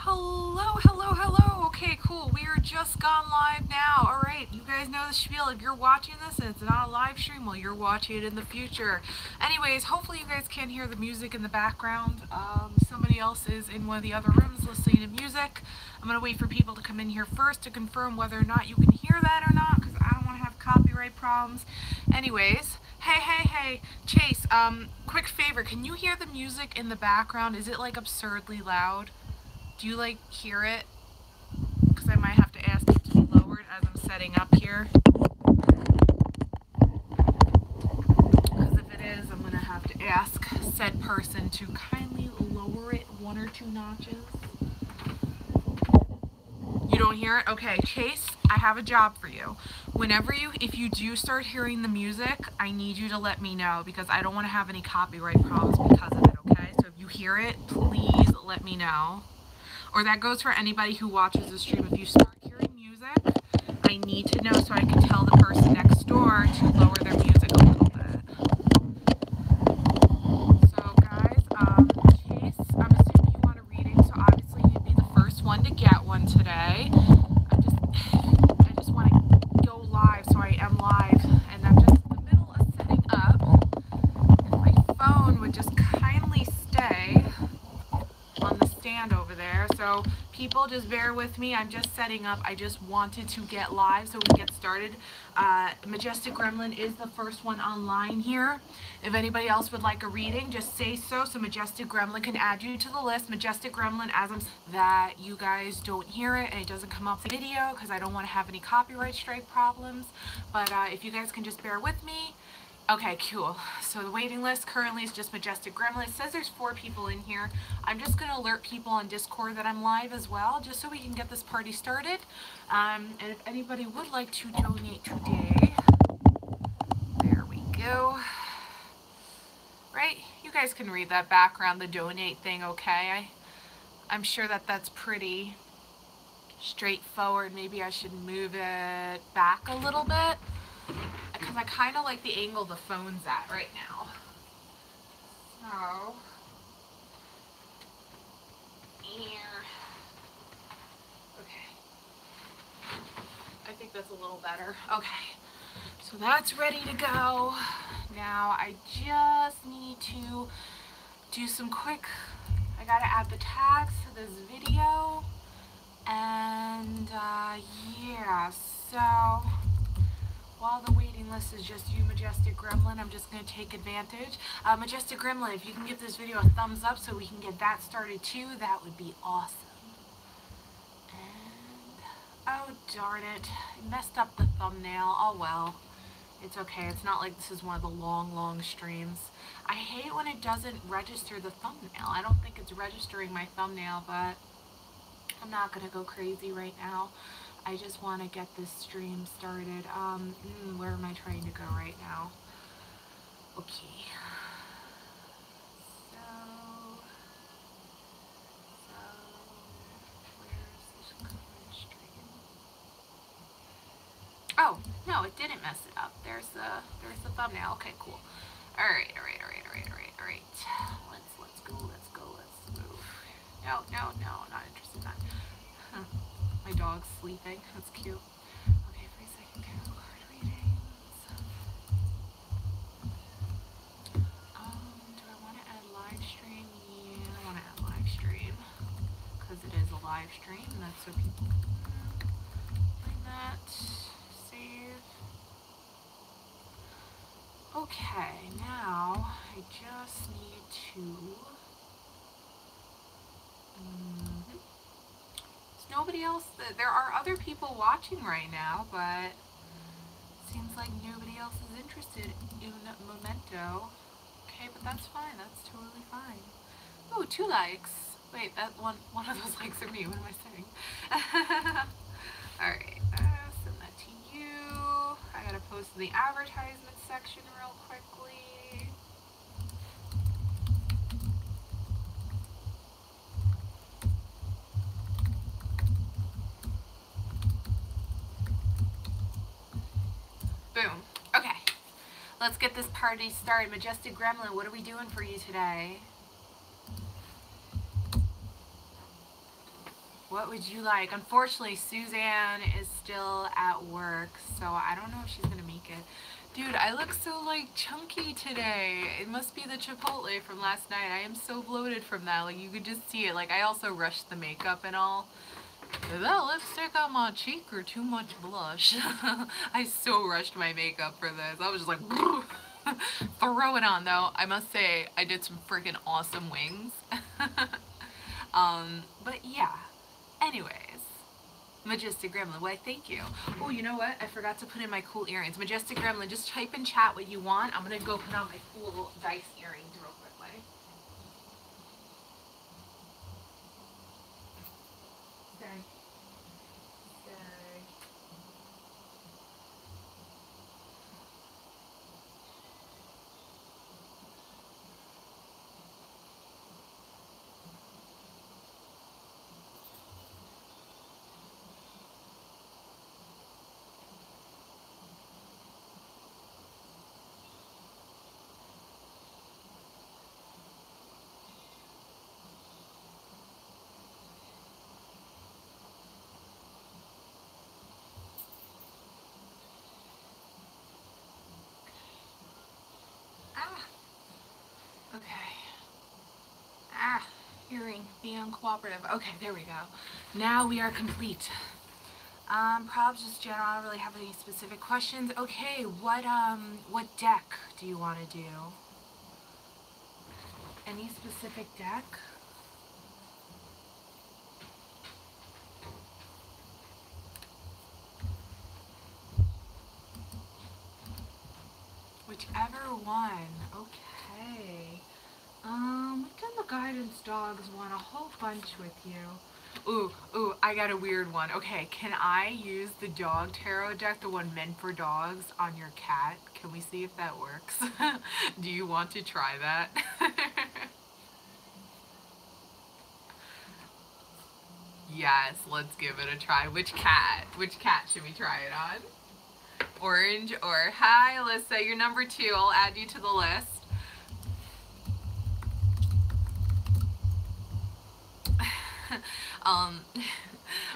Hello, hello, hello. Okay, cool. We are just gone live now. All right, you guys know the spiel. If you're watching this and it's not a live stream, well, you're watching it in the future. Anyways, hopefully you guys can hear the music in the background. Somebody else is in one of the other rooms listening to music. I'm going to wait for people to come in here first to confirm whether or not you can hear that or not, because I don't want to have copyright problems. Anyways, hey, Chase, quick favor. Can you hear the music in the background? Is it like absurdly loud? Do you like hear it? Because I might have to ask it to be lowered as I'm setting up here. Because if it is, I'm going to have to ask said person to kindly lower it 1 or 2 notches. You don't hear it? Okay, Chase, I have a job for you. If you do start hearing the music, I need you to let me know because I don't want to have any copyright problems because of it, okay? So if you hear it, please let me know. Or that goes for anybody who watches the stream. If you start hearing music, I need to know so I can tell the person next door to lower their music a little bit. So guys, Chase, I'm assuming you want a reading, so obviously you'd be the first one to get one today. I just want to go live, so I am live, and I'm just in the middle of setting up. If my phone would just kindly stay on the stand over there. So people, just bear with me. I'm just setting up. I just wanted to get live so we can get started. Majestic Gremlin is the first one online here. If anybody else would like a reading, just say so Majestic Gremlin can add you to the list. Majestic Gremlin, as I'm that you guys don't hear it and it doesn't come up the video because I don't want to have any copyright strike problems. But if you guys can just bear with me. Okay, cool. So the waiting list currently is just Majestic Gremlin. It says there's 4 people in here. I'm just going to alert people on Discord that I'm live as well, just so we can get this party started. And if anybody would like to donate today, there we go. Right? You guys can read that background, the donate thing, okay? I'm sure that that's pretty straightforward. Maybe I should move it back a little bit, because I kind of like the angle the phone's at right now. So, here. Okay. I think that's a little better. Okay. So that's ready to go. Now I just need to do some quick, I gotta add the tags to this video. And yeah, so while the waiting list is just you, Majestic Gremlin, I'm just going to take advantage. Majestic Gremlin, if you can give this video a thumbs up so we can get that started too, that would be awesome. And, oh darn it, I messed up the thumbnail. Oh well, it's okay. It's not like this is one of the long streams. I hate when it doesn't register the thumbnail. I don't think it's registering my thumbnail, but I'm not going to go crazy right now. I just want to get this stream started. Where am I trying to go right now? Okay. So where's this current stream? Oh, no, it didn't mess it up. There's the thumbnail. Okay, cool. All right. Let's move. No, not interested in that. Huh. My dog's sleeping. That's cute. Okay, for a second, card readings. Do I want to add live stream? Yeah, I want to add live stream because it is a live stream, and that's so people can find that. Save. Okay, now I just need to. Nobody else, there are other people watching right now, but it seems like nobody else is interested in Memento. Okay, but that's fine, that's totally fine. Oh, 2 likes. Wait, that one of those likes are me, what am I saying? Alright, send that to you. I gotta post in the advertisement section real quickly. Boom. Okay. Let's get this party started. Majestic Gremlin, what are we doing for you today? What would you like? Unfortunately, Suzanne is still at work, so I don't know if she's gonna make it. Dude, I look so like chunky today. It must be the Chipotle from last night. I am so bloated from that. Like you could just see it. Like I also rushed the makeup and all. Is that lipstick on my cheek or too much blush? I so rushed my makeup for this. I was just like, throw it on though. I must say, I did some freaking awesome wings. But yeah. Anyways. Majestic Gremlin, why thank you. Oh, you know what? I forgot to put in my cool earrings. Majestic Gremlin, just type in chat what you want. I'm gonna go put on my cool dice earrings real quickly. Okay. Ah. Okay. Ah. Hearing. Be uncooperative. Okay, there we go. Now we are complete. Probs just general. I don't really have any specific questions. Okay, what deck do you want to do? Any specific deck? Whichever one. Okay. What can the guidance dogs want? A whole bunch with you. Ooh, I got a weird one. Okay, can I use the dog tarot deck, the one meant for dogs, on your cat? Can we see if that works? Do you want to try that? Yes, let's give it a try. Which cat? Which cat should we try it on? Orange or... Hi, Alyssa. You're number 2. I'll add you to the list.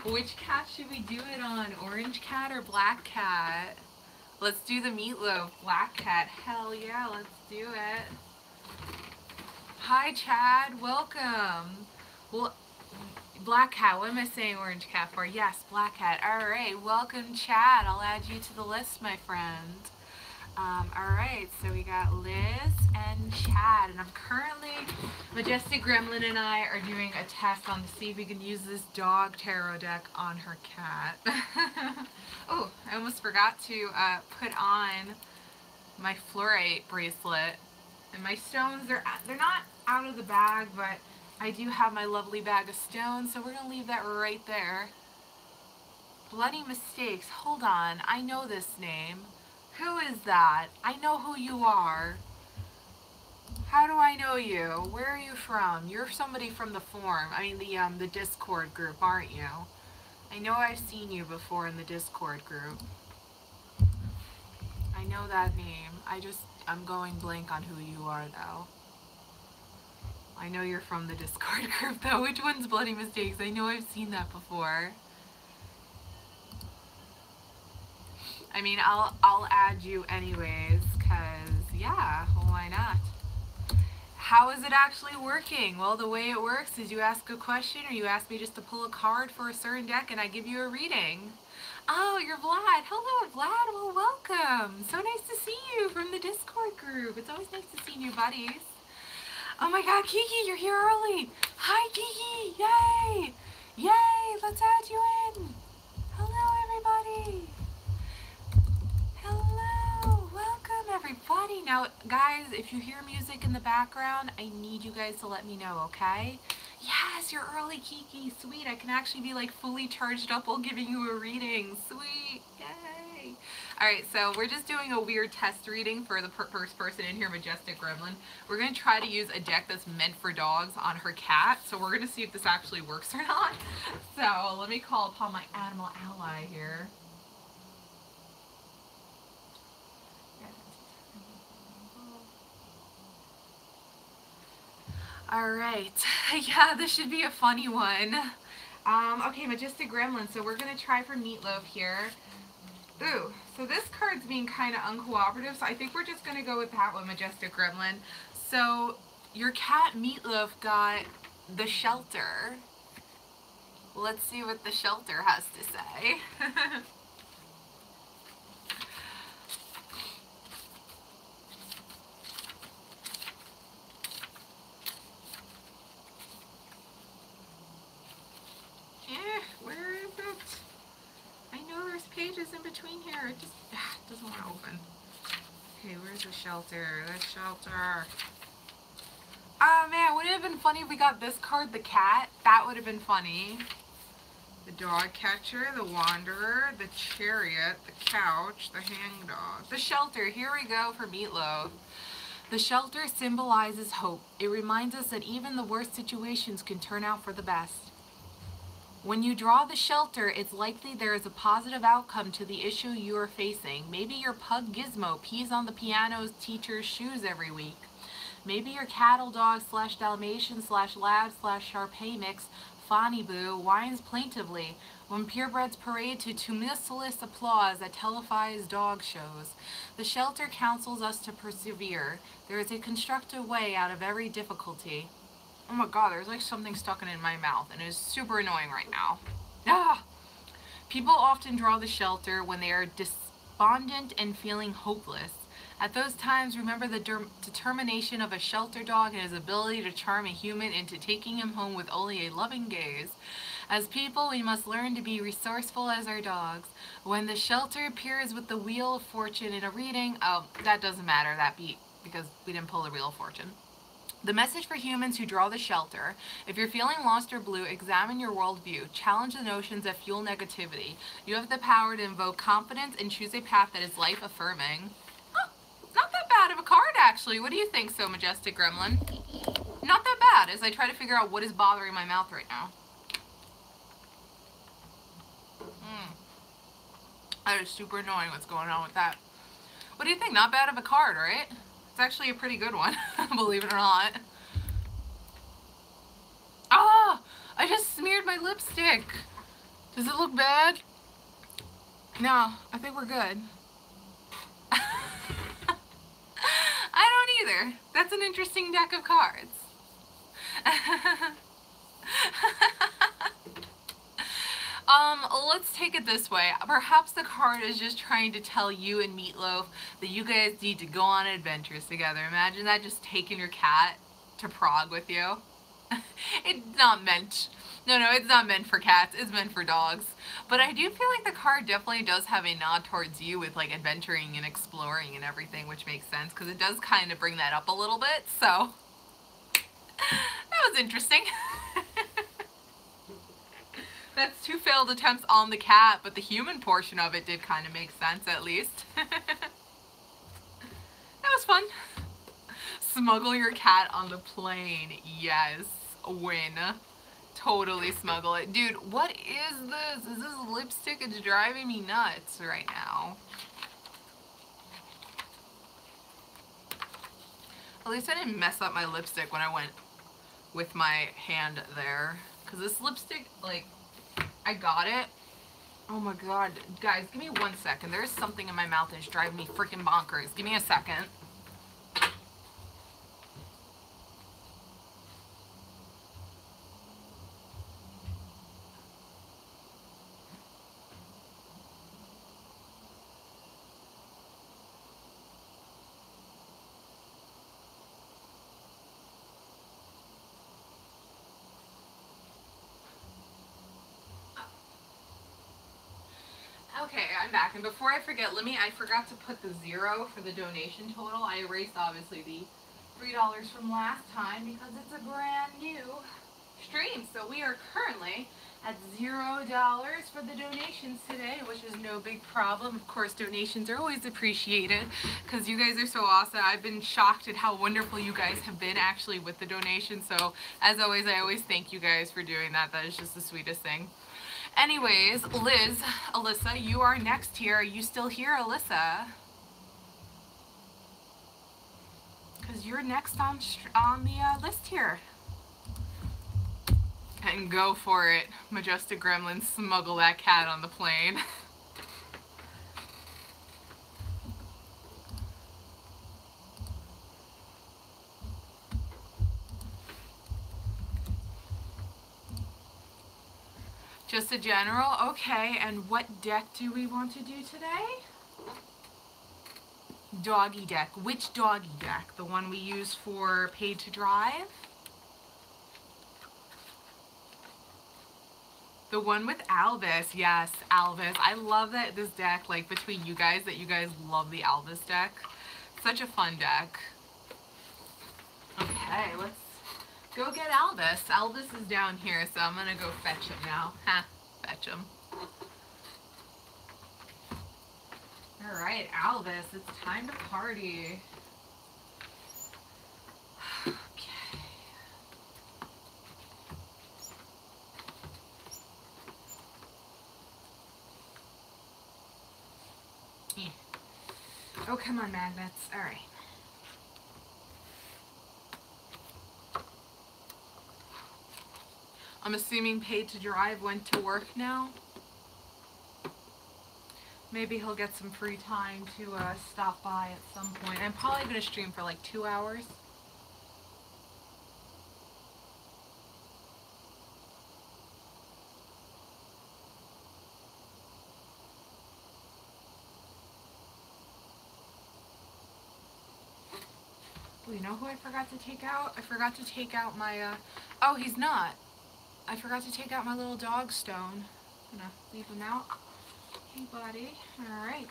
Which cat should we do it on? Orange cat or black cat? Let's do the meatloaf. Black cat. Hell yeah, let's do it. Hi, Chad. Welcome. Well, black cat. What am I saying orange cat for? Yes, black cat. All right. Welcome, Chad. I'll add you to the list, my friend. Alright, so we got Liz and Chad, and I'm currently, Majestic Gremlin and I are doing a test on to see if we can use this dog tarot deck on her cat. Oh, I almost forgot to put on my fluorite bracelet. And my stones, they're not out of the bag, but I do have my lovely bag of stones, so we're going to leave that right there. Bloody Mistakes, hold on, I know this name. Who is that? I know who you are. How do I know you? Where are you from? You're somebody from the forum. I mean the Discord group, aren't you? I know I've seen you before in the Discord group. I know that name. I'm going blank on who you are though. I know you're from the Discord group though. Which one's Bloody Mistakes? I know I've seen that before. I mean, I'll add you anyways, cause yeah, why not? How is it actually working? Well, the way it works is you ask a question or you ask me just to pull a card for a certain deck and I give you a reading. Oh, you're Vlad. Hello, Vlad. Well, welcome. So nice to see you from the Discord group. It's always nice to see new buddies. Oh my god, Kiki, you're here early. Hi, Kiki. Yay. Yay, let's add you in. Hello, everybody. Hello, welcome everybody. Now, guys, if you hear music in the background, I need you guys to let me know, okay? Yes, you're early, Kiki. Sweet, I can actually be like fully charged up while giving you a reading. Sweet, yay. Alright, so we're just doing a weird test reading for the first person in here, Majestic Gremlin. We're going to try to use a deck that's meant for dogs on her cat, so we're going to see if this actually works or not. So, let me call upon my animal ally here. Alright, yeah, this should be a funny one. Okay, Majestic Gremlin. So we're gonna try for Meatloaf here. Ooh, so this card's being kind of uncooperative, so I think we're just gonna go with that one, Majestic Gremlin. So your cat Meatloaf got the shelter. Let's see what the shelter has to say. Where is it? I know there's pages in between here. It just doesn't want to open. Okay, where's the shelter? The shelter. Oh man, wouldn't it have been funny if we got this card, the cat? That would have been funny. The dog catcher, the wanderer, the chariot, the couch, the hangdog. The shelter, here we go for Meatloaf. The shelter symbolizes hope. It reminds us that even the worst situations can turn out for the best. When you draw the shelter, it's likely there is a positive outcome to the issue you are facing. Maybe your pug Gizmo pees on the piano's teacher's shoes every week. Maybe your cattle dog slash Dalmatian slash lab slash Shar-Pei mix Fonny Boo whines plaintively when purebreds parade to tumultuous applause at televised dog shows. The shelter counsels us to persevere. There is a constructive way out of every difficulty. Oh my god, there's like something stuck in my mouth and it is super annoying right now. Ah! People often draw the shelter when they are despondent and feeling hopeless. At those times, remember the determination of a shelter dog and his ability to charm a human into taking him home with only a loving gaze. As people, we must learn to be resourceful as our dogs. When the shelter appears with the Wheel of Fortune in a reading, oh, that doesn't matter, that beat, because we didn't pull the Wheel of Fortune. The message for humans who draw the shelter: if you're feeling lost or blue, examine your worldview. Challenge the notions that fuel negativity. You have the power to invoke confidence and choose a path that is life-affirming. Oh, not that bad of a card, actually. What do you think, so Majestic Gremlin? Not that bad, as I try to figure out what is bothering my mouth right now. That is super annoying what's going on with that. What do you think? Not bad of a card, right? It's actually a pretty good one, believe it or not. Ah! I just smeared my lipstick. Does it look bad? No, I think we're good. I don't either. That's an interesting deck of cards. Let's take it this way. Perhaps the card is just trying to tell you and Meatloaf that you guys need to go on adventures together. Imagine that, just taking your cat to Prague with you. It's not meant. No, it's not meant for cats. It's meant for dogs. But I do feel like the card definitely does have a nod towards you with like adventuring and exploring and everything, which makes sense because it does kind of bring that up a little bit. So that was interesting. That's 2 failed attempts on the cat, but the human portion of it did kind of make sense, at least. That was fun. Smuggle your cat on the plane. Yes. Win. Totally smuggle it. Dude, what is this? Is this lipstick? It's driving me nuts right now. At least I didn't mess up my lipstick when I went with my hand there. Because this lipstick, like, I got it. Oh my god. Guys, give me 1 second. There's something in my mouth that's driving me freaking bonkers. Give me a second. Okay, I'm back, and before I forget, I forgot to put the 0 for the donation total. I erased, obviously, the $3 from last time because it's a brand new stream. So we are currently at $0 for the donations today, which is no big problem. Of course, donations are always appreciated because you guys are so awesome. I've been shocked at how wonderful you guys have been actually with the donations. So as always, I always thank you guys for doing that. That is just the sweetest thing. Anyways, Alyssa, you are next here. Are you still here, Alyssa? Because you're next on the list here. And go for it, Majestic Gremlin, smuggle that cat on the plane. Just a general? Okay, and what deck do we want to do today? Doggy deck. Which doggy deck? The one we use for Paid to Drive? The one with Albus. Yes, Albus. I love that this deck, like between you guys, that you guys love the Albus deck. Such a fun deck. Okay, let's go get Albus. Albus is down here, so I'm gonna go fetch him now. Ha, fetch him. Alright, Albus, it's time to party. Okay. Yeah. Oh, come on, magnets. Alright. I'm assuming Paid to Drive went to work now. Maybe he'll get some free time to stop by at some point. I'm probably going to stream for like 2 hours. You know who I forgot to take out? I forgot to take out my, oh, he's not. I forgot to take out my little dog stone. I'm gonna leave him out. Hey, buddy. Alright.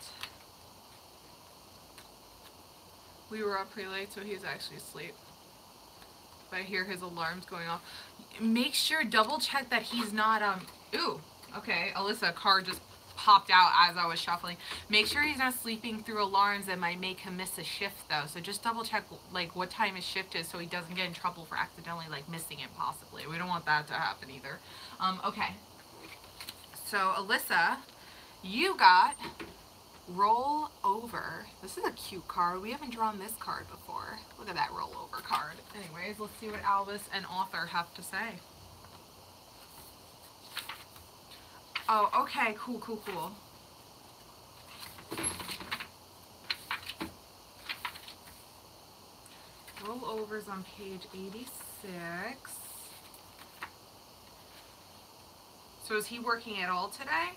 We were up pretty late, so he's actually asleep. But I hear his alarms going off. Make sure, double check that he's not, ooh, okay, Alyssa, a card just popped out as I was shuffling. Make sure he's not sleeping through alarms that might make him miss a shift, though. So just double check, like, what time his shift is so he doesn't get in trouble for accidentally, like, missing it, possibly. We don't want that to happen either. Okay. So, Alyssa, you got Roll Over. This is a cute card. We haven't drawn this card before. Look at that Roll Over card. Anyways, let's see what Albus and author have to say. Oh, okay. Cool, cool, cool. Rollovers on page 86. So is he working at all today?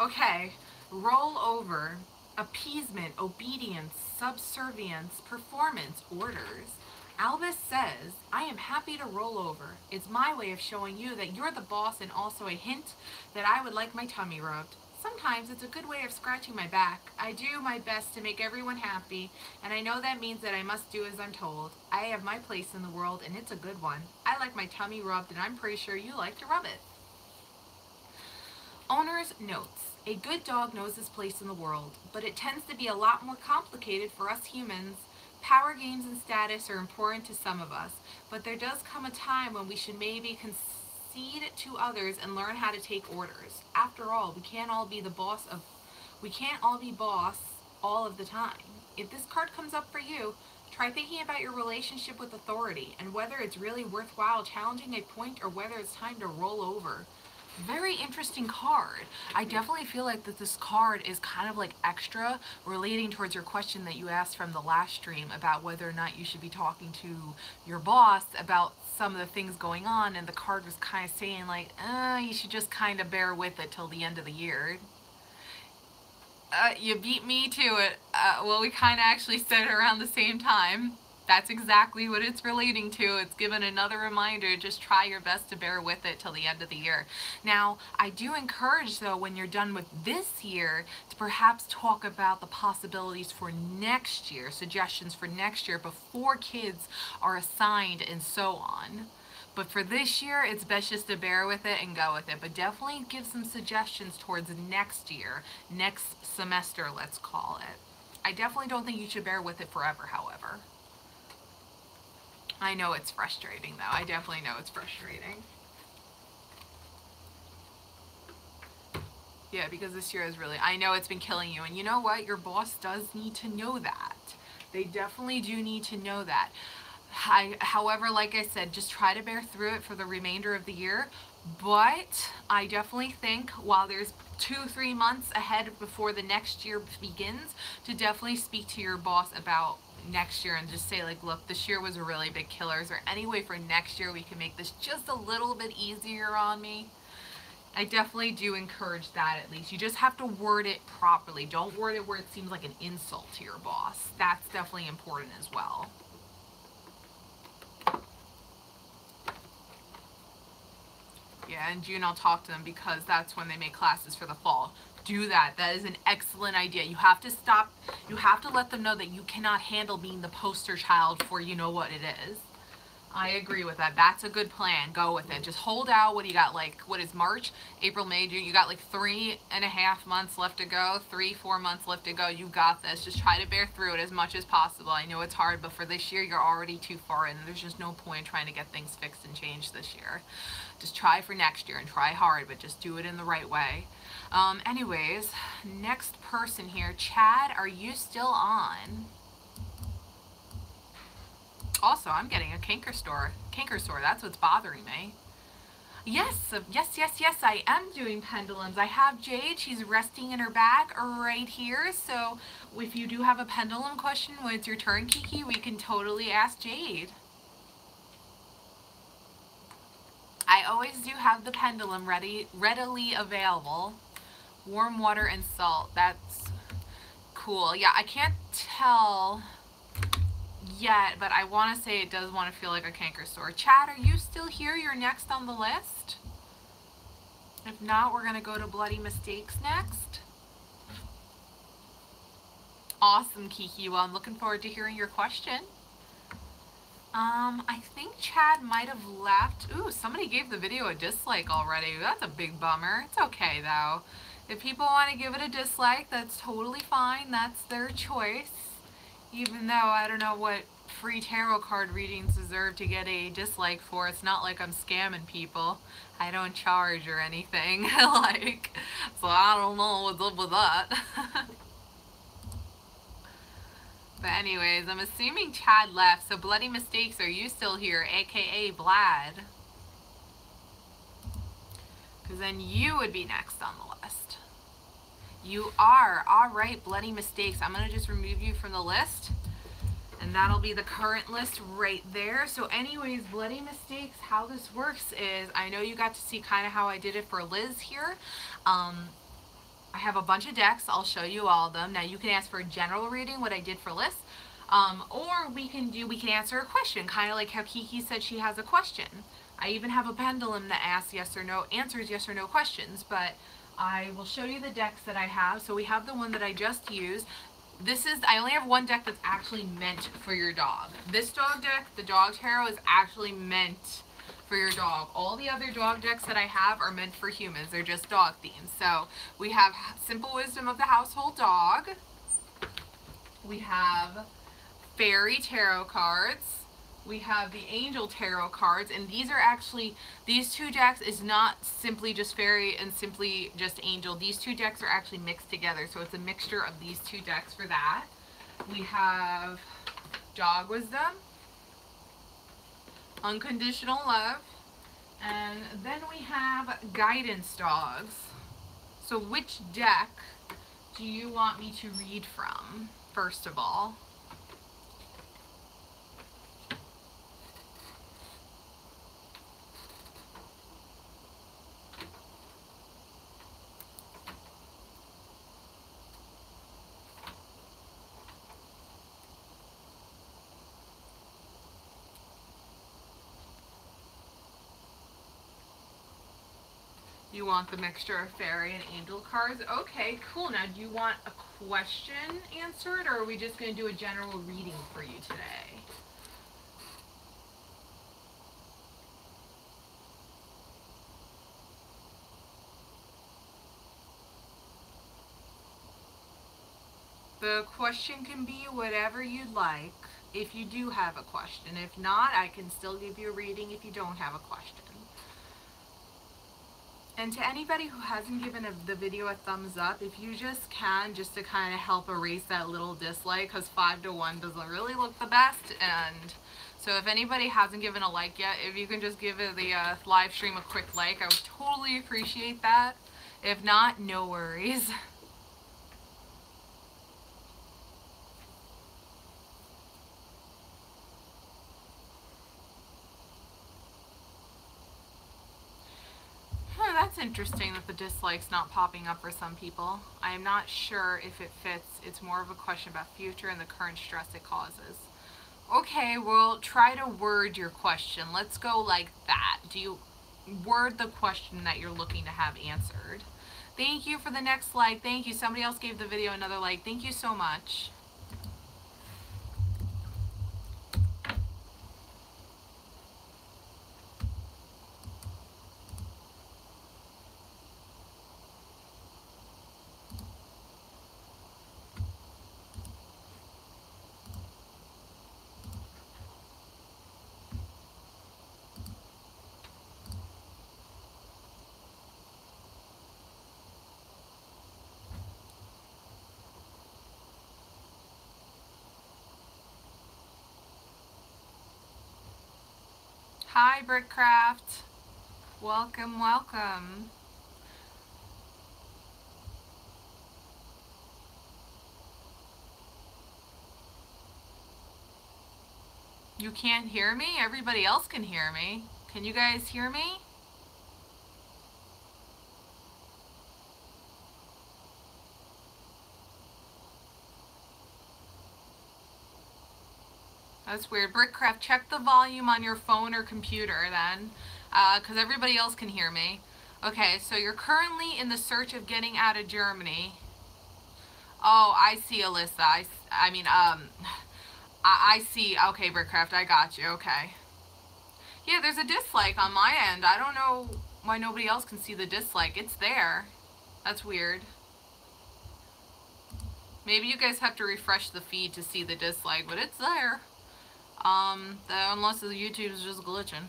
Okay. Roll over, appeasement, obedience, subservience, performance, orders. Albus says, I am happy to roll over. It's my way of showing you that you're the boss and also a hint that I would like my tummy rubbed. Sometimes it's a good way of scratching my back. I do my best to make everyone happy, and I know that means that I must do as I'm told. I have my place in the world, and it's a good one. I like my tummy rubbed, and I'm pretty sure you like to rub it. Owner's notes. A good dog knows his place in the world, but it tends to be a lot more complicated for us humans. Power games and status are important to some of us, but there does come a time when we should maybe concede to others and learn how to take orders. After all, we can't all be boss all of the time. If this card comes up for you, try thinking about your relationship with authority and whether it's really worthwhile challenging a point or whether it's time to roll over. Very interesting card. I definitely feel like that this card is kind of like extra relating towards your question that you asked from the last stream about whether or not you should be talking to your boss about some of the things going on, and the card was kind of saying like, you should just kind of bear with it till the end of the year. You beat me to it. Well, we kind of actually said it around the same time. That's exactly what it's relating to. It's given another reminder, just try your best to bear with it till the end of the year. Now, I do encourage, though, when you're done with this year, to perhaps talk about the possibilities for next year, suggestions for next year before kids are assigned and so on. But for this year, it's best just to bear with it and go with it. But definitely give some suggestions towards next year, next semester, let's call it. I definitely don't think you should bear with it forever, however. I know it's frustrating, though. I definitely know it's frustrating. Yeah, because this year is really, I know it's been killing you. And you know what? Your boss does need to know that. They definitely do need to know that. However, like I said, just try to bear through it for the remainder of the year. But I definitely think while there's 2-3 months ahead before the next year begins, to definitely speak to your boss about next year and just say, like, look, this year was a really big killer. Is there any way for next year we can make this just a little bit easier on me? I definitely do encourage that. At least you just have to word it properly. Don't word it where it seems like an insult to your boss. That's definitely important as well. Yeah, in June I'll talk to them because that's when they make classes for the fall. Do that. That is an excellent idea. You have to stop. You have to let them know that you cannot handle being the poster child for you know what it is. I agree with that. That's a good plan. Go with it. Just hold out. What do you got? Like, what is March, April, May, June? You got like 3.5 months left to go. 3-4 months left to go. You got this. Just try to bear through it as much as possible. I know it's hard, but for this year, you're already too far in. There's just no point trying to get things fixed and changed this year. Just try for next year and try hard, but just do it in the right way. Anyways, next person here. Chad, are you still on? Also, I'm getting a canker sore. That's what's bothering me. Yes, I am doing pendulums. I have Jade. She's resting in her back right here. So if you do have a pendulum question when it's your turn, Kiki, we can totally ask Jade. I always do have the pendulum readily available. Warm water and salt. That's cool. Yeah, I can't tell yet, but I want to say it does want to feel like a canker sore. Chad, are you still here? You're next on the list. If not, we're going to go to Bloody Mistakes next. Awesome, Kiki. Well, I'm looking forward to hearing your question. I think Chad might have left. Ooh, somebody gave the video a dislike already. That's a big bummer. It's okay, though. If people want to give it a dislike, that's totally fine. That's their choice. Even though I don't know what free tarot card readings deserve to get a dislike for. It's not like I'm scamming people. I don't charge or anything. Like, so I don't know what's up with that. But anyways, I'm assuming Chad left. So Bloody Mistakes, are you still here? AKA Vlad. Because then you would be next on the list. You are. Alright, Bloody Mistakes. I'm going to just remove you from the list. And that'll be the current list right there. So anyways, Bloody Mistakes, how this works is, I know you got to see kind of how I did it for Liz here. I have a bunch of decks. I'll show you all of them. Now you can ask for a general reading, what I did for Liz. Or we can answer a question, kind of like how Kiki said she has a question. I even have a pendulum that asks yes or no, answers yes or no questions, but I will show you the decks that I have. So we have the one that I just used. I only have one deck that's actually meant for your dog. This dog deck, the Dog Tarot, is actually meant for your dog. All the other dog decks that I have are meant for humans. They're just dog themed. So we have Simple Wisdom of the Household Dog. We have Fairy Tarot cards. We have the Angel Tarot cards, and these are actually, these two decks is not simply just Fairy and simply just Angel. These two decks are actually mixed together, so it's a mixture of these two decks for that. We have Dog Wisdom, Unconditional Love, and then we have Guidance Dogs. So which deck do you want me to read from, first of all? You want the mixture of Fairy and Angel cards? Okay, cool. Now, do you want a question answered, or are we just going to do a general reading for you today? The question can be whatever you'd like, if you do have a question. If not, I can still give you a reading if you don't have a question. And to anybody who hasn't given the video a thumbs up, if you just can, just to kind of help erase that little dislike, because 5 to 1 doesn't really look the best, and So if anybody hasn't given a like yet, if you can just give the live stream a quick like, I would totally appreciate that. If not, no worries. That's interesting that the dislike's not popping up for some people. I am not sure if it fits. It's more of a question about future and the current stress it causes. Okay, well, try to word your question. Let's go like that. Do you word the question that you're looking to have answered? Thank you for the next like. Thank you. Somebody else gave the video another like. Thank you so much. Hi, Brickcraft. Welcome, welcome. You can't hear me? Everybody else can hear me. Can you guys hear me? That's weird. Brickcraft, check the volume on your phone or computer then, because everybody else can hear me. Okay, so you're currently in the search of getting out of Germany. Oh, I see, Alyssa. I see. Okay, Brickcraft, I got you. Okay. Yeah, there's a dislike on my end. I don't know why nobody else can see the dislike. It's there. That's weird. Maybe you guys have to refresh the feed to see the dislike, but it's there. Unless the YouTube is just glitching.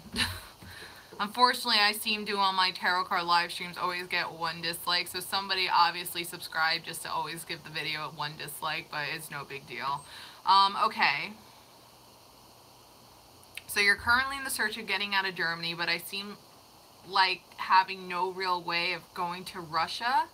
Unfortunately, I seem to on my tarot card live streams always get one dislike, so somebody obviously subscribed just to always give the video one dislike, but it's no big deal. Okay. So you're currently in the search of getting out of Germany, but I seem like having no real way of going to Russia.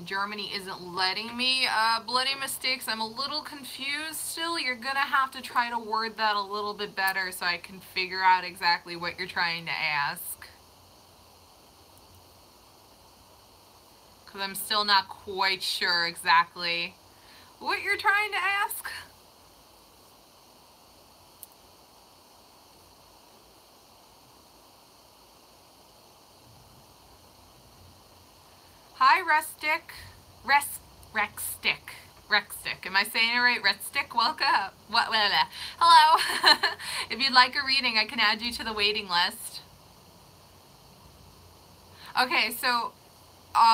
Germany isn't letting me. Bloody mistakes, I'm a little confused still. You're gonna have to try to word that a little bit better so I can figure out exactly what you're trying to ask. Because I'm still not quite sure exactly what you're trying to ask. Hi, Rexstick. Rexstick. Am I saying it right? Rexstick, welcome. Hello. If you'd like a reading, I can add you to the waiting list. Okay, so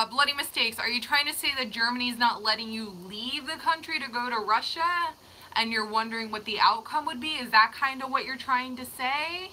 bloody mistakes. Are you trying to say that Germany's not letting you leave the country to go to Russia? And you're wondering what the outcome would be? Is that kind of what you're trying to say?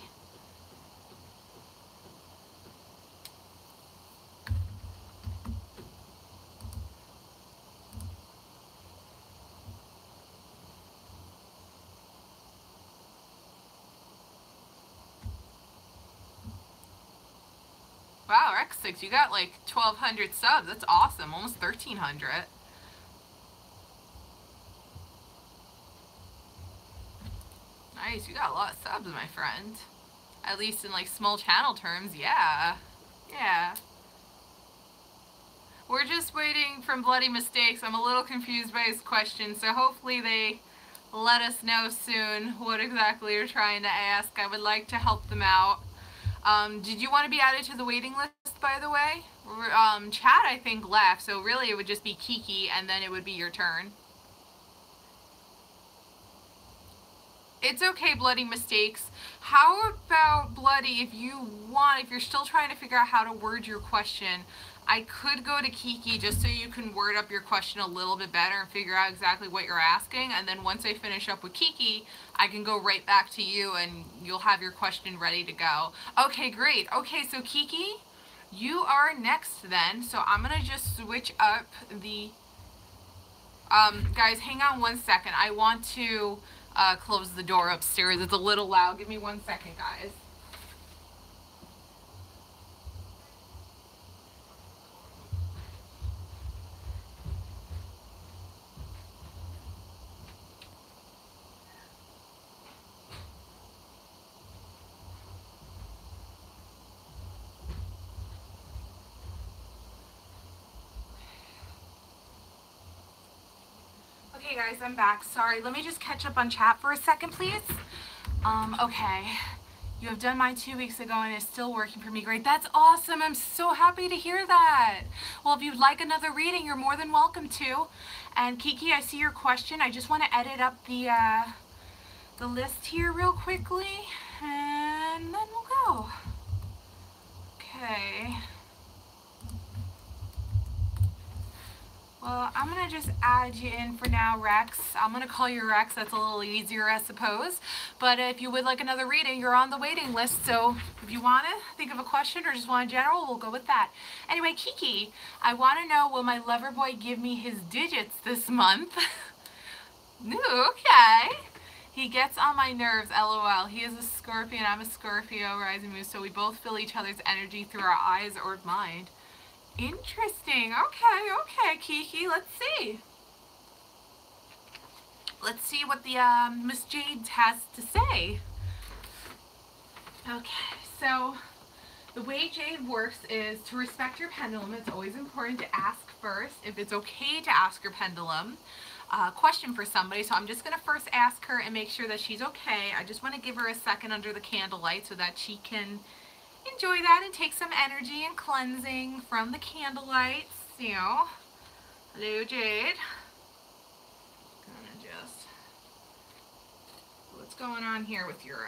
Wow, X6, you got like 1,200 subs. That's awesome. Almost 1,300. Nice, you got a lot of subs, my friend. At least in like small channel terms, yeah. Yeah. We're just waiting from Bloody Mistakes. I'm a little confused by his question, so hopefully they let us know soon what exactly you're trying to ask. I would like to help them out. Did you want to be added to the waiting list, by the way? Chad, I think, left, so really it would just be Kiki, and then it would be your turn. It's okay, Bloody Mistakes. How about, Bloody, if you're still trying to figure out how to word your question, I could go to Kiki just so you can word up your question a little bit better and figure out exactly what you're asking. And then once I finish up with Kiki, I can go right back to you and you'll have your question ready to go. Okay, great. Okay, so Kiki, you are next then. So I'm going to just switch up the... guys, hang on one second. I want to close the door upstairs. It's a little loud. Give me 1 second, guys. Okay guys, I'm back. Sorry, let me just catch up on chat for a second, please. Okay. You have done mine 2 weeks ago and it's still working for me. Great. That's awesome. I'm so happy to hear that. Well, if you'd like another reading, you're more than welcome to. And Kiki, I see your question. I just want to edit up the list here real quickly, and then we'll go. Okay. Well, I'm going to just add you in for now, Rex. I'm going to call you Rex. That's a little easier, I suppose. But if you would like another reading, you're on the waiting list. So if you want to think of a question or just want a general, we'll go with that. Anyway, Kiki, I want to know, will my lover boy give me his digits this month? Okay. He gets on my nerves, LOL. He is a Scorpio and I'm a Scorpio rising moon, so we both feel each other's energy through our eyes or mind. Interesting. Okay, Kiki. Let's see. Let's see what the Miss Jade has to say. Okay, so the way Jade works is to respect your pendulum. It's always important to ask first if it's okay to ask your pendulum question for somebody. So I'm just going to first ask her and make sure that she's okay. I just want to give her a second under the candlelight so that she can enjoy that and take some energy and cleansing from the candlelight. So, hello, Jade. Gonna just, what's going on here with your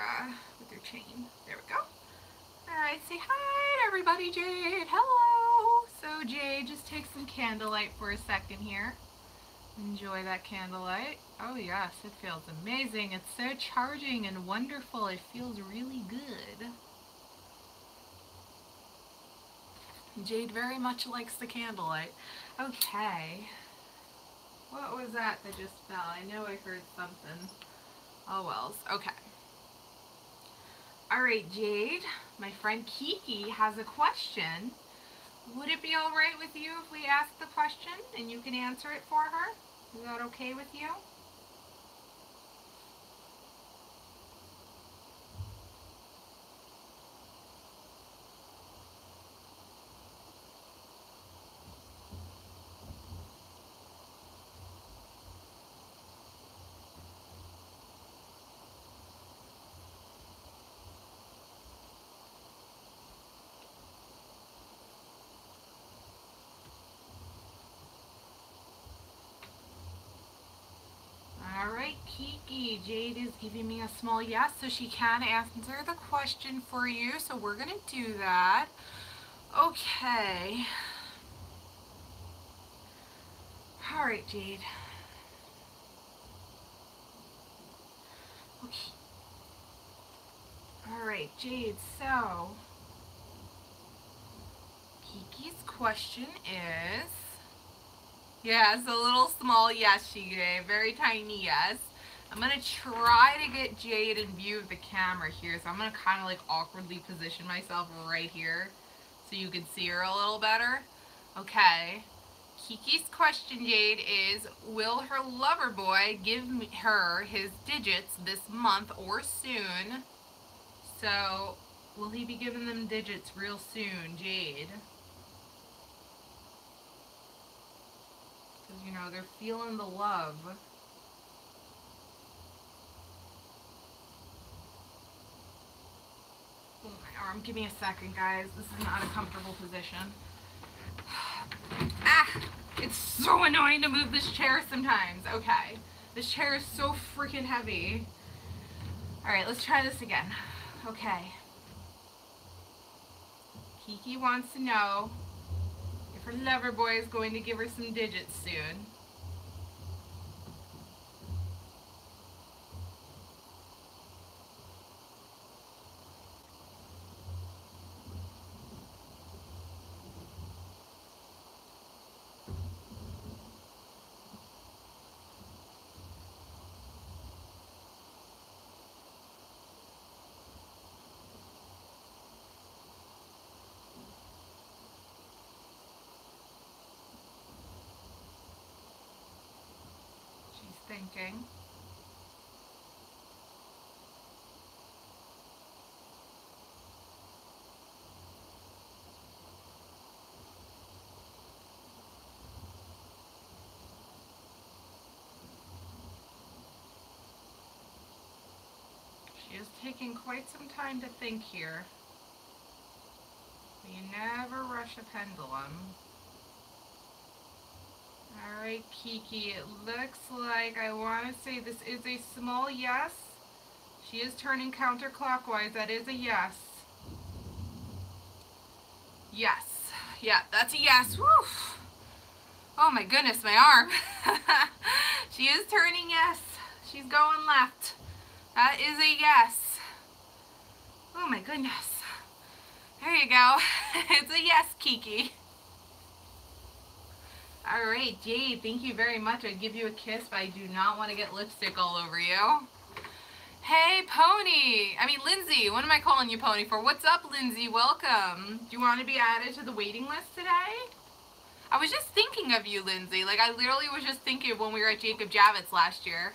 chain? There we go. All right, say hi to everybody, Jade. Hello. So, Jade, just take some candlelight for a second here. Enjoy that candlelight. Oh yes, it feels amazing. It's so charging and wonderful. It feels really good. Jade very much likes the candlelight. Okay. What was that just fell? I know I heard something. Oh wells. Okay. Alright, Jade. My friend Kiki has a question. Would it be alright with you if we ask the question and you can answer it for her? Is that okay with you? Alright, Kiki, Jade is giving me a small yes, so she can answer the question for you, so we're going to do that. Okay. Alright, Jade. Okay. Alright, Jade, so Kiki's question is... Yes, a little small yes she gave. Very tiny yes. I'm going to try to get Jade in view of the camera here. So I'm going to kind of like awkwardly position myself right here so you can see her a little better. Okay. Kiki's question, Jade, is will her lover boy give her his digits this month or soon? So will he be giving them digits real soon, Jade? You know, they're feeling the love. Oh, my arm. Give me a second, guys. This is not a comfortable position. Ah! It's so annoying to move this chair sometimes. Okay. This chair is so freaking heavy. Alright, let's try this again. Okay. Kiki wants to know if her lover boy is going to give her some digits soon. thinking. She is taking quite some time to think here. You never rush a pendulum. Alright, Kiki, it looks like I want to say this is a small yes. She is turning counterclockwise. That is a yes. Yes. Yeah, that's a yes. Woo! Oh my goodness, my arm. She is turning yes. She's going left. That is a yes. Oh my goodness. There you go. It's a yes, Kiki. Alright, Jade, thank you very much. I'd give you a kiss, but I do not want to get lipstick all over you. Hey, Pony. I mean, Lindsay. What am I calling you Pony for? What's up, Lindsay? Welcome. Do you want to be added to the waiting list today? I was just thinking of you, Lindsay. Like, I literally was just thinking of when we were at Jacob Javits last year.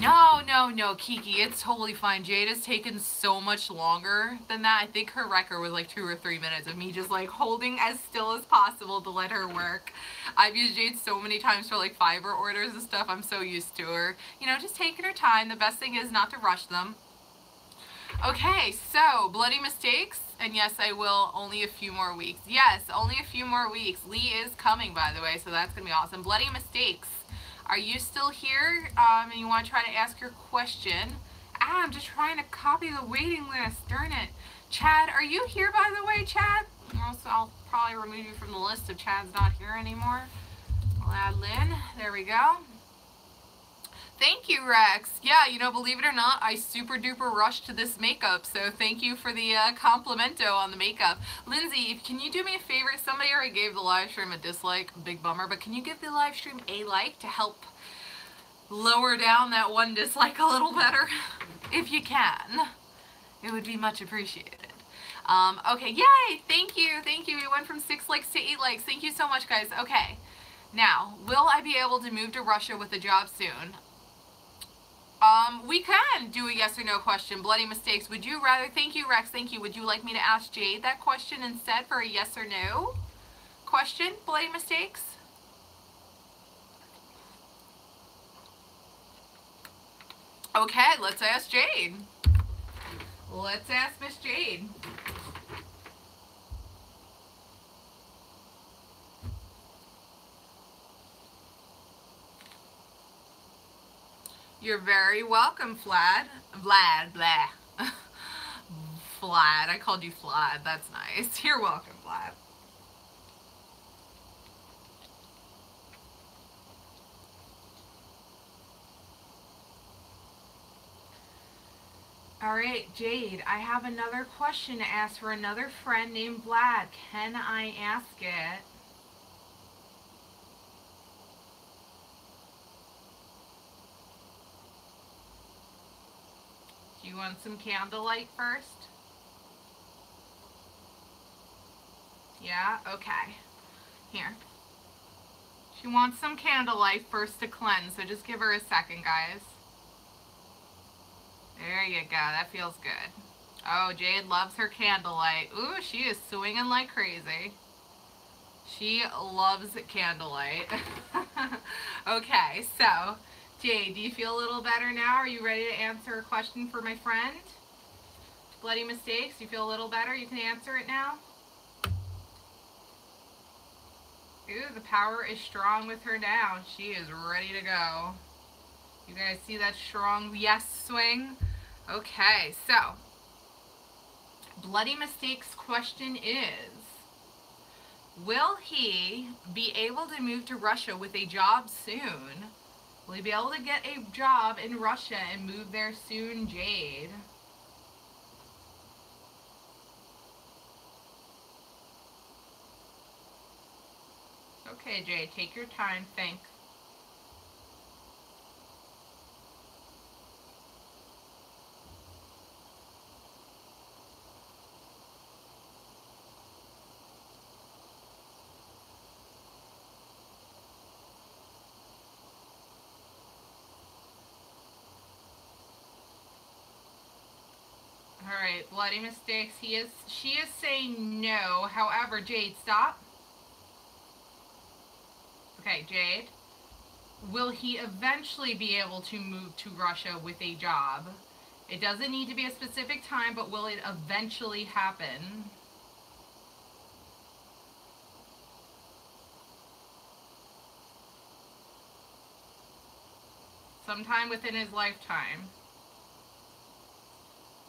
No, Kiki, it's totally fine. Jade has taken so much longer than that. I think her record was like 2 or 3 minutes of me just like holding as still as possible to let her work. I've used Jade so many times for like Fiverr orders and stuff. I'm so used to her. You know, just taking her time. The best thing is not to rush them. Okay, so Bloody Mistakes, and yes, I will. Only a few more weeks. Yes, only a few more weeks. Lee is coming, by the way, so that's going to be awesome. Bloody Mistakes. Are you still here and you want to try to ask your question? I'm just trying to copy the waiting list. Darn it. Chad, are you here, by the way, Chad? Also, I'll probably remove you from the list if Chad's not here anymore. I'll add Lynn. There we go. Thank you, Rex. Yeah, you know, believe it or not, I super duper rushed to this makeup, so thank you for the complimento on the makeup. Lindsay, can you do me a favor? Somebody already gave the live stream a dislike, big bummer, but can you give the live stream a like to help lower down that one dislike a little better? If you can, it would be much appreciated. Okay, yay, thank you. We went from 6 likes to 8 likes. Thank you so much, guys. Okay, now, will I be able to move to Russia with a job soon? We can do a yes or no question. Bloody Mistakes. Would you rather, thank you, Rex, thank you. Would you like me to ask Jade that question instead for a yes or no question? Bloody Mistakes? Okay, let's ask Jade. Let's ask Miss Jade. You're very welcome, Vlad. Vlad. I called you Vlad. That's nice. You're welcome, Vlad. All right, Jade, I have another question to ask for another friend named Vlad. Can I ask it? Do you want some candlelight first? Yeah? Okay. Here. She wants some candlelight first to cleanse, so just give her a second, guys. There you go. That feels good. Oh, Jade loves her candlelight. Ooh, she is swinging like crazy. She loves candlelight. Okay, so, Jade, do you feel a little better now? Are you ready to answer a question for my friend? Bloody Mistakes, you feel a little better? You can answer it now? Ooh, the power is strong with her now. She is ready to go. You guys see that strong yes swing? Okay, so, Bloody Mistakes question is, will he be able to move to Russia with a job soon? Will he be able to get a job in Russia and move there soon, Jade? Okay, Jade, take your time, think. Bloody Mistakes. She is saying no. However, Jade, stop. Okay, Jade. Will he eventually be able to move to Russia with a job? It doesn't need to be a specific time, but will it eventually happen? Sometime within his lifetime.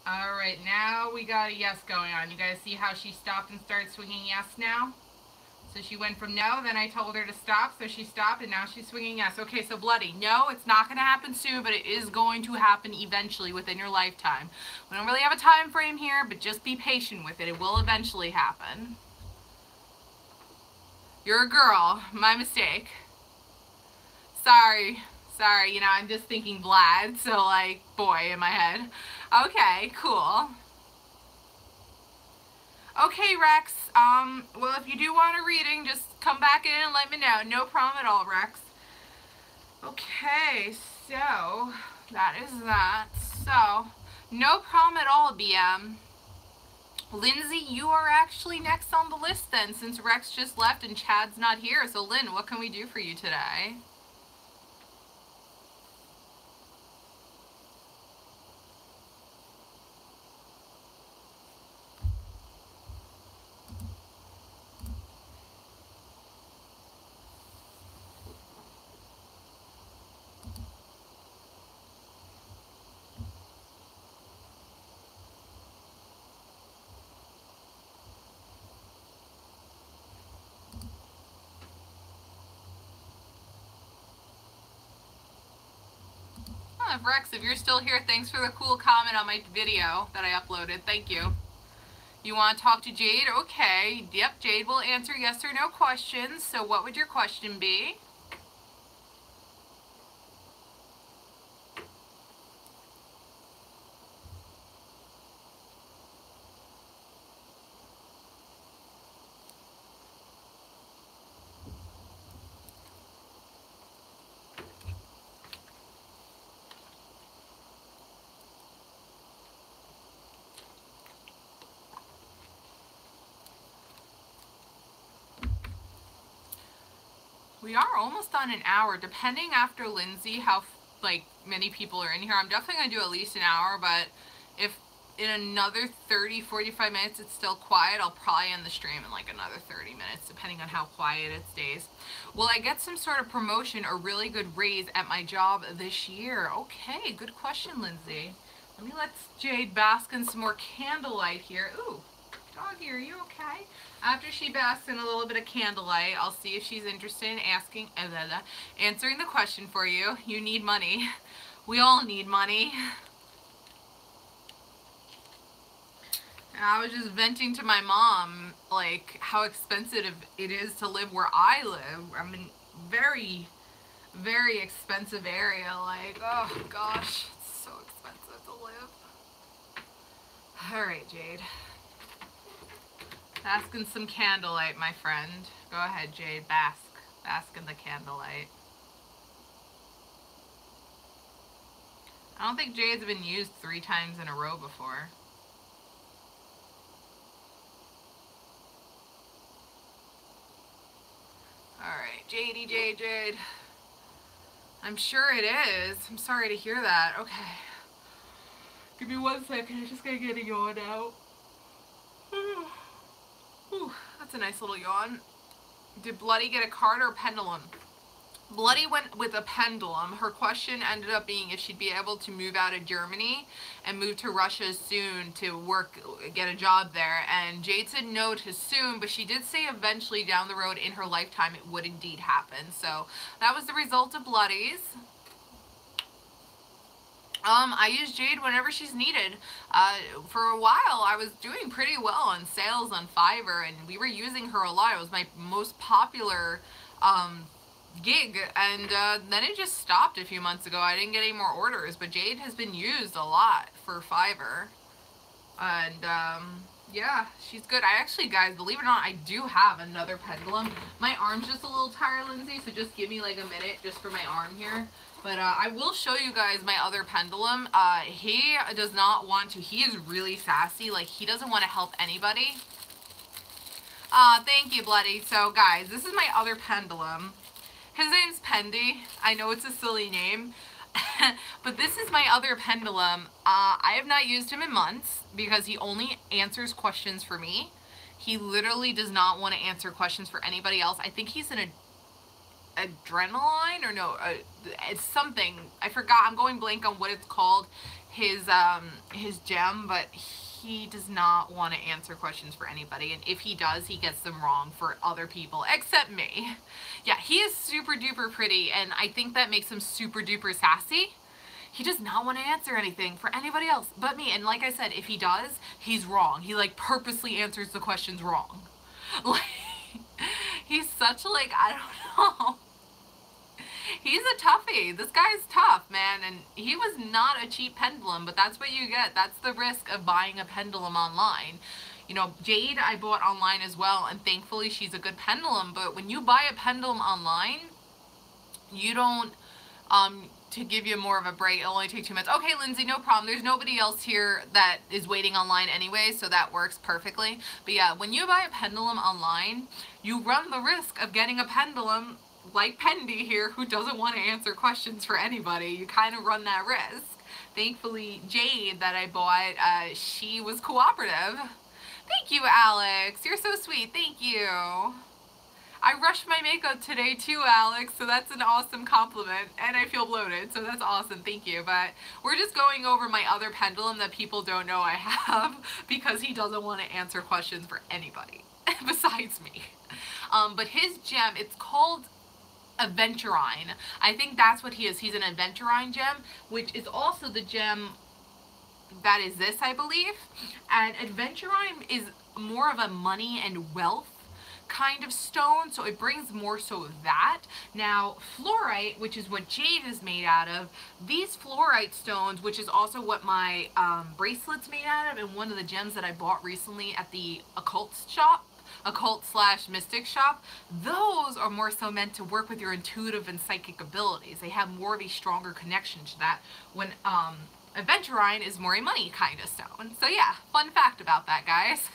Alright, now we got a yes going on. You guys see how she stopped and started swinging yes now? So she went from no, then I told her to stop, so she stopped, and now she's swinging yes. Okay, so Bloody, no, it's not going to happen soon, but it is going to happen eventually within your lifetime. We don't really have a time frame here, but just be patient with it. It will eventually happen. You're a girl. My mistake. Sorry. Sorry, you know, I'm just thinking Vlad, so like, boy in my head. Okay, cool. Okay, Rex, well, if you do want a reading, just come back in and let me know. No problem at all, Rex. Okay, so, that is that. So, no problem at all, BM. Lindsay, you are actually next on the list then, since Rex just left and Chad's not here. So, Lynn, what can we do for you today? Rex, if you're still here, thanks for the cool comment on my video that I uploaded. Thank you. You want to talk to Jade? Okay. Yep, Jade will answer yes or no questions. So what would your question be? We are almost on an hour, depending after Lindsay how like many people are in here. I'm definitely going to do at least an hour, but if in another 30-45 minutes it's still quiet, I'll probably end the stream in like another 30 minutes, depending on how quiet it stays. Will I get some sort of promotion or really good raise at my job this year? Okay, good question, Lindsay. Let me let Jade bask in some more candlelight here. Ooh, doggy, are you okay? After she basks in a little bit of candlelight, I'll see if she's interested in answering the question for you. You need money. We all need money. I was just venting to my mom, like, how expensive it is to live where I live. I'm in very, very expensive area. Like, oh gosh, it's so expensive to live. All right, Jade. Bask in some candlelight, my friend. Go ahead, Jade. Bask. Bask in the candlelight. I don't think Jade's been used 3 times in a row before. Alright, Jade. I'm sure it is. I'm sorry to hear that. Okay. Give me 1 second. I'm just gonna get a yawn out. Whew, that's a nice little yawn. Did Bloody get a card or a pendulum? Bloody went with a pendulum. Her question ended up being if she'd be able to move out of Germany and move to Russia soon to work, get a job there. And Jade said no to soon, but she did say eventually down the road in her lifetime it would indeed happen. So that was the result of Bloody's. I use Jade whenever she's needed. For a while, I was doing pretty well on sales on Fiverr, and we were using her a lot. It was my most popular gig, and then it just stopped a few months ago. I didn't get any more orders, but Jade has been used a lot for Fiverr. And Yeah, she's good. I actually, guys, believe it or not, I do have another pendulum. My arm's just a little tired, Lindsay, so just give me like a minute just for my arm here. But I will show you guys my other pendulum. He does not want to. He is really sassy. Like, he doesn't want to help anybody. Thank you, Bloody. So, guys, this is my other pendulum. His name's Pendy. I know it's a silly name. But this is my other pendulum. I have not used him in months because he only answers questions for me. He literally does not want to answer questions for anybody else. I think he's an adrenaline or no, it's something. I forgot. I'm going blank on what it's called. His gem, but he does not want to answer questions for anybody, and if he does, he gets them wrong for other people except me. Yeah, he is super duper pretty, and I think that makes him super duper sassy. He does not want to answer anything for anybody else but me, and like I said, if he does, he's wrong. He like purposely answers the questions wrong. Like, he's such like, I don't know. He's a toughie. This guy's tough, man. And he was not a cheap pendulum, but that's what you get. That's the risk of buying a pendulum online. You know, Jade I bought online as well, and thankfully she's a good pendulum. But when you buy a pendulum online, you don't, to give you more of a break, it'll only take 2 minutes. Okay, Lindsay, no problem. There's nobody else here that is waiting online anyway, so that works perfectly. But yeah, when you buy a pendulum online, you run the risk of getting a pendulum like Pendy here, who doesn't want to answer questions for anybody. You kind of run that risk. Thankfully, Jade that I bought, she was cooperative. Thank you, Alex. You're so sweet. Thank you. I rushed my makeup today too, Alex, so that's an awesome compliment, and I feel bloated, so that's awesome. Thank you. But we're just going over my other pendulum that people don't know I have because he doesn't want to answer questions for anybody besides me. But his gem, it's called Aventurine. I think that's what he is. He's an Aventurine gem, which is also the gem that is this, I believe. And Aventurine is more of a money and wealth kind of stone, so it brings more so of that. Now, fluorite, which is what jade is made out of, these fluorite stones, which is also what my bracelet's made out of, and one of the gems that I bought recently at the occult slash mystic shop, those are more so meant to work with your intuitive and psychic abilities. They have more of a stronger connection to that, when Aventurine is more a money kind of stone. So yeah, fun fact about that, guys.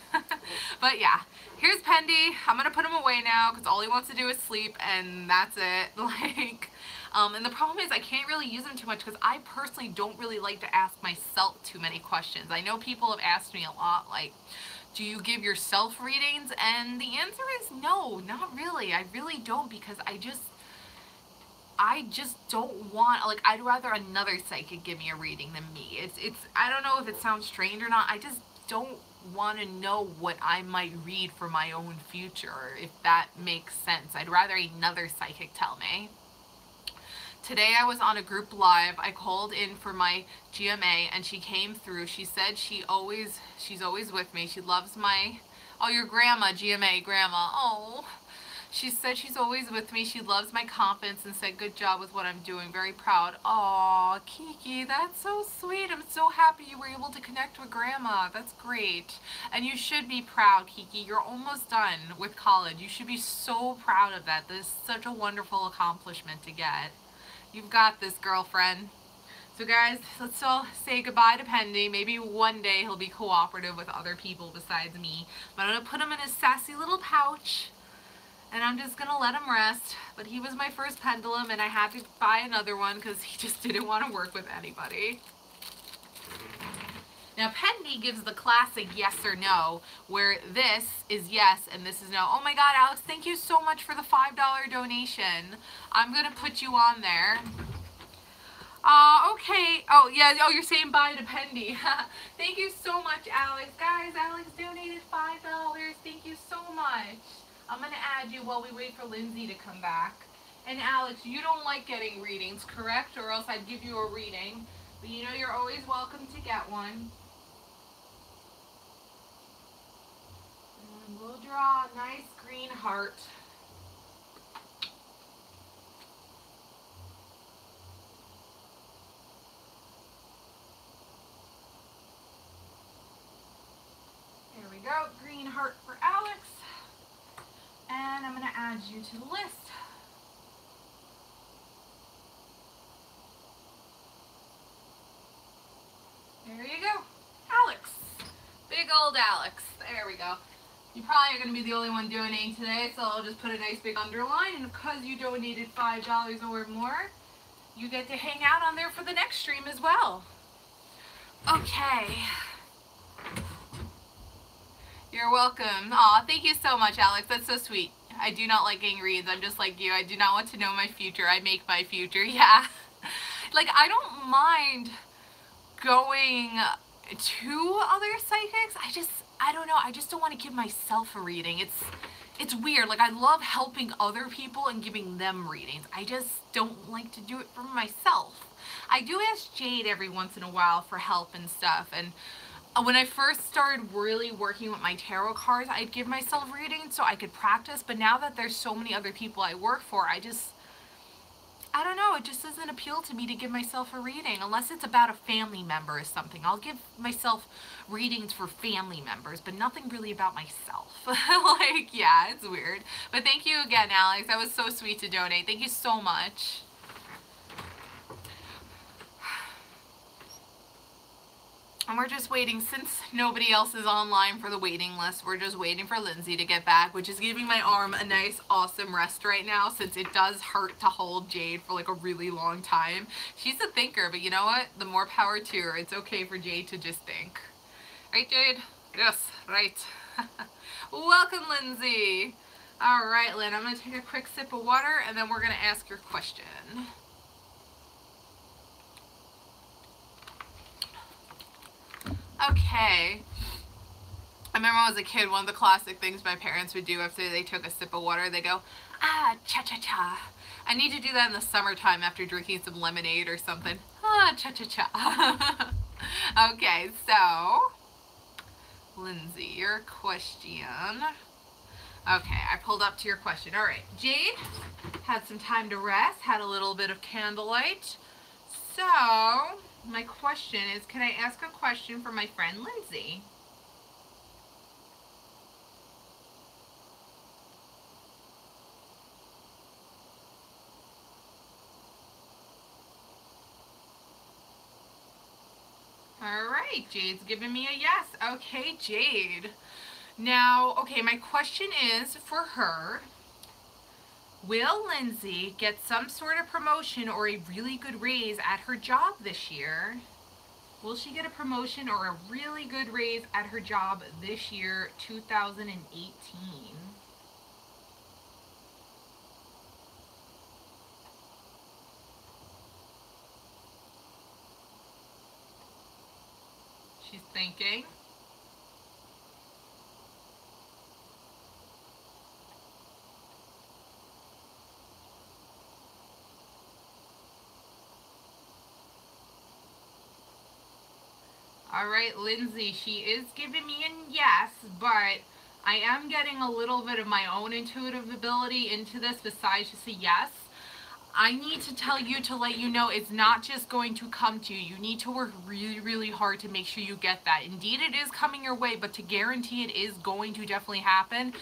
But yeah, here's Pendy. I'm gonna put him away now because all he wants to do is sleep, and that's it. Like, and the problem is I can't really use him too much because I personally don't really like to ask myself too many questions. I know people have asked me a lot, like, do you give yourself readings? And the answer is no, not really. I really don't, because I just don't want, like, I'd rather another psychic give me a reading than me. It's I don't know if it sounds strange or not. I just don't want to know what I might read for my own future, if that makes sense. I'd rather another psychic tell me. Today I was on a group live. I called in for my GMA and she came through. She said she's always with me. She loves my, oh, your grandma, GMA, grandma. Oh, she said she's always with me. She loves my confidence and said good job with what I'm doing. Very proud. Aw, Kiki, that's so sweet. I'm so happy you were able to connect with grandma. That's great. And you should be proud, Kiki. You're almost done with college. You should be so proud of that. This is such a wonderful accomplishment to get. You've got this, girlfriend. So guys, let's all say goodbye to Pendy. Maybe one day he'll be cooperative with other people besides me. But I'm going to put him in his sassy little pouch, and I'm just going to let him rest. But he was my first pendulum, and I had to buy another one because he just didn't want to work with anybody. Now, Pendy gives the classic yes or no, where this is yes and this is no. Oh my God, Alex, thank you so much for the $5 donation. I'm going to put you on there. Okay. Oh, yeah. Oh, you're saying bye to Pendy. Thank you so much, Alex. Guys, Alex donated $5. Thank you so much. I'm going to add you while we wait for Lindsay to come back. And Alex, you don't like getting readings, correct? Or else I'd give you a reading. But you know you're always welcome to get one. And we'll draw a nice green heart. There we go. you to the list. There you go. Alex. Big old Alex. There we go. You probably are going to be the only one donating today, so I'll just put a nice big underline. And because you donated $5 or more, you get to hang out on there for the next stream as well. Okay. You're welcome. Aw, thank you so much, Alex. That's so sweet. I do not like getting reads. I'm just like you. I do not want to know my future. I make my future. Yeah. Like, I don't mind going to other psychics. I don't know. I just don't want to give myself a reading. It's weird. Like, I love helping other people and giving them readings. I just don't like to do it for myself. I do ask Jade every once in a while for help and stuff. And when I first started really working with my tarot cards, I'd give myself readings so I could practice. But now that there's so many other people I work for, I don't know, it just doesn't appeal to me to give myself a reading unless it's about a family member or something. I'll give myself readings for family members, but nothing really about myself. Like, yeah, it's weird. But thank you again, Alex. That was so sweet to donate. Thank you so much. And we're just waiting, since nobody else is online for the waiting list, we're just waiting for Lindsay to get back, which is giving my arm a nice, awesome rest right now, since it does hurt to hold Jade for like a really long time. She's a thinker, but you know what? The more power to her. It's okay for Jade to just think. Right, Jade? Yes, right. Welcome, Lindsay. All right, Lynn, I'm going to take a quick sip of water, and then we're going to ask your question. Okay. I remember when I was a kid, one of the classic things my parents would do after they took a sip of water, they go, ah, cha-cha-cha. I need to do that in the summertime after drinking some lemonade or something. Ah, cha-cha-cha. Okay, so, Lindsay, your question. Okay, I pulled up to your question. All right, Jade had some time to rest, had a little bit of candlelight. So, my question is, can I ask a question for my friend Lindsay? All right, Jade's giving me a yes. Okay, Jade. Now, okay, my question is for her. Will Lindsay get some sort of promotion or a really good raise at her job this year? Will she get a promotion or a really good raise at her job this year, 2018? She's thinking. All right, Lindsay, she is giving me a yes, but I am getting a little bit of my own intuitive ability into this besides just a yes. I need to tell you to let you know it's not just going to come to you. You need to work really, really hard to make sure you get that. Indeed, it is coming your way, but to guarantee it is going to definitely happen,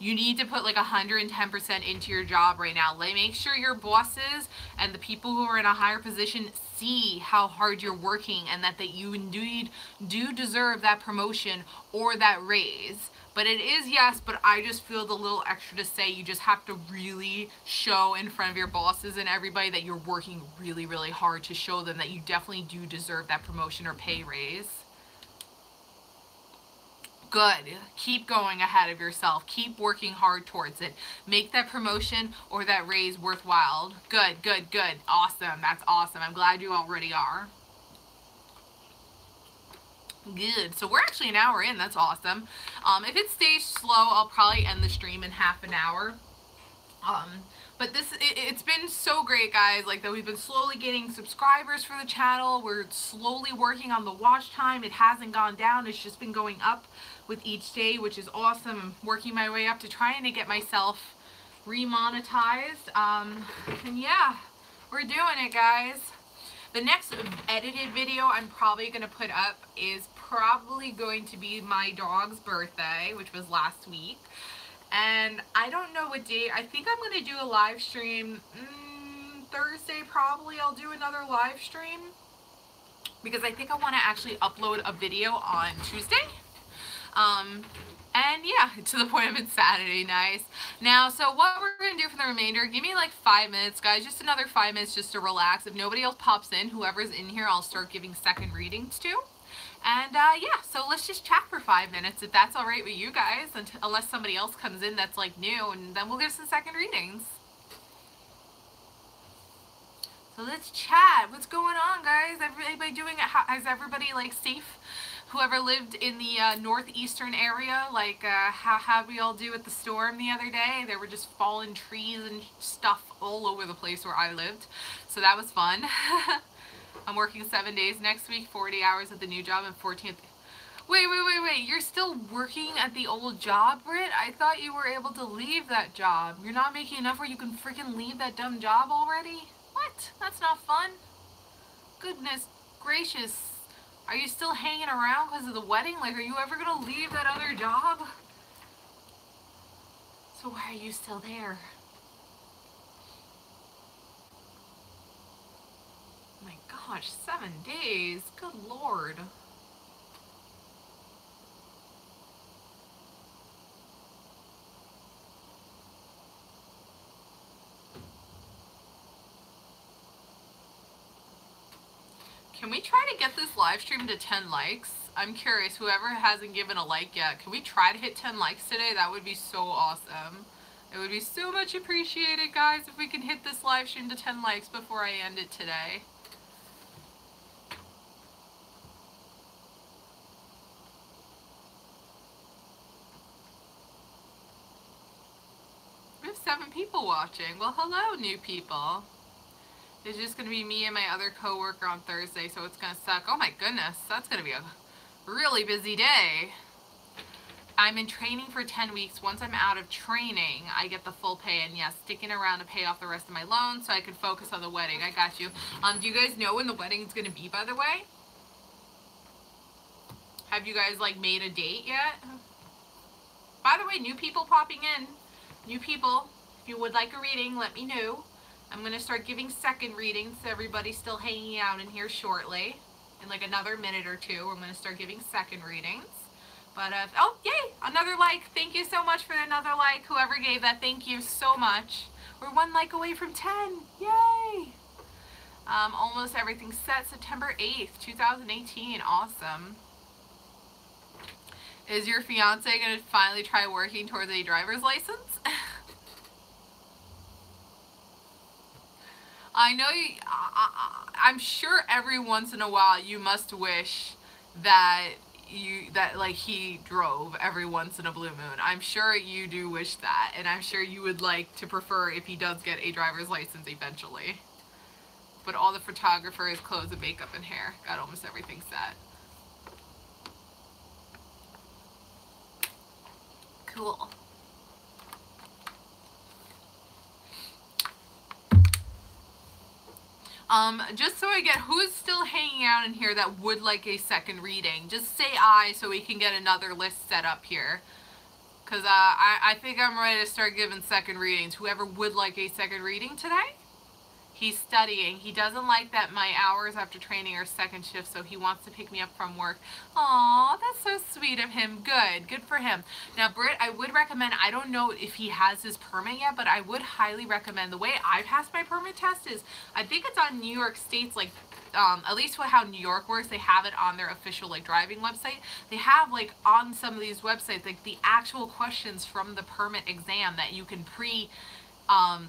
you need to put like 110% into your job right now. Like, make sure your bosses and the people who are in a higher position see how hard you're working and that you indeed do deserve that promotion or that raise. But it is yes, but I just feel the little extra to say you just have to really show in front of your bosses and everybody that you're working really, really hard to show them that you definitely do deserve that promotion or pay raise. Good. Keep going ahead of yourself. Keep working hard towards it. Make that promotion or that raise worthwhile. Good, good, good. Awesome. That's awesome. I'm glad you already are. Good. So we're actually an hour in. That's awesome. If it stays slow, I'll probably end the stream in half an hour. But it's been so great, guys, like that we've been slowly getting subscribers for the channel. We're slowly working on the watch time. It hasn't gone down. It's just been going up with each day, which is awesome. I'm working my way up to trying to get myself remonetized. And yeah, we're doing it, guys. The next edited video I'm probably going to put up is probably going to be my dog's birthday, which was last week. And I don't know what date. I think I'm going to do a live stream Thursday probably. I'll do another live stream because I think I want to actually upload a video on Tuesday. And yeah, to the point of it's Saturday. Nice. Now, so what we're going to do for the remainder, give me like 5 minutes, guys. Just another 5 minutes just to relax. If nobody else pops in, whoever's in here, I'll start giving second readings to. And yeah, so let's just chat for 5 minutes if that's all right with you guys, unless somebody else comes in that's like new, and then we'll give some second readings. So let's chat. What's going on, guys? Everybody doing it? Is everybody like safe? Whoever lived in the northeastern area, like how we all do with the storm the other day? There were just fallen trees and stuff all over the place where I lived. So that was fun. I'm working 7 days next week, 40 hours at the new job, and 14th. Wait. You're still working at the old job, Britt? I thought you were able to leave that job. You're not making enough where you can freaking leave that dumb job already? What? That's not fun. Goodness gracious. Are you still hanging around because of the wedding? Like, are you ever going to leave that other job? So why are you still there? My gosh, 7 days. Good Lord. Can we try to get this live stream to 10 likes? I'm curious, whoever hasn't given a like yet, can we try to hit 10 likes today? That would be so awesome. It would be so much appreciated, guys, if we can hit this live stream to 10 likes before I end it today. We have 7 people watching. Well, hello, new people. It's just going to be me and my other coworker on Thursday, so it's going to suck. Oh my goodness, that's going to be a really busy day. I'm in training for 10 weeks. Once I'm out of training, I get the full pay, and yes, sticking around to pay off the rest of my loans so I can focus on the wedding. I got you. Do you guys know when the wedding's going to be, by the way? Have you guys, like, made a date yet? By the way, new people popping in. New people, if you would like a reading, let me know. I'm going to start giving second readings to everybody still hanging out in here shortly. In like another minute or two, I'm going to start giving second readings. But, oh, yay, another like. Thank you so much for another like. Whoever gave that, thank you so much. We're 1 like away from 10. Yay. Almost everything's set. September 8th, 2018. Awesome. Is your fiance going to finally try working towards a driver's license? I know you, I'm sure every once in a while you must wish that like he drove every once in a blue moon. I'm sure you do wish that, and I'm sure you would like to prefer if he does get a driver's license eventually. But all the photographer's clothes and makeup and hair. Got almost everything set. Cool. Just so I get who's still hanging out in here that would like a second reading, just say I so we can get another list set up here. Because I think I'm ready to start giving second readings. Whoever would like a second reading today? He's studying. He doesn't like that my hours after training are second shift, so he wants to pick me up from work. Aw, that's so sweet of him. Good for him. Now, Britt, I would recommend, I don't know if he has his permit yet, but I would highly recommend, the way I passed my permit test is, I think it's on New York State's, like, at least how New York works, they have it on their official, like, driving website. They have, like, on some of these websites, like, the actual questions from the permit exam that you can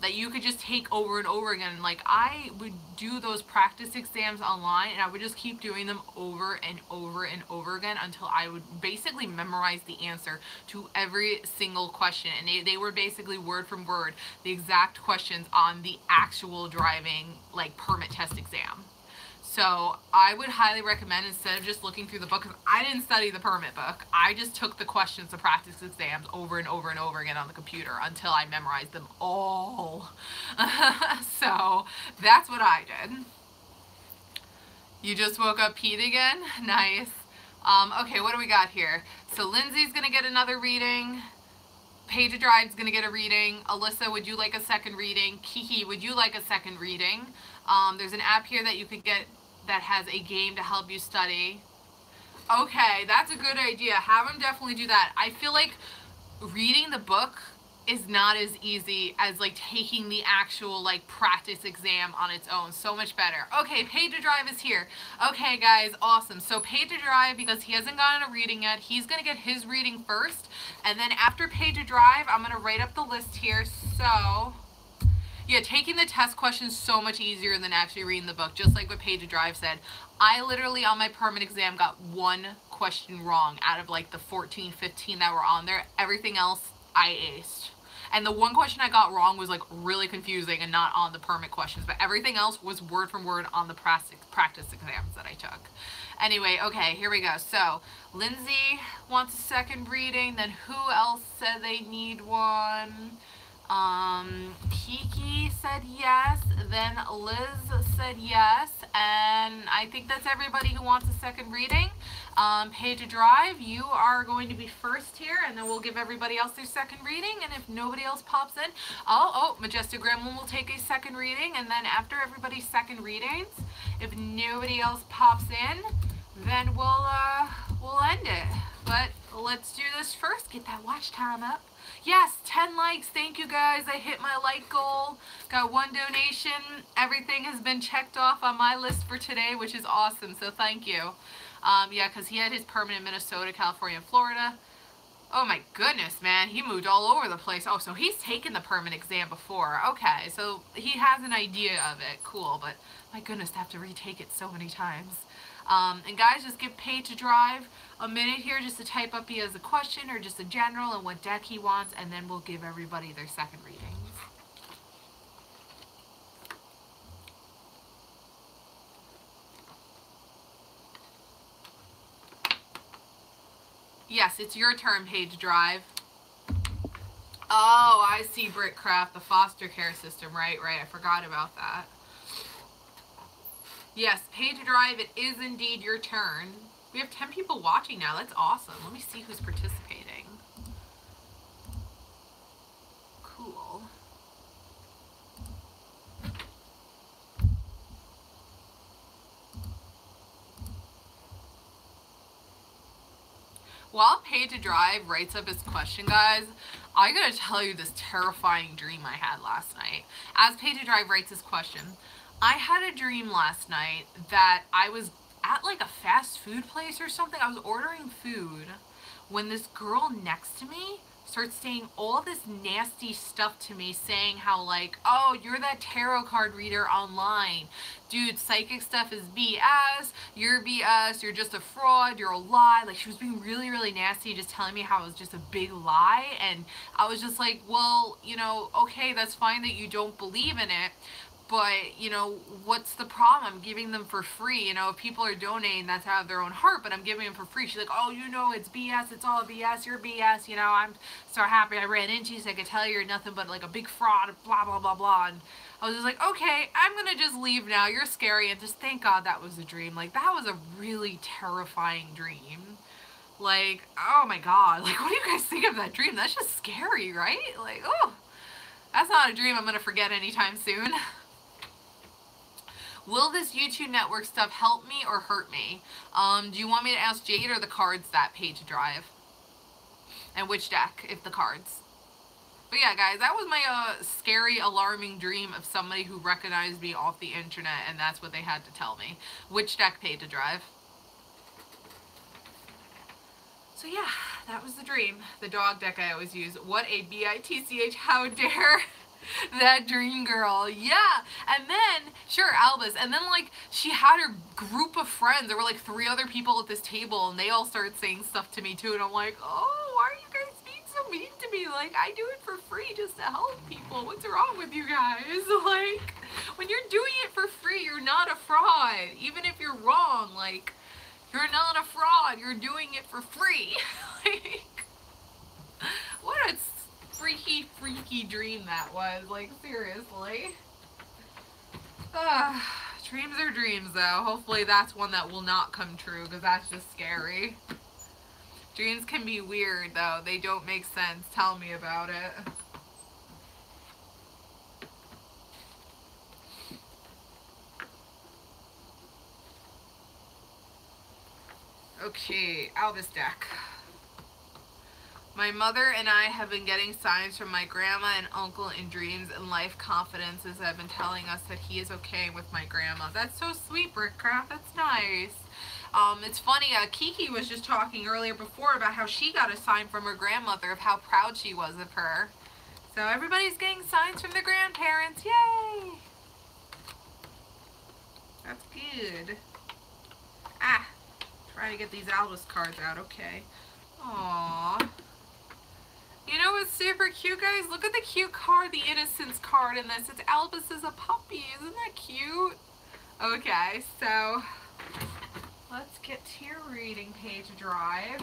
that you could just take over and over again. Like, I would do those practice exams online, and I would just keep doing them over and over and over again until I would basically memorize the answer to every single question. And they were basically word from word the exact questions on the actual driving, like, permit test exam. So I would highly recommend, instead of just looking through the book, because I didn't study the permit book, I just took the questions, the practice exams over and over and over again on the computer until I memorized them all. So that's what I did. You just woke up, Pete, again? Nice. Okay, what do we got here? So Lindsay's going to get another reading. Paige Drive's gonna get a reading. Alyssa, would you like a second reading? Kiki, would you like a second reading? There's an app here that you could get that has a game to help you study. Okay, that's a good idea. Have them definitely do that. I feel like reading the book is not as easy as like taking the actual like practice exam on its own. So much better. Okay, Paige Drive is here. Okay guys, awesome. So Paige Drive, because he hasn't gotten a reading yet, he's gonna get his reading first, and then after Paige Drive, I'm gonna write up the list here. So yeah, taking the test questions so much easier than actually reading the book, just like what Paige Drive said. I literally on my permanent exam got one question wrong out of like the 14, 15 that were on there. Everything else I aced. And the one question I got wrong was like really confusing and not on the permit questions, but everything else was word for word on the practice exams that I took. Anyway, okay, here we go. So Lindsay wants a second reading. Then who else said they need one? Kiki said yes. Then Liz said yes. And I think that's everybody who wants a second reading. Paige Drive, you are going to be first here, and then we'll give everybody else their second reading. And if nobody else pops in, Majestic Gremlin will take a second reading, and then after everybody's second readings, if nobody else pops in, then we'll end it. But let's do this first. Get that watch time up. Yes, 10 likes. Thank you guys. I hit my like goal. Got one donation. Everything has been checked off on my list for today, which is awesome. So thank you. Yeah, because he had his permanent Minnesota, California, and Florida. Oh my goodness, man. He moved all over the place. Oh, so he's taken the permanent exam before. Okay, so he has an idea of it. Cool, but my goodness, to have to retake it so many times. And guys, just give Paige Drive a minute here just to type up he has a question or just a general and what deck he wants, and then we'll give everybody their second readings. Yes, it's your turn, Paige Drive. Oh, I see, Brickcraft, the foster care system. Right, I forgot about that. Yes, Paige Drive, it is indeed your turn. We have 10 people watching now. That's awesome. Let me see who's participating. Cool. While Paige Drive writes up his question, guys, I gotta tell you this terrifying dream I had last night. As Paige Drive writes his question, I had a dream last night that I was at like a fast food place or something. I was ordering food when this girl next to me starts saying all this nasty stuff to me, saying how like, oh, you're that tarot card reader online. Dude, psychic stuff is BS. You're BS. You're just a fraud. You're a lie. Like, she was being really, really nasty, just telling me how it was just a big lie. And I was just like, well, you know, okay, that's fine that you don't believe in it. But, you know, what's the problem? I'm giving them for free. You know, if people are donating, that's out of their own heart, but I'm giving them for free. She's like, oh, you know, it's BS. It's all BS. You're BS. You know, I'm so happy I ran into you so I could tell you you're nothing but like a big fraud, blah, blah, blah, blah. And I was just like, okay, I'm going to just leave now. You're scary. And just thank God that was a dream. Like, that was a really terrifying dream. Like, oh my God. Like, what do you guys think of that dream? That's just scary, right? Like, oh, that's not a dream I'm going to forget anytime soon. Will this YouTube network stuff help me or hurt me? Do you want me to ask Jade or the cards that Paige Drive? And which deck, if the cards? But yeah, guys, that was my scary, alarming dream of somebody who recognized me off the internet, and that's what they had to tell me. Which deck Paige Drive? So yeah, that was the dream. The dog deck I always use. What a bitch, how dare that dream girl. Yeah. And then, sure, Albus. And then, like, she had her group of friends. There were, like, 3 other people at this table, and they all started saying stuff to me, too. And I'm like, oh, why are you guys being so mean to me? Like, I do it for free just to help people. What's wrong with you guys? Like, when you're doing it for free, you're not a fraud. Even if you're wrong, like, you're not a fraud. You're doing it for free. Like, what a freaky dream that was. Like, seriously. Dreams are dreams, though. Hopefully that's one that will not come true, because that's just scary. Dreams can be weird, though. They don't make sense. Tell me about it. Okay, Albus deck. My mother and I have been getting signs from my grandma and uncle in dreams and life confidences have been telling us that he is okay with my grandma. That's so sweet, Brickcraft. That's nice. It's funny, Kiki was just talking earlier before about how she got a sign from her grandmother of how proud she was of her. So everybody's getting signs from their grandparents. Yay! That's good. Ah, trying to get these Albus cards out. Okay. Aww. You know what's super cute, guys? Look at the cute card, the Innocence card in this. It's Albus as a puppy. Isn't that cute? Okay, so let's get to your reading page drive.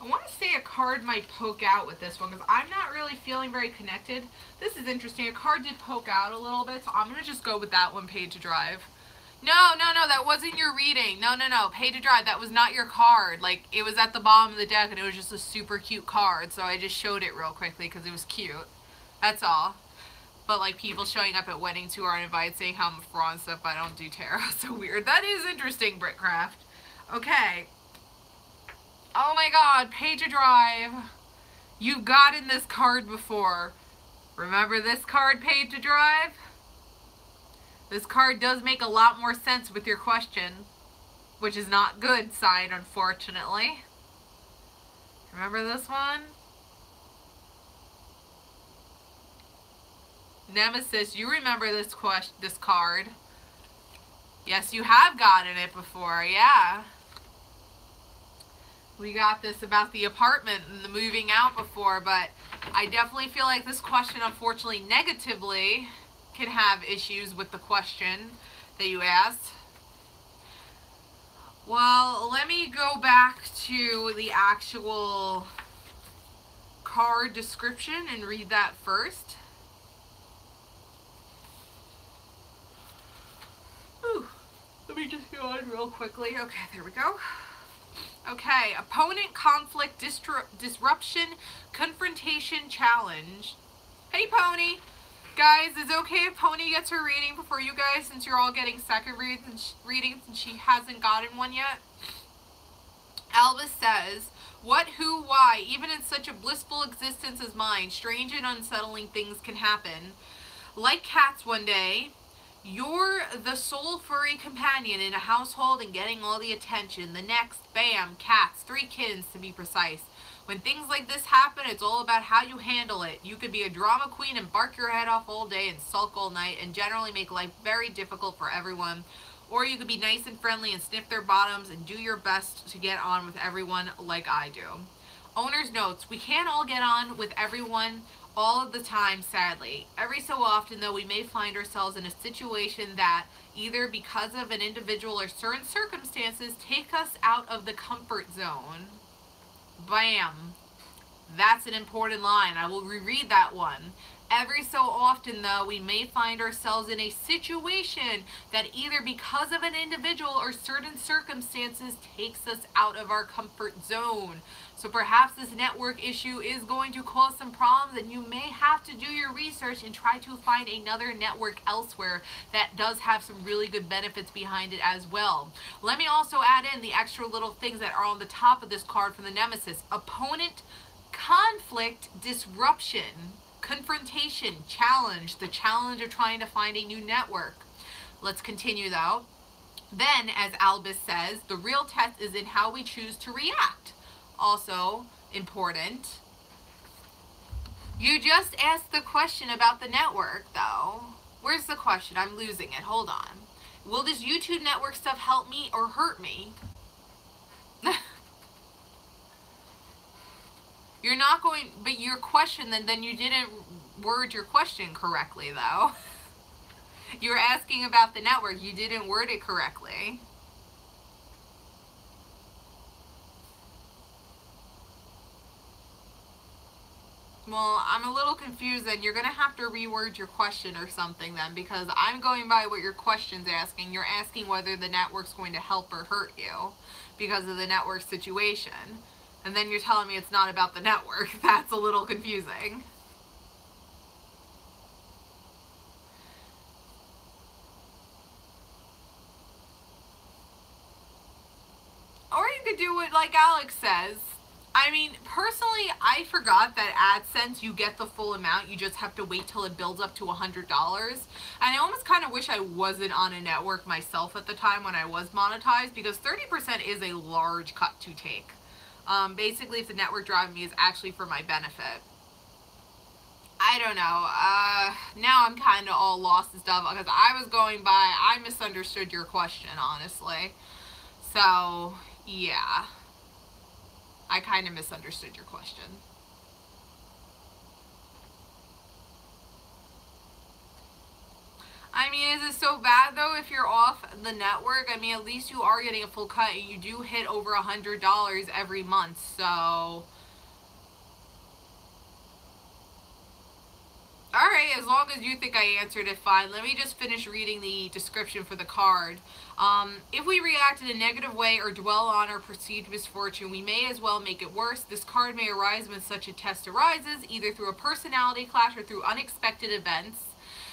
I want to say a card might poke out with this one because I'm not really feeling very connected. This is interesting. A card did poke out a little bit, so I'm going to just go with that one, Page to Drive. No, that wasn't your reading. No, Page to Drive, that was not your card. Like, it was at the bottom of the deck and it was just a super cute card, so I just showed it real quickly because it was cute. That's all. But, like, people showing up at weddings who aren't invited saying how I'm a fraud and stuff, but I don't do tarot. So weird. That is interesting, Brickcraft. Okay. Oh my god, Page of Drive. You've gotten this card before. Remember this card, Page of Drive? This card does make a lot more sense with your question, which is not good sign, unfortunately. Remember this one? Nemesis, you remember this card. Yes, you have gotten it before, yeah. We got this about the apartment and the moving out before, but I definitely feel like this question, unfortunately, negatively can have issues with the question that you asked. Well, let me go back to the actual card description and read that first. Whew. Let me just go on real quickly. Okay, there we go. Okay, opponent, conflict, disruption, confrontation, challenge. Hey, Pony. Guys, is it okay if Pony gets her reading before you guys, since you're all getting second readings and she hasn't gotten one yet? Albus says, what, who, why, even in such a blissful existence as mine, strange and unsettling things can happen. Like cats one day, you're the sole furry companion in a household and getting all the attention. The next, bam, cats, 3 kittens to be precise. When things like this happen, it's all about how you handle it. You could be a drama queen and bark your head off all day and sulk all night and generally make life very difficult for everyone. Or you could be nice and friendly and sniff their bottoms and do your best to get on with everyone like I do. Owner's notes, we can't all get on with everyone all of the time, sadly. Every so often, though, we may find ourselves in a situation that, either because of an individual or certain circumstances, take us out of the comfort zone. Bam. That's an important line. I will reread that one. Every so often, though, we may find ourselves in a situation that either because of an individual or certain circumstances takes us out of our comfort zone. So perhaps this network issue is going to cause some problems and you may have to do your research and try to find another network elsewhere that does have some really good benefits behind it as well. Let me also add in the extra little things that are on the top of this card from the Nemesis. Opponent, conflict, disruption, confrontation, challenge, the challenge of trying to find a new network. Let's continue though. Then, as Albus says, the real test is in how we choose to react. Also important. You just asked the question about the network though. Where's the question? I'm losing it. Hold on. Will this YouTube network stuff help me or hurt me? You're not going, but your question, then you didn't word your question correctly, though. You were asking about the network. You didn't word it correctly. Well, I'm a little confused then. You're going to have to reword your question or something then, because I'm going by what your question's asking. You're asking whether the network's going to help or hurt you because of the network situation. And then you're telling me it's not about the network. That's a little confusing. Or you could do it like Alex says. I mean, personally, I forgot that AdSense, you get the full amount. You just have to wait till it builds up to $100. And I almost kind of wish I wasn't on a network myself at the time when I was monetized, because 30% is a large cut to take. Basically, if the network driving me is actually for my benefit. I don't know. Now I'm kind of all lost and stuff because I was going by, I misunderstood your question, honestly. So, yeah. I kind of misunderstood your question. I mean, is it so bad though if you're off the network? I mean, at least you are getting a full cut and you do hit over $100 every month, so... Alright, as long as you think I answered it, fine. Let me just finish reading the description for the card. If we react in a negative way or dwell on our perceived misfortune, we may as well make it worse. This card may arise when such a test arises, either through a personality clash or through unexpected events.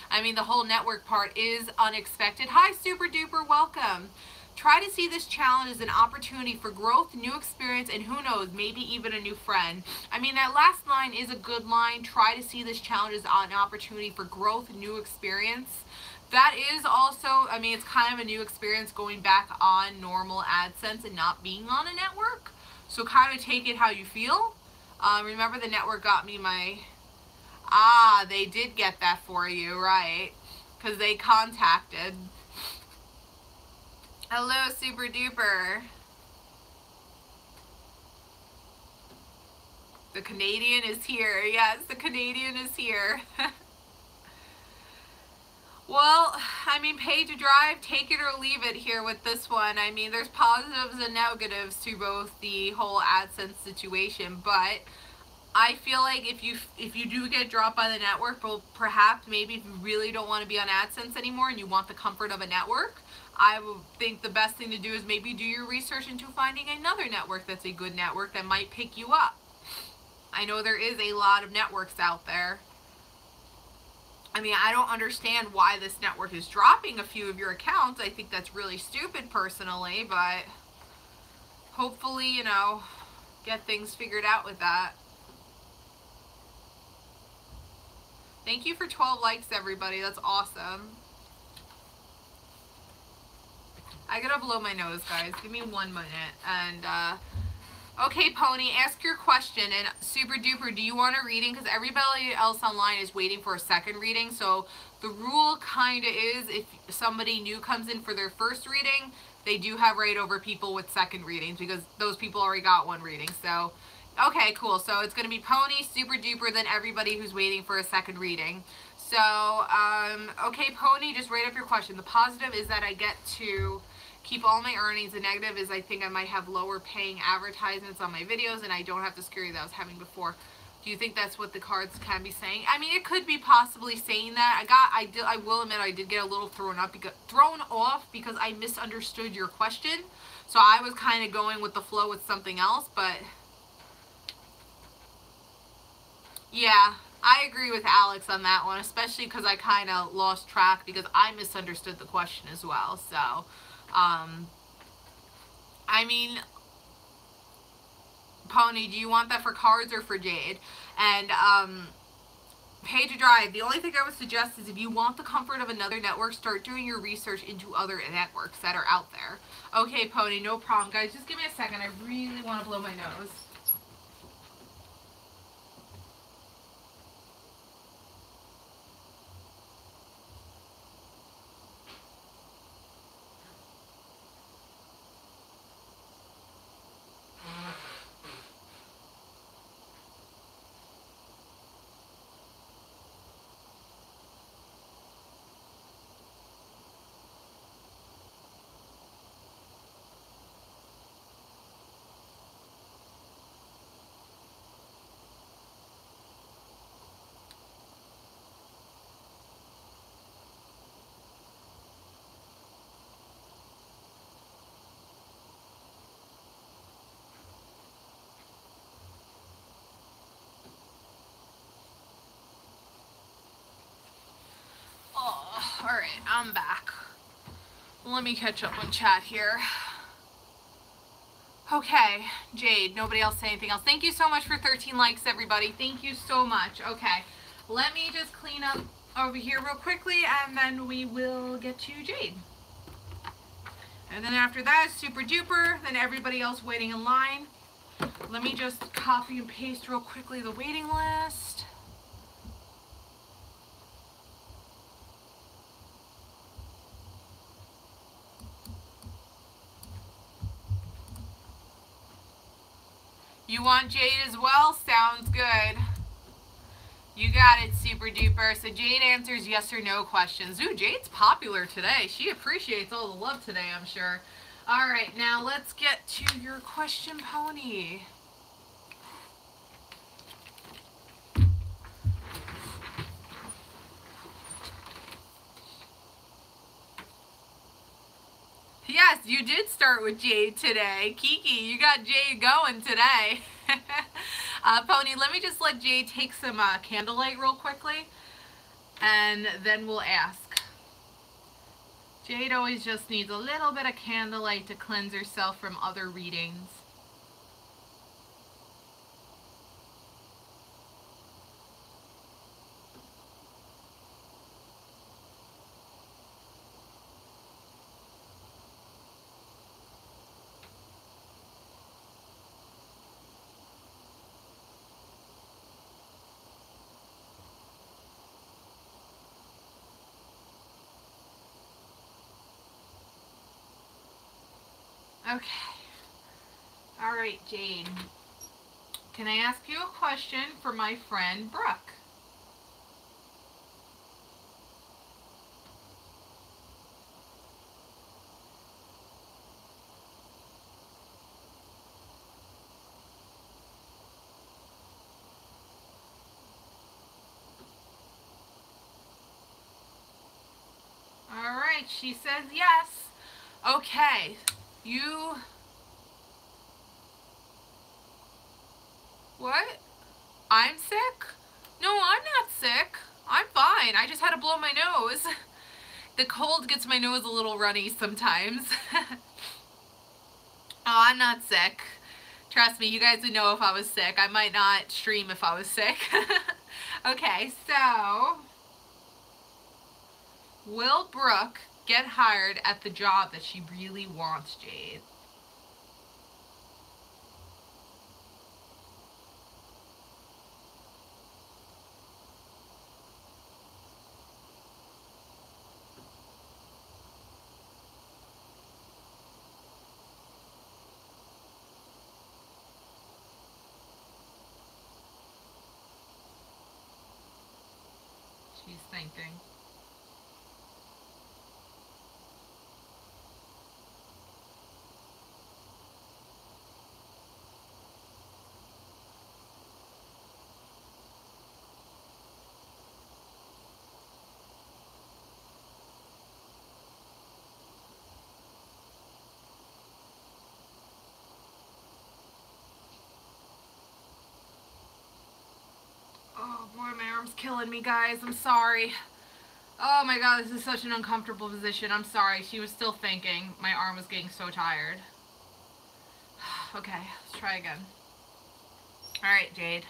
I mean, the whole network part is unexpected. Hi, Super Duper, welcome. Try to see this challenge as an opportunity for growth, new experience, and who knows, maybe even a new friend. I mean, that last line is a good line. Try to see this challenge as an opportunity for growth, new experience. That is also, I mean, it's kind of a new experience going back on normal AdSense and not being on a network. So kind of take it how you feel. Remember, the network got me my... Ah, they did get that for you, right? Because they contacted... Hello, Super Duper. The Canadian is here. Yes, the Canadian is here. Well, I mean, pay to drive, take it or leave it here with this one. I mean, there's positives and negatives to both the whole AdSense situation, but I feel like if you do get dropped by the network, well, perhaps maybe if you really don't want to be on AdSense anymore and you want the comfort of a network, I would think the best thing to do is maybe do your research into finding another network that's a good network that might pick you up. I know there is a lot of networks out there. I mean, I don't understand why this network is dropping a few of your accounts. I think that's really stupid personally, but hopefully, you know, get things figured out with that. Thank you for 12 likes, everybody. That's awesome. I gotta blow my nose, guys. Give me 1 minute. And, okay, Pony, ask your question. And Super Duper, do you want a reading? Because everybody else online is waiting for a second reading. So the rule kind of is if somebody new comes in for their first reading, they do have right over people with second readings because those people already got one reading. So, okay, cool. So it's going to be Pony, Super Duper, then everybody who's waiting for a second reading. So, okay, Pony, just write up your question. The positive is that I get to keep all my earnings. The negative is I think I might have lower paying advertisements on my videos and I don't have the security that I was having before. Do you think that's what the cards can be saying? I mean, it could be possibly saying that. I will admit I did get a little thrown off because I misunderstood your question. So I was kind of going with the flow with something else, but yeah, I agree with Alex on that one, especially because I kind of lost track because I misunderstood the question as well. So, I mean, Pony, do you want that for cards or for Jade? And, pay to drive. The only thing I would suggest is if you want the comfort of another network, start doing your research into other networks that are out there. Okay, Pony, no problem. Guys, just give me a second. I really want to blow my nose. I'm back. Let me catch up on chat here. Okay, Jade, nobody else say anything else. Thank you so much for 13 likes, everybody. Thank you so much. Okay, let me just clean up over here real quickly, and then we will get to Jade. And then after that, super duper, then everybody else waiting in line. Let me just copy and paste real quickly the waiting list. You want Jade as well? Sounds good. You got it, super duper. So Jade answers yes or no questions. Ooh, Jade's popular today. She appreciates all the love today, I'm sure. All right, now let's get to your question, Pony. Yes, you did start with Jade today. Kiki, you got Jade going today. Pony, let me just let Jade take some candlelight real quickly, and then we'll ask. Jade always just needs a little bit of candlelight to cleanse herself from other readings. Okay. All right, Jade. Can I ask you a question for my friend Brooke? All right, she says yes. Okay, you... What? I'm sick? No, I'm not sick. I'm fine. I just had to blow my nose. The cold gets my nose a little runny sometimes. Oh, I'm not sick. Trust me, you guys would know if I was sick. I might not stream if I was sick. Okay, so... Will Brooke get hired at the job that she really wants, Jade? She's thinking. Oh boy, my arm's killing me, guys. I'm sorry. Oh my god, this is such an uncomfortable position. I'm sorry. She was still thinking. My arm was getting so tired. Okay, let's try again. Alright, Jade.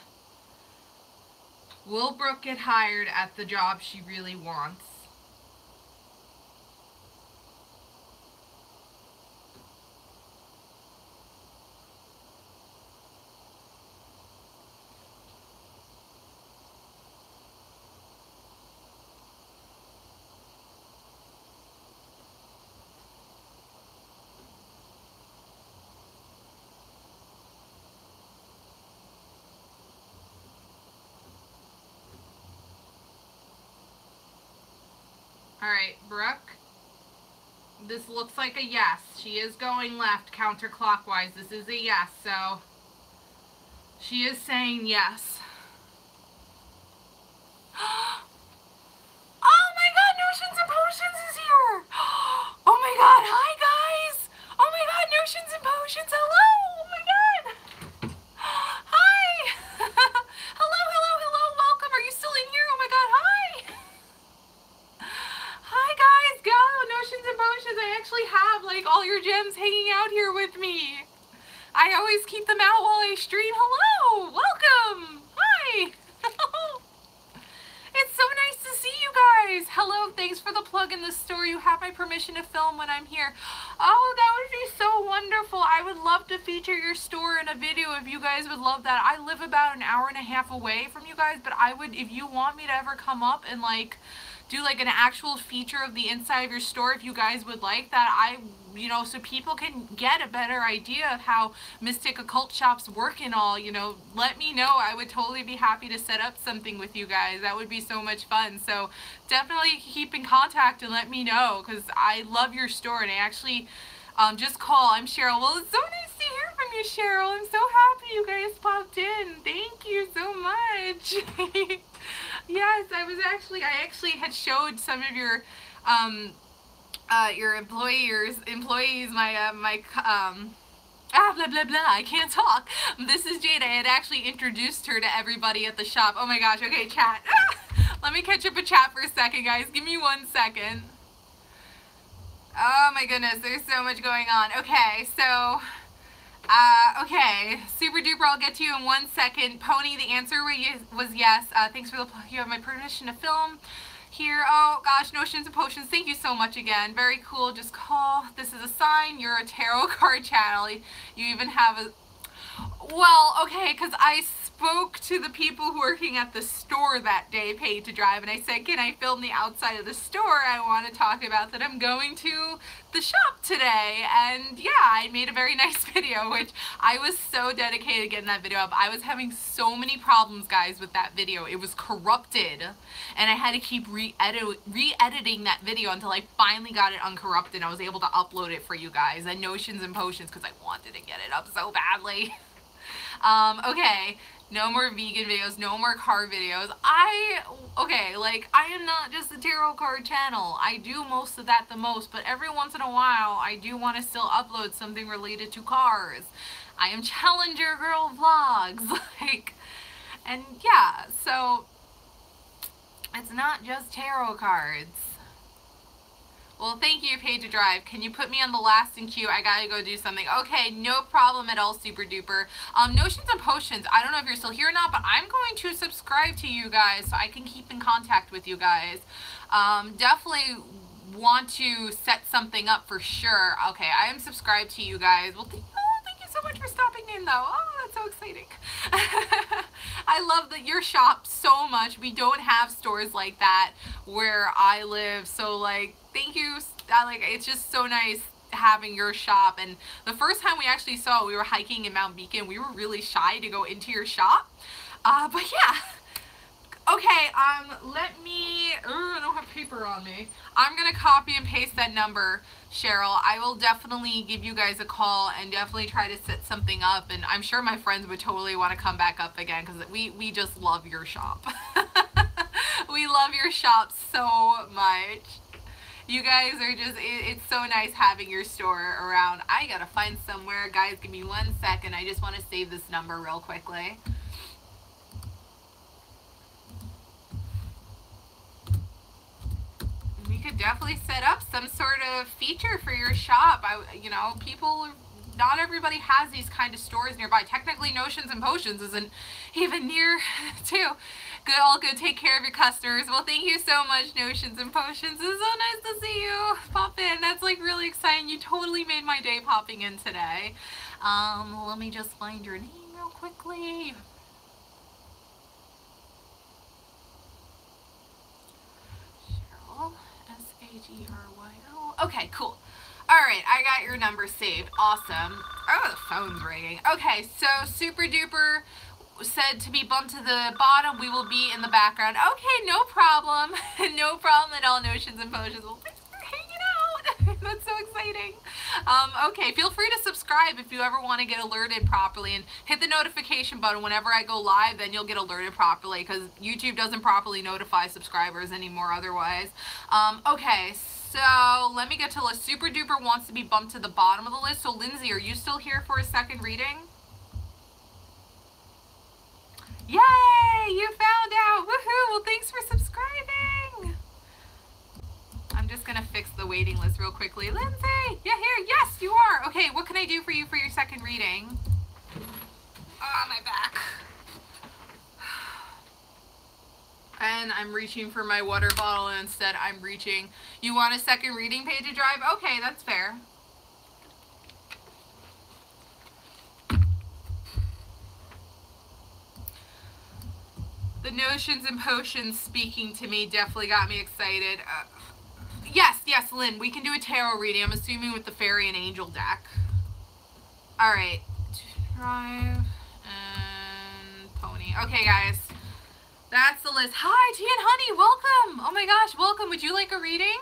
Will Brooke get hired at the job she really wants? Alright, Brooke. This looks like a yes. She is going left counterclockwise. This is a yes, so she is saying yes. Oh my god, Notions and Potions is here! Oh my god, hi guys! Oh my god, Notions and Potions, hello! Oh my god! Hi! Hello, hello, hello, welcome. Are you still in here? Oh my god, hi! Hi guys! I always keep them out while I stream. Hello! Welcome! Hi! It's so nice to see you guys. Hello, thanks for the plug in the store. You have my permission to film when I'm here. Oh, that would be so wonderful. I would love to feature your store in a video if you guys would love that. I live about an hour and a half away from you guys, but I would, if you want me to ever come up and like do like an actual feature of the inside of your store, if you guys would like that, you know, so people can get a better idea of how Mystic Occult shops work and all, you know, let me know. I would totally be happy to set up something with you guys. That would be so much fun. So definitely keep in contact and let me know, because I love your store. And I actually just call. I'm Cheryl. Well, it's so nice to hear from you, Cheryl. I'm so happy you guys popped in. Thank you so much. Yes, I actually had showed some of your employees my blah blah blah, I can't talk. This is Jade. I had actually introduced her to everybody at the shop. Oh my gosh. Okay, chat. Let me catch up a chat for a second, guys. Give me 1 second. Oh my goodness, there's so much going on. Okay, so okay, super duper, I'll get to you in 1 second. Pony, the answer was yes. Thanks for the, you have my permission to film here. Oh gosh, Notions and Potions, thank you so much again. Very cool. Just call. This is a sign. You're a tarot card channel. You even have a, well, okay, because I spoke to the people working at the store that day, paid to drive, and I said, can I film the outside of the store? I want to talk about that I'm going to the shop today. And yeah, I made a very nice video, which I was so dedicated to getting that video up. I was having so many problems, guys, with that video. It was corrupted, and I had to keep re-editing that video until I finally got it uncorrupted. I was able to upload it for you guys and Notions and Potions because I wanted to get it up so badly. Okay, no more vegan videos, no more car videos. Okay, like, I am not just a tarot card channel. I do most of that the most, but every once in a while, I do want to still upload something related to cars. I am Challenger Girl Vlogs, like, and yeah, so, it's not just tarot cards. Well, thank you, Paid to Drive. Can you put me on the last in queue? I gotta go do something. Okay, no problem at all, super duper. Notions and Potions, I don't know if you're still here or not, but I'm going to subscribe to you guys so I can keep in contact with you guys. Definitely want to set something up for sure. Okay, I am subscribed to you guys. Well, thank you so much for stopping in, though. Oh, that's so exciting. I love your shop so much. We don't have stores like that where I live, so, like, thank you. It's just so nice having your shop. And the first time we actually saw it, we were hiking in Mount Beacon. We were really shy to go into your shop. But yeah. Okay, let me, I don't have paper on me. I'm going to copy and paste that number, Cheryl. I will definitely give you guys a call and definitely try to set something up. And I'm sure my friends would totally want to come back up again because we just love your shop. We love your shop so much. You guys are just, it's so nice having your store around. I gotta find somewhere. Guys, give me 1 second. I just want to save this number real quickly. We could definitely set up some sort of feature for your shop. You know, not everybody has these kind of stores nearby. Technically, Notions and Potions isn't even near to. Good, all good. Take care of your customers. Well, thank you so much, Notions and Potions. It's so nice to see you pop in. That's like really exciting. You totally made my day popping in today. Let me just find your name real quickly. Cheryl, S-H-E-R-Y-L. Okay, cool. Alright, I got your number saved. Awesome. Oh, the phone's ringing. Okay, so super duper said to be bumped to the bottom. We will be in the background. Okay, no problem. No problem at all, Notions and Potions. Well, thanks for hanging out. That's so exciting. Okay, feel free to subscribe if you ever want to get alerted properly, and hit the notification button whenever I go live. Then you'll get alerted properly because YouTube doesn't properly notify subscribers anymore otherwise. Okay, so let me get to list. Super duper wants to be bumped to the bottom of the list. So Lindsay, are you still here for a second reading? Yay! You found out! Woohoo! Well, thanks for subscribing! I'm just gonna fix the waiting list real quickly. Lindsay! Yeah, here! Yes, you are! Okay, what can I do for you for your second reading? Ah, my back. And I'm reaching for my water bottle, and instead I'm reaching. You want a second reading page to drive? Okay, that's fair. The notions and potions speaking to me definitely got me excited. Yes, Lynn, we can do a tarot reading. I'm assuming with the fairy and angel deck. All right, drive and pony. Okay, guys. That's the list. Hi, Tea and Honey, welcome. Oh my gosh, welcome. Would you like a reading?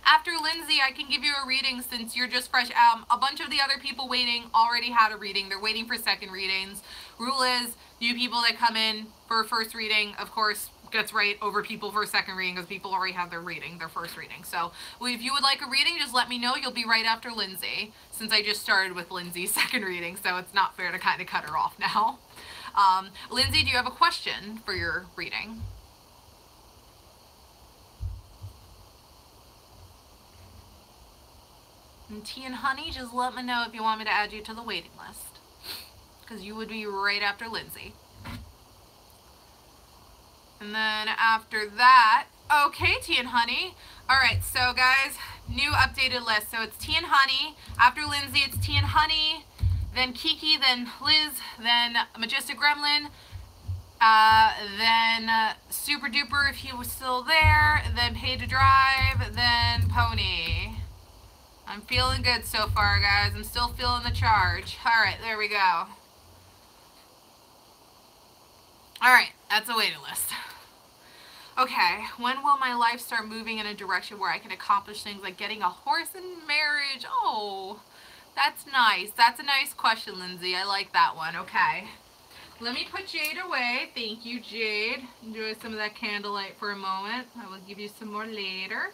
After Lindsay, I can give you a reading since you're just fresh. A bunch of the other people waiting already had a reading. They're waiting for second readings. Rule is, new people that come in for a first reading, of course, gets right over people for a second reading because people already have their reading, their first reading. So if you would like a reading, just let me know. You'll be right after Lindsay, since I just started with Lindsay's second reading, so it's not fair to kind of cut her off now. Lindsay, do you have a question for your reading? And Tea and Honey, just let me know if you want me to add you to the waiting list, because you would be right after Lindsay. And then after that, okay, Tea and Honey. All right, so guys, new updated list. So it's Tea and Honey. After Lindsay, it's Tea and Honey, then Kiki, then Liz, then Majestic Gremlin, then Super Duper if he was still there, then Pay to Drive, then Pony. I'm feeling good so far, guys. I'm still feeling the charge. All right, there we go. All right, that's a waiting list. Okay, when will my life start moving in a direction where I can accomplish things like getting a horse and marriage? Oh, that's nice. That's a nice question, Lindsay. I like that one. Okay. Let me put Jade away. Thank you, Jade. Enjoy some of that candlelight for a moment. I will give you some more later.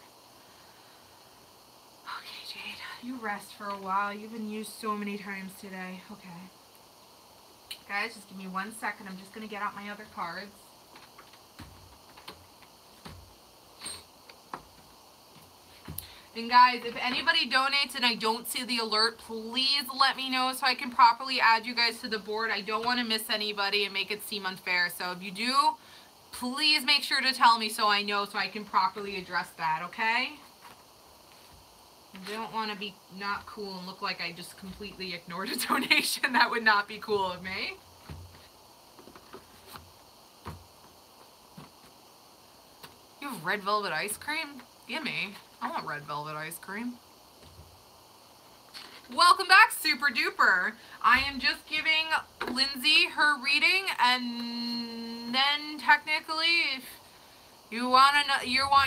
Okay, Jade. You rest for a while. You've been used so many times today. Okay. Guys, just give me 1 second. I'm just going to get out my other cards. And guys, if anybody donates and I don't see the alert, please let me know so I can properly add you guys to the board. I don't want to miss anybody and make it seem unfair. So if you do, please make sure to tell me so I know, so I can properly address that, okay? I don't want to be not cool and look like I just completely ignored a donation. That would not be cool of me. You have red velvet ice cream? Gimme. I want red velvet ice cream. Welcome back, Super Duper. I am just giving Lindsay her reading, and then technically, if you want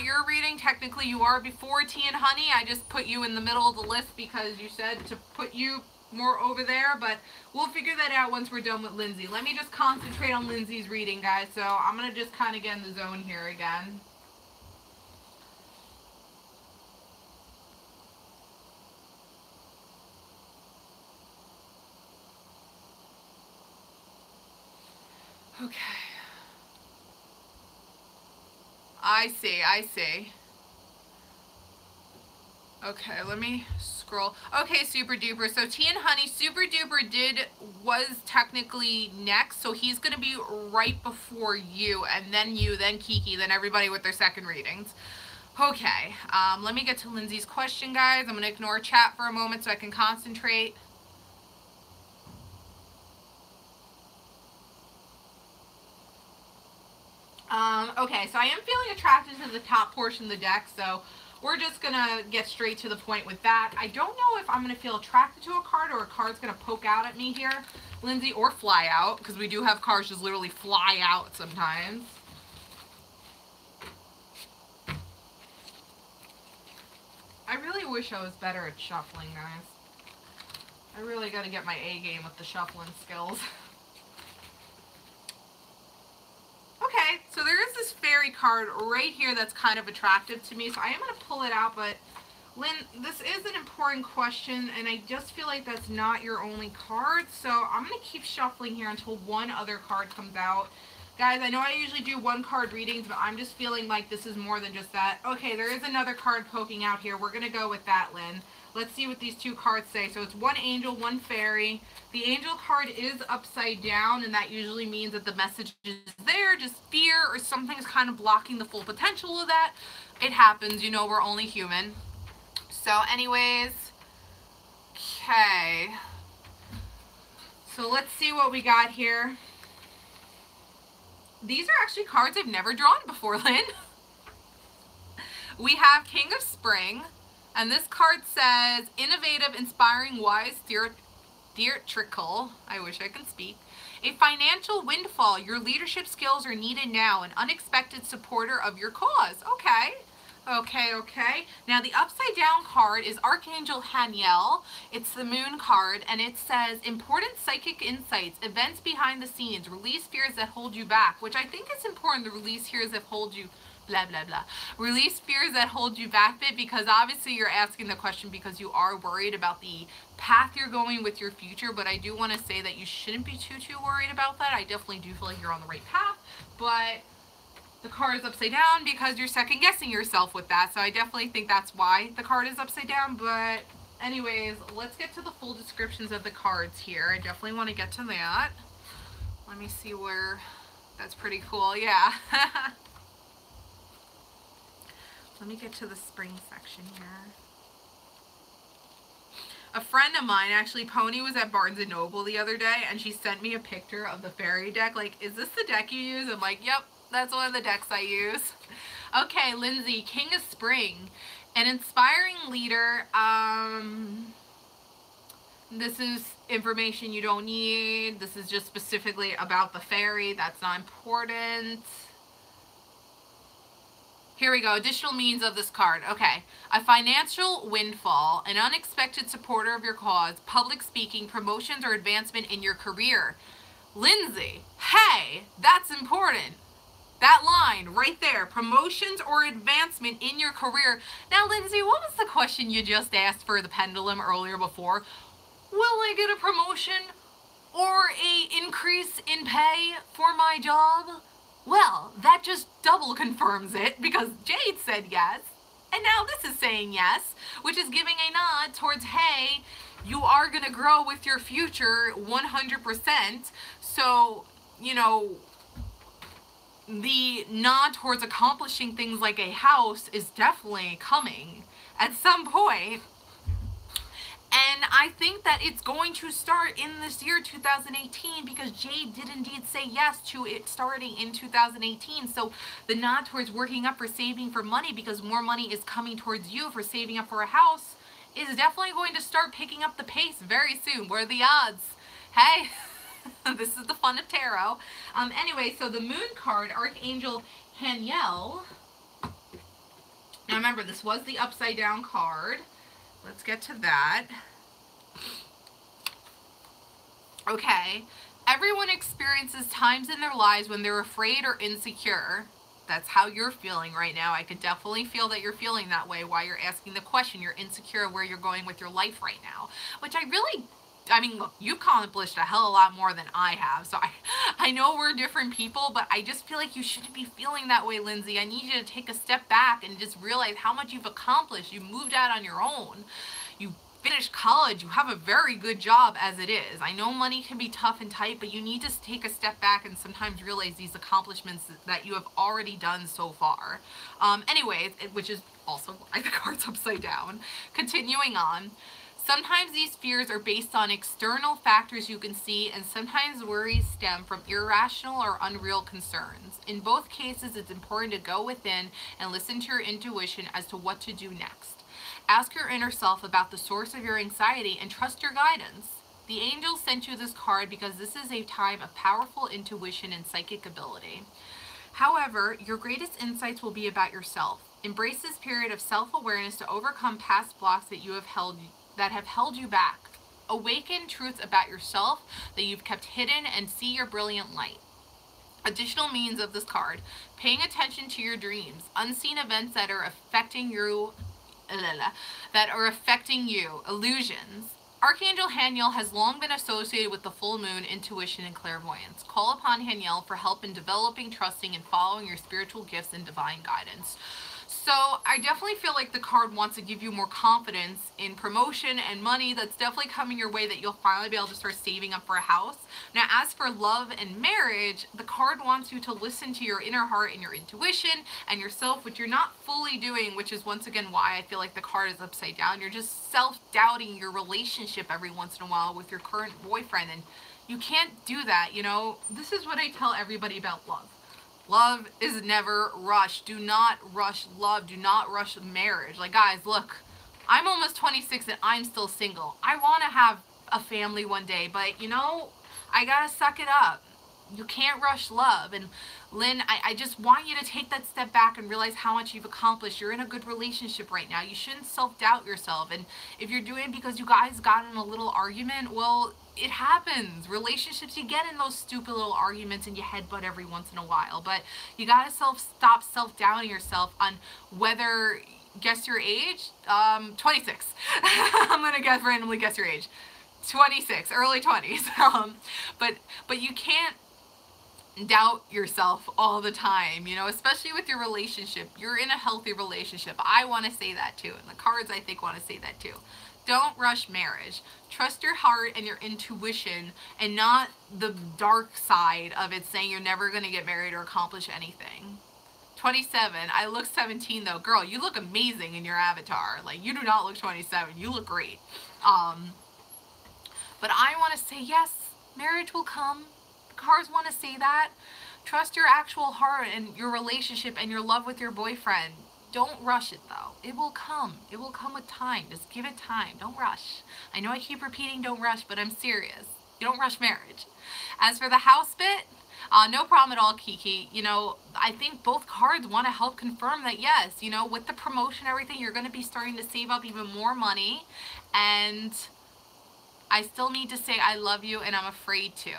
your reading, technically you are before Tea and Honey. I just put you in the middle of the list because you said to put you more over there, but we'll figure that out once we're done with Lindsay. Let me just concentrate on Lindsay's reading, guys. So I'm gonna just kind of get in the zone here again. Okay. I see. Okay, let me scroll. Okay, Super Duper. So Tea and Honey, Super Duper was technically next, so he's going to be right before you, and then you, then Kiki, then everybody with their second readings. Okay, let me get to Lindsay's question, guys. I'm going to ignore chat for a moment so I can concentrate. Okay, so I am feeling attracted to the top portion of the deck, so we're just going to get straight to the point with that. I don't know if I'm going to feel attracted to a card or a card's going to poke out at me here, Lindsay, or fly out, because we do have cards just literally fly out sometimes. I really wish I was better at shuffling, guys. I really got to get my A game with the shuffling skills. Okay, so there is this fairy card right here that's kind of attractive to me, so I am going to pull it out, but Lynn, this is an important question, and I just feel like that's not your only card, so I'm going to keep shuffling here until one other card comes out. Guys, I know I usually do one card readings, but I'm just feeling like this is more than just that. Okay, there is another card poking out here. We're going to go with that, Lynn. Let's see what these two cards say. So it's one angel, one fairy. The angel card is upside down, and that usually means that the message is there, just fear or something's kind of blocking the full potential of that. It happens, you know, we're only human. So anyways, okay. So let's see what we got here. These are actually cards I've never drawn before, Lynn. We have King of Spring, and this card says, innovative, inspiring, wise, theatrical, I wish I could speak, a financial windfall. Your leadership skills are needed now, an unexpected supporter of your cause. Okay. Okay. Now the upside down card is Archangel Haniel. It's the moon card, and it says important psychic insights, events behind the scenes, release fears that hold you back, which I think is important, the release fears that hold you blah blah blah. Release fears that hold you back bit, because obviously you're asking the question because you are worried about the path you're going with your future, but I do want to say that you shouldn't be too worried about that. I definitely do feel like you're on the right path, but the card is upside down because you're second guessing yourself with that. So I definitely think that's why the card is upside down. But anyways, let's get to the full descriptions of the cards here. I definitely want to get to that. Let me see where, that's pretty cool. Yeah. Let me get to the spring section here. A friend of mine, actually, Pony, was at Barnes & Noble the other day, and she sent me a picture of the fairy deck. Like, is this the deck you use? I'm like, yep. That's one of the decks I use. Okay, Lindsay, King of Spring. An inspiring leader. This is information you don't need. This is just specifically about the fairy. That's not important. Here we go. Additional meanings of this card. Okay. A financial windfall. An unexpected supporter of your cause. Public speaking. Promotions or advancement in your career. Lindsay, hey, that's important. That line right there, promotions or advancement in your career. Now, Lindsay, what was the question you just asked for the pendulum earlier before? Will I get a promotion or a increase in pay for my job? Well, that just double confirms it, because Jade said yes, and now this is saying yes, which is giving a nod towards, hey, you are going to grow with your future 100%. So, you know, the nod towards accomplishing things like a house is definitely coming at some point. And I think that it's going to start in this year, 2018, because Jade did indeed say yes to it starting in 2018. So the nod towards working up for saving for money, because more money is coming towards you for saving up for a house, is definitely going to start picking up the pace very soon. What are the odds? Hey, this is the fun of tarot. Anyway, so the moon card, Archangel Haniel. Now remember, this was the upside down card. Let's get to that. Okay. Everyone experiences times in their lives when they're afraid or insecure. That's how you're feeling right now. I could definitely feel that you're feeling that way while you're asking the question. You're insecure where you're going with your life right now, which I mean, look, you've accomplished a hell of a lot more than I have. So I know we're different people, but I just feel like you shouldn't be feeling that way, Lindsay. I need you to take a step back and just realize how much you've accomplished. You moved out on your own. You finished college. You have a very good job as it is. I know money can be tough and tight, but you need to take a step back and sometimes realize these accomplishments that you have already done so far. Anyways, which is also why the card's upside down. Continuing on. Sometimes these fears are based on external factors you can see, and sometimes worries stem from irrational or unreal concerns. In both cases, it's important to go within and listen to your intuition as to what to do next. Ask your inner self about the source of your anxiety and trust your guidance. The angels sent you this card because this is a time of powerful intuition and psychic ability. However, your greatest insights will be about yourself. Embrace this period of self-awareness to overcome past blocks that have held you back. Awaken truths about yourself that you've kept hidden and see your brilliant light. Additional meanings of this card. Paying attention to your dreams. Unseen events that are affecting you. Illusions. Archangel Haniel has long been associated with the full moon, intuition, and clairvoyance. Call upon Haniel for help in developing, trusting, and following your spiritual gifts and divine guidance. So I definitely feel like the card wants to give you more confidence in promotion and money that's definitely coming your way, that you'll finally be able to start saving up for a house. Now, as for love and marriage, the card wants you to listen to your inner heart and your intuition and yourself, which you're not fully doing, which is once again why I feel like the card is upside down. You're just self-doubting your relationship every once in a while with your current boyfriend, and you can't do that, you know. This is what I tell everybody about love. Love is never rushed. Do not rush love. Do not rush marriage. Like, guys, look, I'm almost 26 and I'm still single. I want to have a family one day, but, you know, I got to suck it up. You can't rush love. And Lynn, I just want you to take that step back and realize how much you've accomplished. You're in a good relationship right now. You shouldn't self-doubt yourself. And if you're doing it because you guys got in a little argument, well, it happens. Relationships, you get in those stupid little arguments and you headbutt every once in a while. But you got to stop self-doubting yourself on whether, guess your age? 26. I'm going to randomly guess your age. 26, early 20s. But you can't doubt yourself all the time, you know, especially with your relationship. You're in a healthy relationship. I want to say that too. And the cards, I think, want to say that too. Don't rush marriage. Trust your heart and your intuition, and not the dark side of it saying you're never going to get married or accomplish anything. 27. I look 17 though. Girl, you look amazing in your avatar. Like, you do not look 27. You look great. But I want to say, yes, marriage will come. The cards want to say that. Trust your actual heart and your relationship and your love with your boyfriend. Don't rush it though. It will come. It will come with time. Just give it time. Don't rush. I know I keep repeating don't rush, but I'm serious. You don't rush marriage. As for the house bit, no problem at all, Kiki. You know, I think both cards want to help confirm that, yes, you know, with the promotion and everything, you're going to be starting to save up even more money. And I still need to say I love you, and I'm afraid to.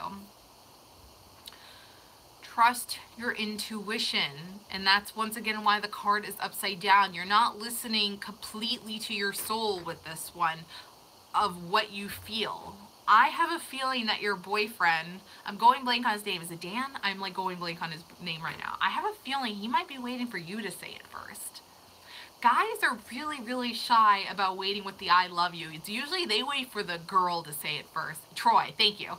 Trust your intuition, and that's once again why the card is upside down. You're not listening completely to your soul with this one of what you feel. I have a feeling that your boyfriend, I'm going blank on his name. Is it Dan? I'm like going blank on his name right now. I have a feeling he might be waiting for you to say it first. Guys are really, really shy about waiting with the I love you. It's usually they wait for the girl to say it first. Troy, thank you.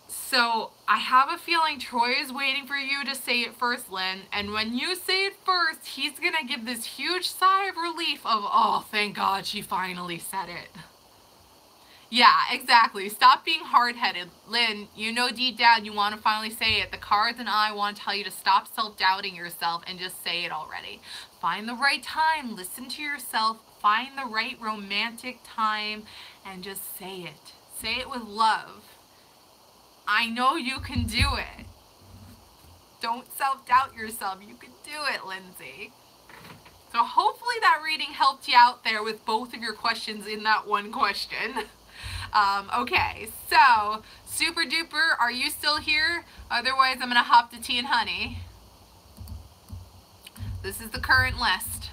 So I have a feeling Troy is waiting for you to say it first, Lynn. And when you say it first, he's going to give this huge sigh of relief of, oh, thank God she finally said it. Yeah, exactly. Stop being hard-headed. Lynn, you know deep down you want to finally say it. The cards and I want to tell you to stop self-doubting yourself and just say it already. Find the right time. Listen to yourself. Find the right romantic time and just say it. Say it with love. I know you can do it. Don't self-doubt yourself. You can do it, Lindsay. So hopefully that reading helped you out there with both of your questions in that one question. Okay, so Super Duper, are you still here? Otherwise, I'm going to hop to Tea and Honey. This is the current list.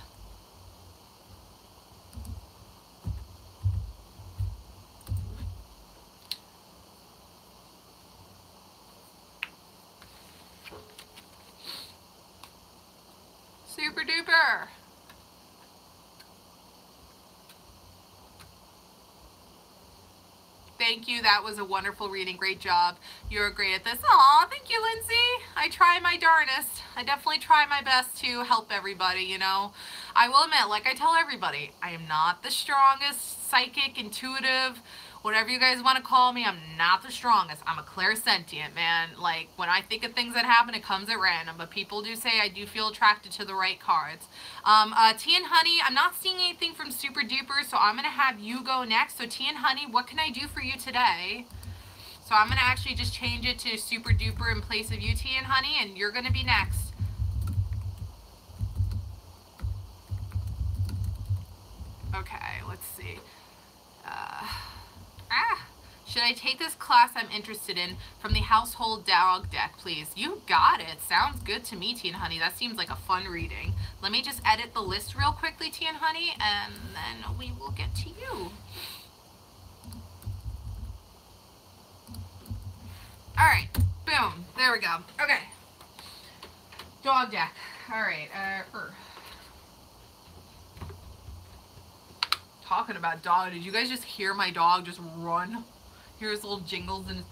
Super Duper. Thank you. That was a wonderful reading. Great job. You're great at this. Aw, thank you, Lindsay. I try my darnest. I definitely try my best to help everybody, you know. I will admit, like I tell everybody, I am not the strongest psychic, intuitive, whatever you guys want to call me. I'm not the strongest. I'm a clairsentient, man. Like, when I think of things that happen, it comes at random. But people do say I do feel attracted to the right cards. Tea and Honey, I'm not seeing anything from Super Duper, so I'm going to have you go next. So Tea and Honey, what can I do for you today? So I'm going to actually just change it to Super Duper in place of you, Tea and Honey, and you're going to be next. Okay, let's see. Should I take this class I'm interested in from the household dog deck, please? You got it. Sounds good to me, Tea and Honey. That seems like a fun reading. Let me just edit the list real quickly, Tea and Honey, and then we will get to you. All right. Boom. There we go. Okay. Dog deck. All right. Talking about dog, did you guys just hear my dog just run? Hear his little jingles and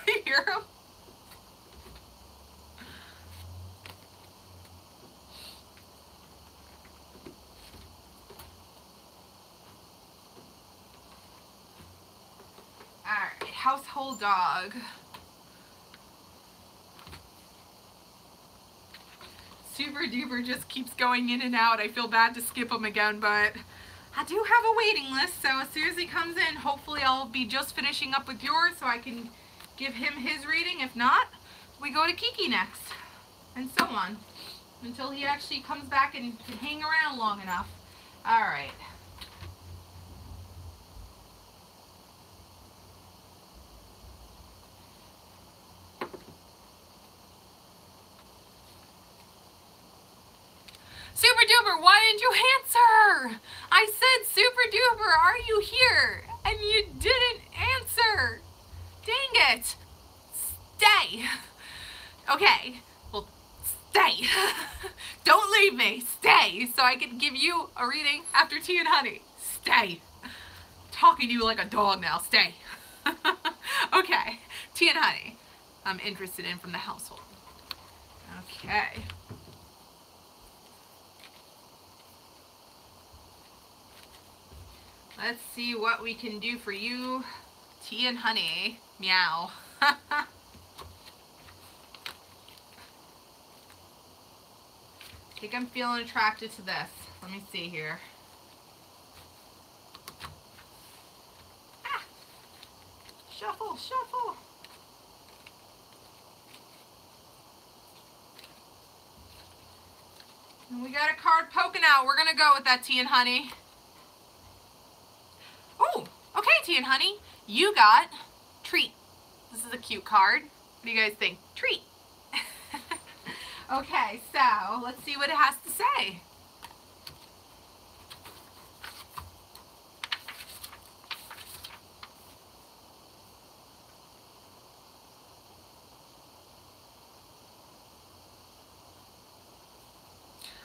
you hear him? Alright, household dog. Super Duper just keeps going in and out. I feel bad to skip him again, but I do have a waiting list, so as soon as he comes in, hopefully I'll be just finishing up with yours so I can give him his reading. If not, we go to Kiki next, and so on, until he actually comes back and can hang around long enough. Alright. Super Duper, why didn't you answer? I said, Super Duper, are you here? And you didn't answer. Dang it. Stay. Okay, well, stay. Don't leave me. Stay, so I can give you a reading after Tea and Honey. Stay. Talking to you like a dog now. Stay. Okay, Tea and Honey, I'm interested in from the household. Okay. Let's see what we can do for you, Tea and Honey. Meow. I think I'm feeling attracted to this. Let me see here. Ah. Shuffle, shuffle. And we got a card poking out. We're going to go with that, Tea and Honey. Oh, okay, Tea and Honey. You got Treat. This is a cute card. What do you guys think? Treat. Okay, so let's see what it has to say.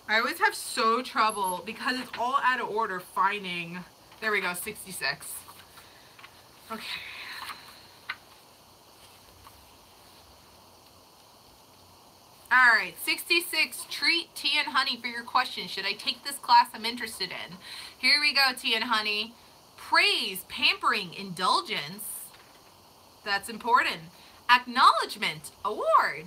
I always have so trouble because it's all out of order finding. There we go, 66. Okay. Alright, 66, Treat, Tea and Honey for your question. Should I take this class I'm interested in? Here we go, Tea and Honey. Praise, pampering, indulgence. That's important. Acknowledgement, award.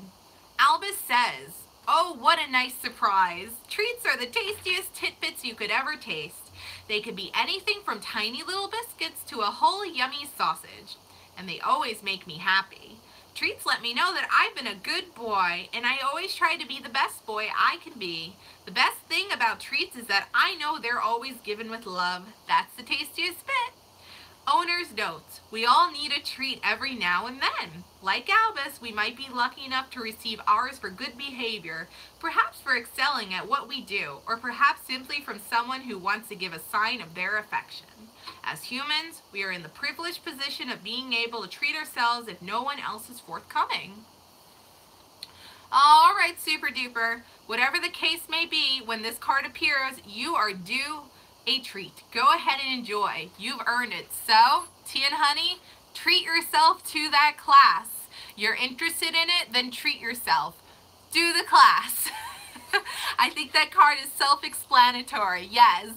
Albus says, oh, what a nice surprise. Treats are the tastiest tidbits you could ever taste. They could be anything from tiny little biscuits to a whole yummy sausage. And they always make me happy. Treats let me know that I've been a good boy, and I always try to be the best boy I can be. The best thing about treats is that I know they're always given with love. That's the tastiest bit. Owner's note, we all need a treat every now and then. Like Albus, we might be lucky enough to receive ours for good behavior, perhaps for excelling at what we do, or perhaps simply from someone who wants to give a sign of their affection. As humans, we are in the privileged position of being able to treat ourselves if no one else is forthcoming. All right, Super Duper. Whatever the case may be, when this card appears, you are due a treat. Go ahead and enjoy. You've earned it. So, Tea and Honey, treat yourself to that class. You're interested in it, then treat yourself. Do the class. I think that card is self-explanatory. Yes.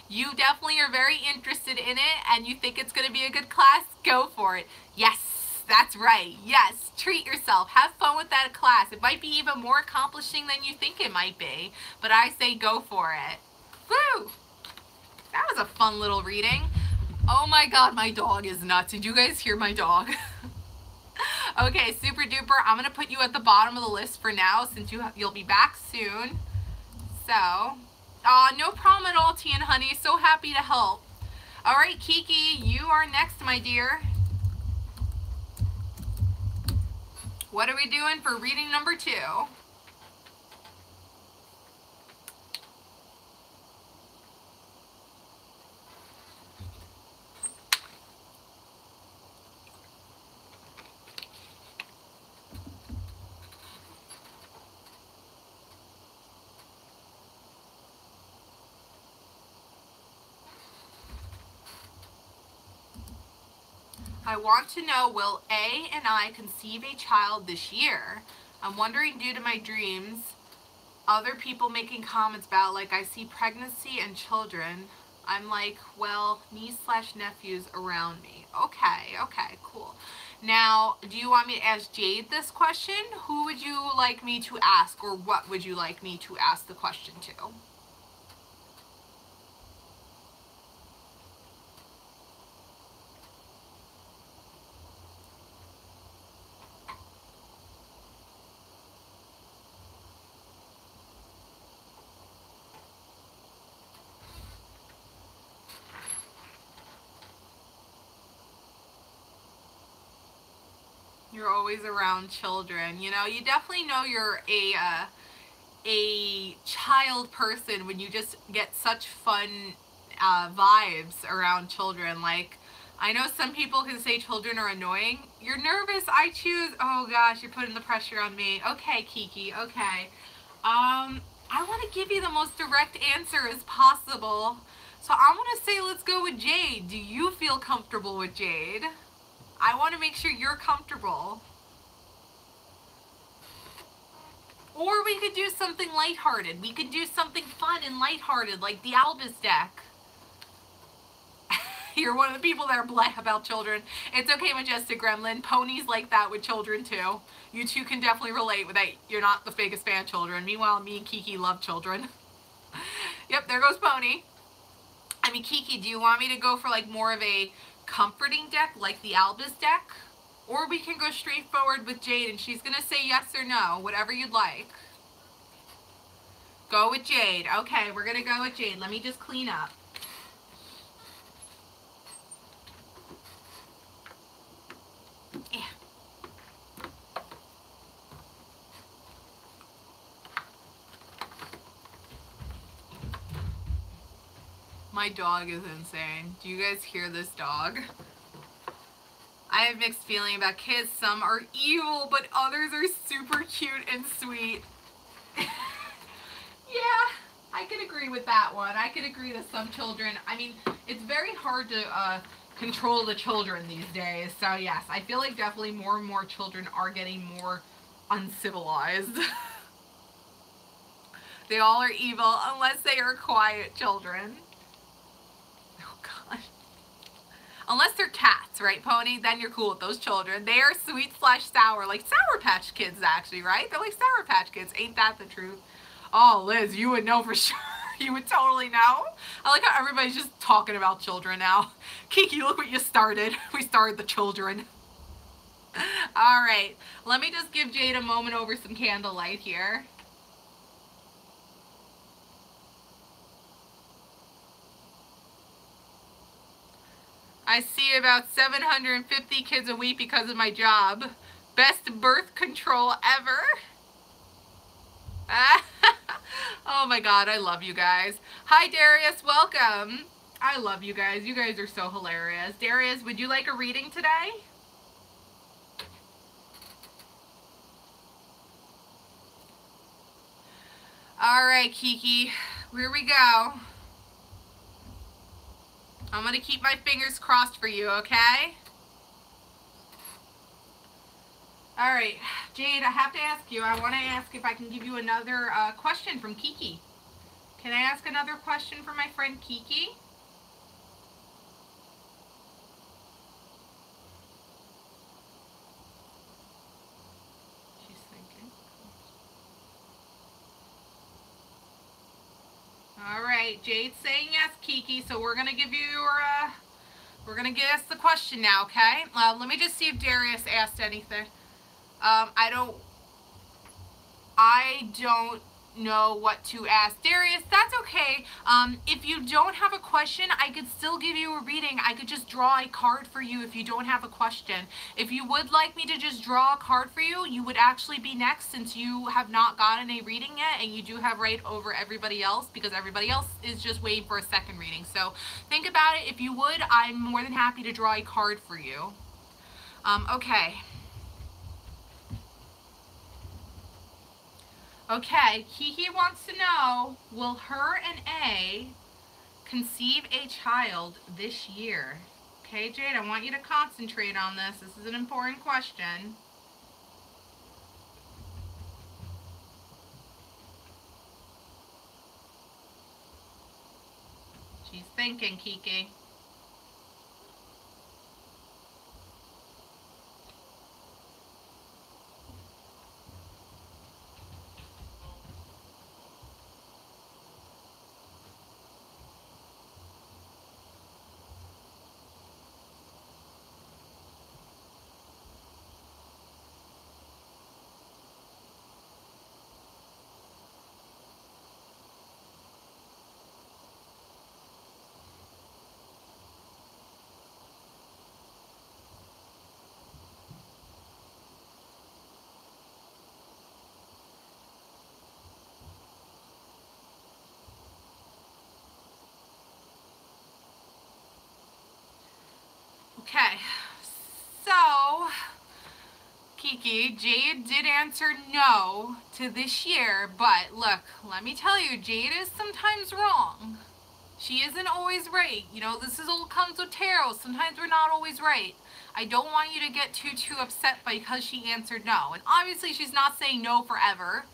You definitely are very interested in it and you think it's going to be a good class, go for it. Yes, that's right. Yes, treat yourself. Have fun with that class. It might be even more accomplishing than you think it might be, but I say go for it. Woo! That was a fun little reading. Oh my God, my dog is nuts. Did you guys hear my dog? Okay, Super Duper, I'm going to put you at the bottom of the list for now since you'll be back soon. So... no problem at all, Tea and Honey. So happy to help. All right, Kiki, you are next, my dear. What are we doing for reading number 2? I want to know, will A and I conceive a child this year? I'm wondering, due to my dreams, other people making comments about, like, I see pregnancy and children. I'm like, well, niece slash nephews around me. Okay, okay, cool. Now, do you want me to ask Jade this question? Who would you like me to ask, or what would you like me to ask the question to? You're always around children. You know, you definitely know you're a child person when you just get such fun vibes around children. Like, I know some people can say children are annoying. You're nervous, I choose. Oh gosh, you're putting the pressure on me. Okay, Kiki, okay. I want to give you the most direct answer as possible. So I'm going to say let's go with Jade. Do you feel comfortable with Jade? I want to make sure you're comfortable. Or we could do something lighthearted. We could do something fun and lighthearted, like the Albus deck. You're one of the people that are bleh about children. It's okay, Majestic Gremlin. Ponies like that with children too. You two can definitely relate with that. You're not the biggest fan of children. Meanwhile, me and Kiki love children. Yep, there goes Pony. I mean, Kiki, do you want me to go for like more of a comforting deck, like the Albus deck? Or we can go straight forward with Jade and she's going to say yes or no, whatever you'd like. Go with Jade. Okay, we're going to go with Jade. Let me just clean up. Yeah. My dog is insane. Do you guys hear this dog? I have mixed feeling about kids. Some are evil, but others are super cute and sweet. Yeah, I could agree with that one. I could agree that some children, I mean, it's very hard to control the children these days. So yes, I feel like definitely more and more children are getting more uncivilized. They all are evil unless they are quiet children. Oh God. Unless they're cats, right, Pony? Then you're cool with those children. They are sweet slash sour, like Sour Patch Kids, actually, right? They're like Sour Patch Kids. Ain't that the truth? Oh, Liz, you would know for sure. You would totally know. I like how everybody's just talking about children now. Kiki, look what you started. We started the children. All right. Let me just give Jade a moment over some candlelight here. I see about 750 kids a week because of my job. Best birth control ever. Oh my God, I love you guys. Hi Darius, welcome. I love you guys. You guys are so hilarious. Darius, would you like a reading today? All right, Kiki, here we go. I'm going to keep my fingers crossed for you, okay? All right, Jade, I have to ask you. I want to ask if I can give you another question from Kiki. Can I ask another question from my friend Kiki? She's thinking. All right, Jade's saying yes, Kiki. So we're going to give you your, we're going to guess the question now, okay? Let me just see if Darius asked anything. I don't know what to ask. Darius, that's okay. If you don't have a question, I could still give you a reading. I could just draw a card for you if you don't have a question. If you would like me to just draw a card for you, you would actually be next since you have not gotten a reading yet and you do have right over everybody else because everybody else is just waiting for a second reading. So think about it. If you would, I'm more than happy to draw a card for you. Okay. Okay, Kiki wants to know, will her and A conceive a child this year? Okay, Jade, I want you to concentrate on this. This is an important question. She's thinking, Kiki. Okay, so Kiki, Jade did answer no to this year, but look, let me tell you, Jade is sometimes wrong. She isn't always right. You know, this is all comes with tarot. Sometimes we're not always right. I don't want you to get too upset because she answered no. And obviously she's not saying no forever.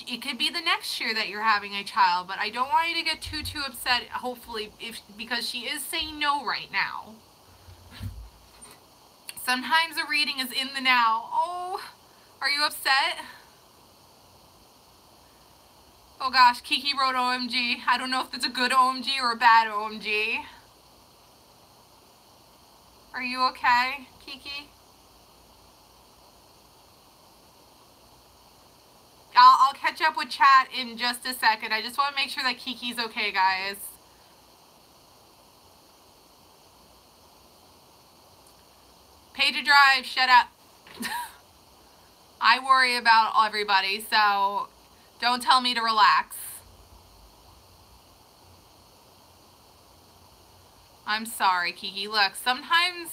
It could be the next year that you're having a child, but I don't want you to get too upset, hopefully, because she is saying no right now. Sometimes a reading is in the now. Oh, are you upset? Oh gosh, Kiki wrote OMG. I don't know if it's a good OMG or a bad OMG. Are you okay, Kiki? I'll catch up with chat in just a second. I just want to make sure that Kiki's okay, guys. Pay to drive, shut up. I worry about everybody, so don't tell me to relax. I'm sorry, Kiki. Look, sometimes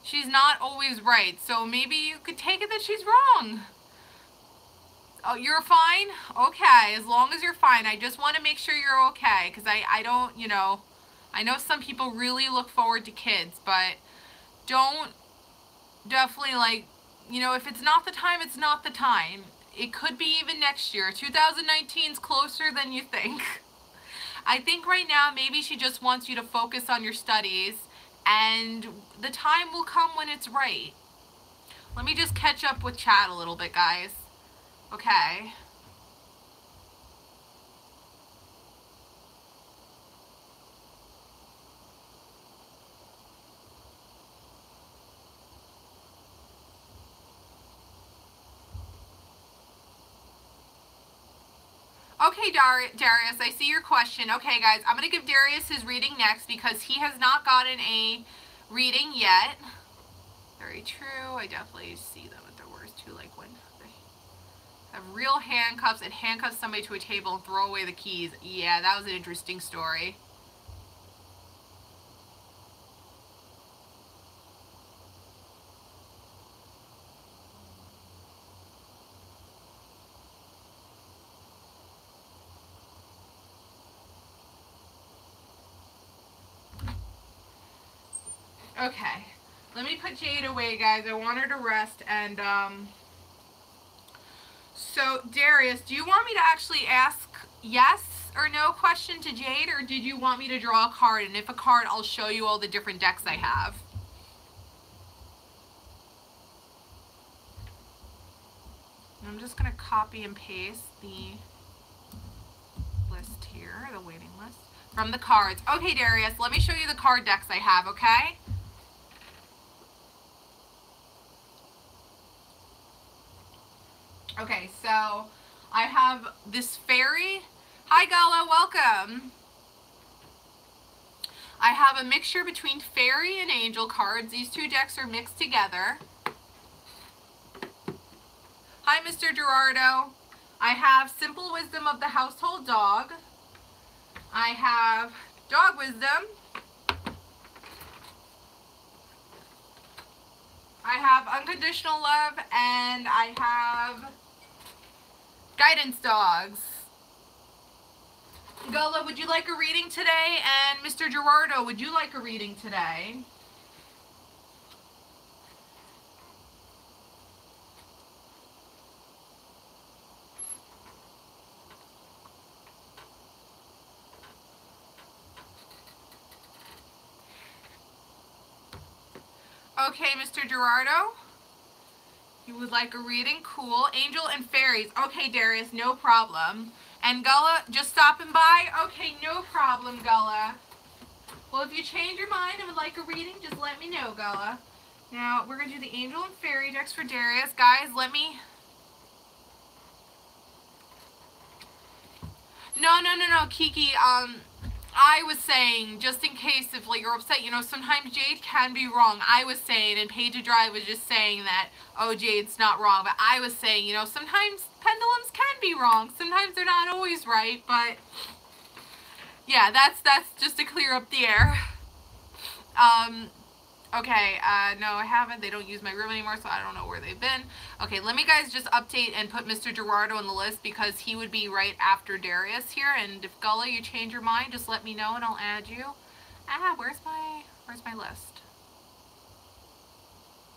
she's not always right, so maybe you could take it that she's wrong. Oh, you're fine? Okay, as long as you're fine. I just want to make sure you're okay, because I don't, you know, I know some people really look forward to kids, but don't definitely, like, you know, if it's not the time, it's not the time. It could be even next year. 2019's closer than you think. I think right now maybe she just wants you to focus on your studies, and the time will come when it's right. Let me just catch up with chat a little bit, guys. Okay. Okay, Darius, I see your question. Okay, guys, I'm going to give Darius his reading next because he has not gotten a reading yet. Very true. I definitely see them at their worst too, like when they have real handcuffs and handcuff somebody to a table and throw away the keys. Yeah, that was an interesting story. Okay, let me put Jade away, guys. I want her to rest. And so Darius, do you want me to actually ask yes or no question to Jade, or did you want me to draw a card? And if a card, I'll show you all the different decks I have. I'm just going to copy and paste the list here, the waiting list, from the cards. Okay, Darius, let me show you the card decks I have, okay? Okay, so I have this fairy. Hi, Gala, welcome. I have a mixture between fairy and angel cards. These two decks are mixed together. Hi, Mr. Gerardo. I have Simple Wisdom of the Household Dog. I have Dog Wisdom. I have Unconditional Love, and I have Guidance Dogs. Gola, would you like a reading today? And Mr. Gerardo, would you like a reading today? Okay, Mr. Gerardo. You would like a reading? Cool. Angel and fairies. Okay, Darius, no problem. And Gullah, just stopping by? Okay, no problem, Gullah. Well, if you change your mind and would like a reading, just let me know, Gullah. Now, we're going to do the angel and fairy decks for Darius. Guys, let me... No, Kiki, I was saying, just in case if like you're upset, you know, sometimes Jade can be wrong. I was saying, and Paige Drive was just saying that, oh, Jade's not wrong. But I was saying, you know, sometimes pendulums can be wrong. Sometimes they're not always right. But yeah, that's just to clear up the air. Okay, no, I haven't. They don't use my room anymore, so I don't know where they've been. Okay, let me guys just update and put Mr. Gerardo on the list because he would be right after Darius here. And if Gullah, you change your mind, just let me know and I'll add you. Ah, where's my list?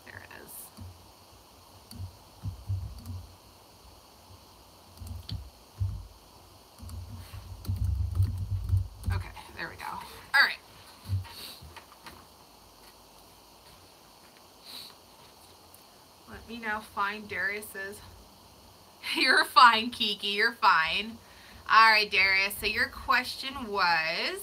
There it is. Okay, there we go. All right. Let me now find Darius's. You're fine, Kiki. You're fine. All right, Darius. So your question was...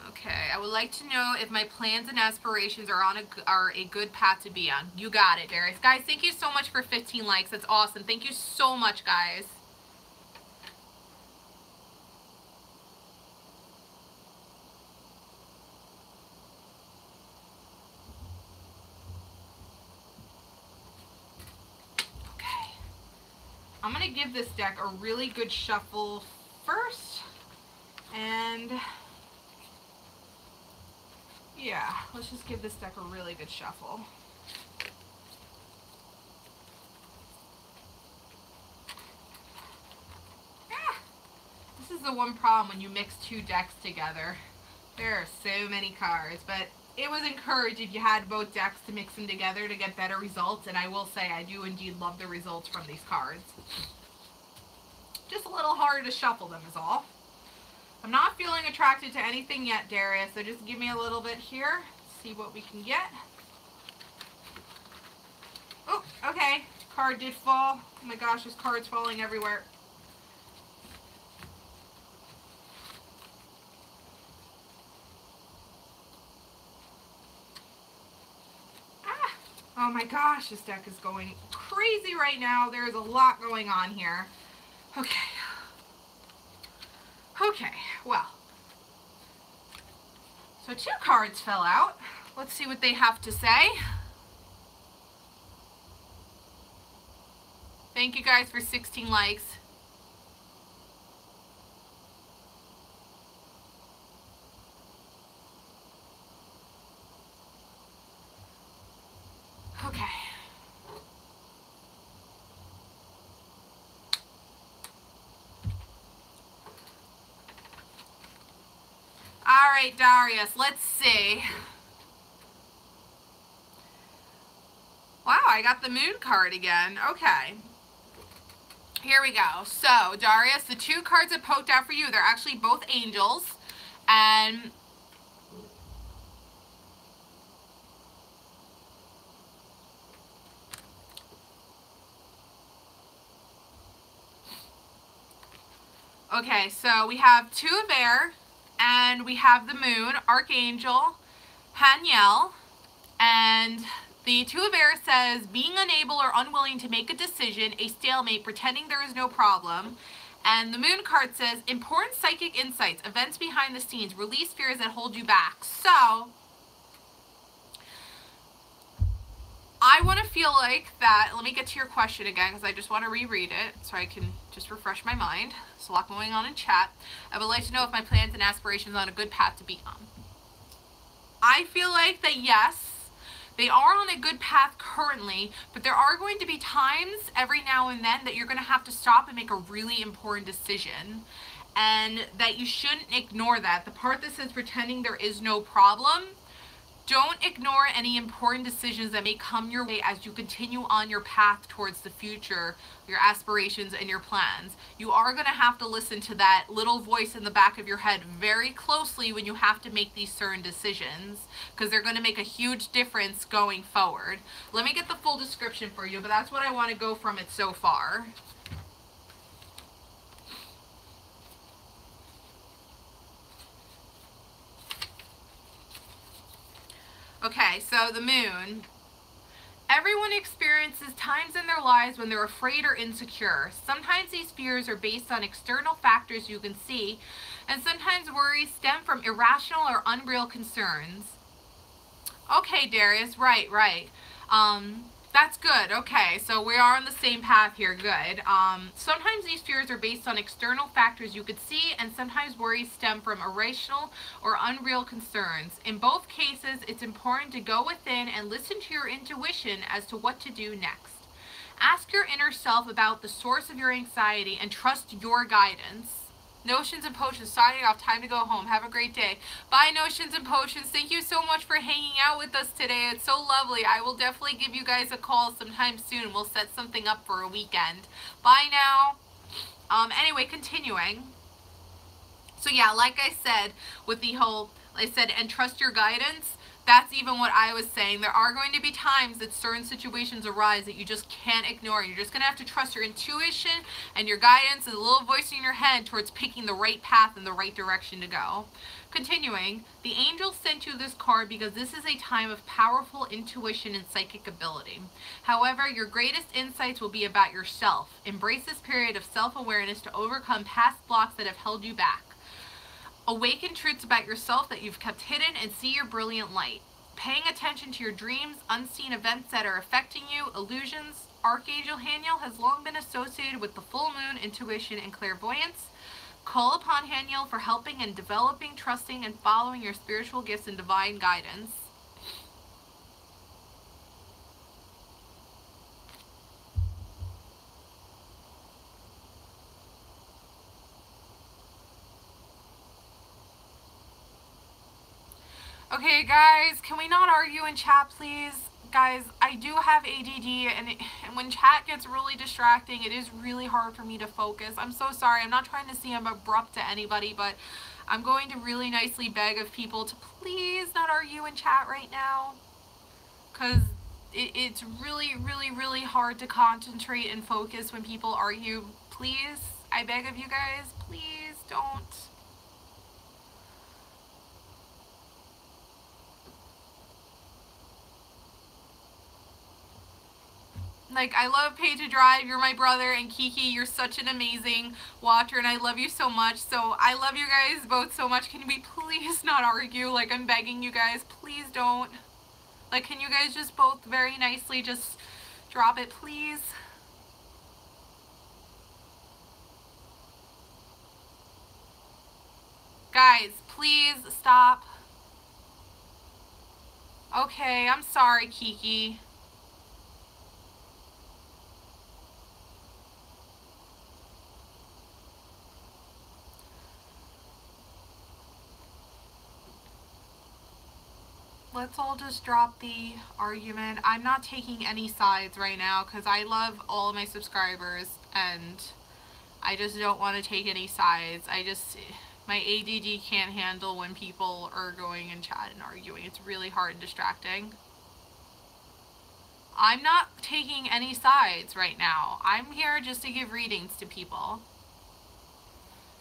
Okay, I would like to know if my plans and aspirations are a good path to be on. You got it, Darius. Guys, thank you so much for 15 likes. That's awesome. Thank you so much, guys. I'm going to give this deck a really good shuffle first. And yeah, let's just give this deck a really good shuffle. This is the one problem when you mix two decks together. There are so many cards, but it was encouraged if you had both decks to mix them together to get better results, and I will say I do indeed love the results from these cards. Just a little harder to shuffle them is all. I'm not feeling attracted to anything yet, Darius, so just give me a little bit here, see what we can get. Oh, okay, card did fall. Oh my gosh, this card's falling everywhere. Oh my gosh, this deck is going crazy right now. There is a lot going on here. Okay. Okay, well. So 2 cards fell out. Let's see what they have to say. Thank you guys for 16 likes. Okay. All right, Darius, let's see. Wow, I got the moon card again. Okay. Here we go. So, Darius, the 2 cards that poked out for you, they're actually both angels. And okay, so we have 2 of air, and we have the moon, Archangel, Haniel, and the 2 of air says, being unable or unwilling to make a decision, a stalemate, pretending there is no problem. And the moon card says, important psychic insights, events behind the scenes, release fears that hold you back. So, I want to feel like that, let me get to your question again, because I just want to reread it, so I can just refresh my mind. There's a lot going on in chat. I would like to know if my plans and aspirations are on a good path to be on. I feel like that yes, they are on a good path currently, but there are going to be times every now and then that you're going to have to stop and make a really important decision, and that you shouldn't ignore that. The part that says pretending there is no problem, Don't ignore any important decisions that may come your way as you continue on your path towards the future, your aspirations and your plans. You are going to have to listen to that little voice in the back of your head very closely when you have to make these certain decisions, because they're going to make a huge difference going forward. Let me get the full description for you, but that's what I want to go from it so far. Okay, so the moon. Everyone experiences times in their lives when they're afraid or insecure. Sometimes these fears are based on external factors you can see, and sometimes worries stem from irrational or unreal concerns. Okay, Darius, right. That's good. Okay, so we are on the same path here. Good. Sometimes these fears are based on external factors you could see, and sometimes worries stem from irrational or unreal concerns. In both cases, it's important to go within and listen to your intuition as to what to do next. Ask your inner self about the source of your anxiety and trust your guidance. Notions and Potions signing off. Time to go home. Have a great day. Bye, Notions and Potions. Thank you so much for hanging out with us today. It's so lovely. I will definitely give you guys a call sometime soon. We'll set something up for a weekend. Bye now. Anyway, continuing. So yeah, like I said, with the whole, I said, and trust your guidance. That's even what I was saying. There are going to be times that certain situations arise that you just can't ignore. You're just going to have to trust your intuition and your guidance and the little voice in your head towards picking the right path and the right direction to go. Continuing, the angel sent you this card because this is a time of powerful intuition and psychic ability. However, your greatest insights will be about yourself. Embrace this period of self-awareness to overcome past blocks that have held you back. Awaken truths about yourself that you've kept hidden and see your brilliant light. Paying attention to your dreams, unseen events that are affecting you, illusions. Archangel Haniel has long been associated with the full moon, intuition, and clairvoyance. Call upon Haniel for helping in developing, trusting, and following your spiritual gifts and divine guidance. Okay, guys, can we not argue in chat, please? Guys, I do have ADD, and when chat gets really distracting, it is really hard for me to focus. I'm so sorry. I'm not trying to seem abrupt to anybody, but I'm going to really nicely beg of people to please not argue in chat right now, because it's really, really, really hard to concentrate and focus when people argue. Please, I beg of you guys, please don't. Like, I love Pay to Drive, you're my brother, and Kiki, you're such an amazing watcher, and I love you so much. So, I love you guys both so much. Can we please not argue? Like, I'm begging you guys, please don't. Like, can you guys just both very nicely just drop it, please? Guys, please stop. Okay, I'm sorry, Kiki. Let's all just drop the argument. I'm not taking any sides right now because I love all of my subscribers and I just don't want to take any sides. My ADD can't handle when people are going in chat and arguing. It's really hard and distracting. I'm not taking any sides right now. I'm here just to give readings to people.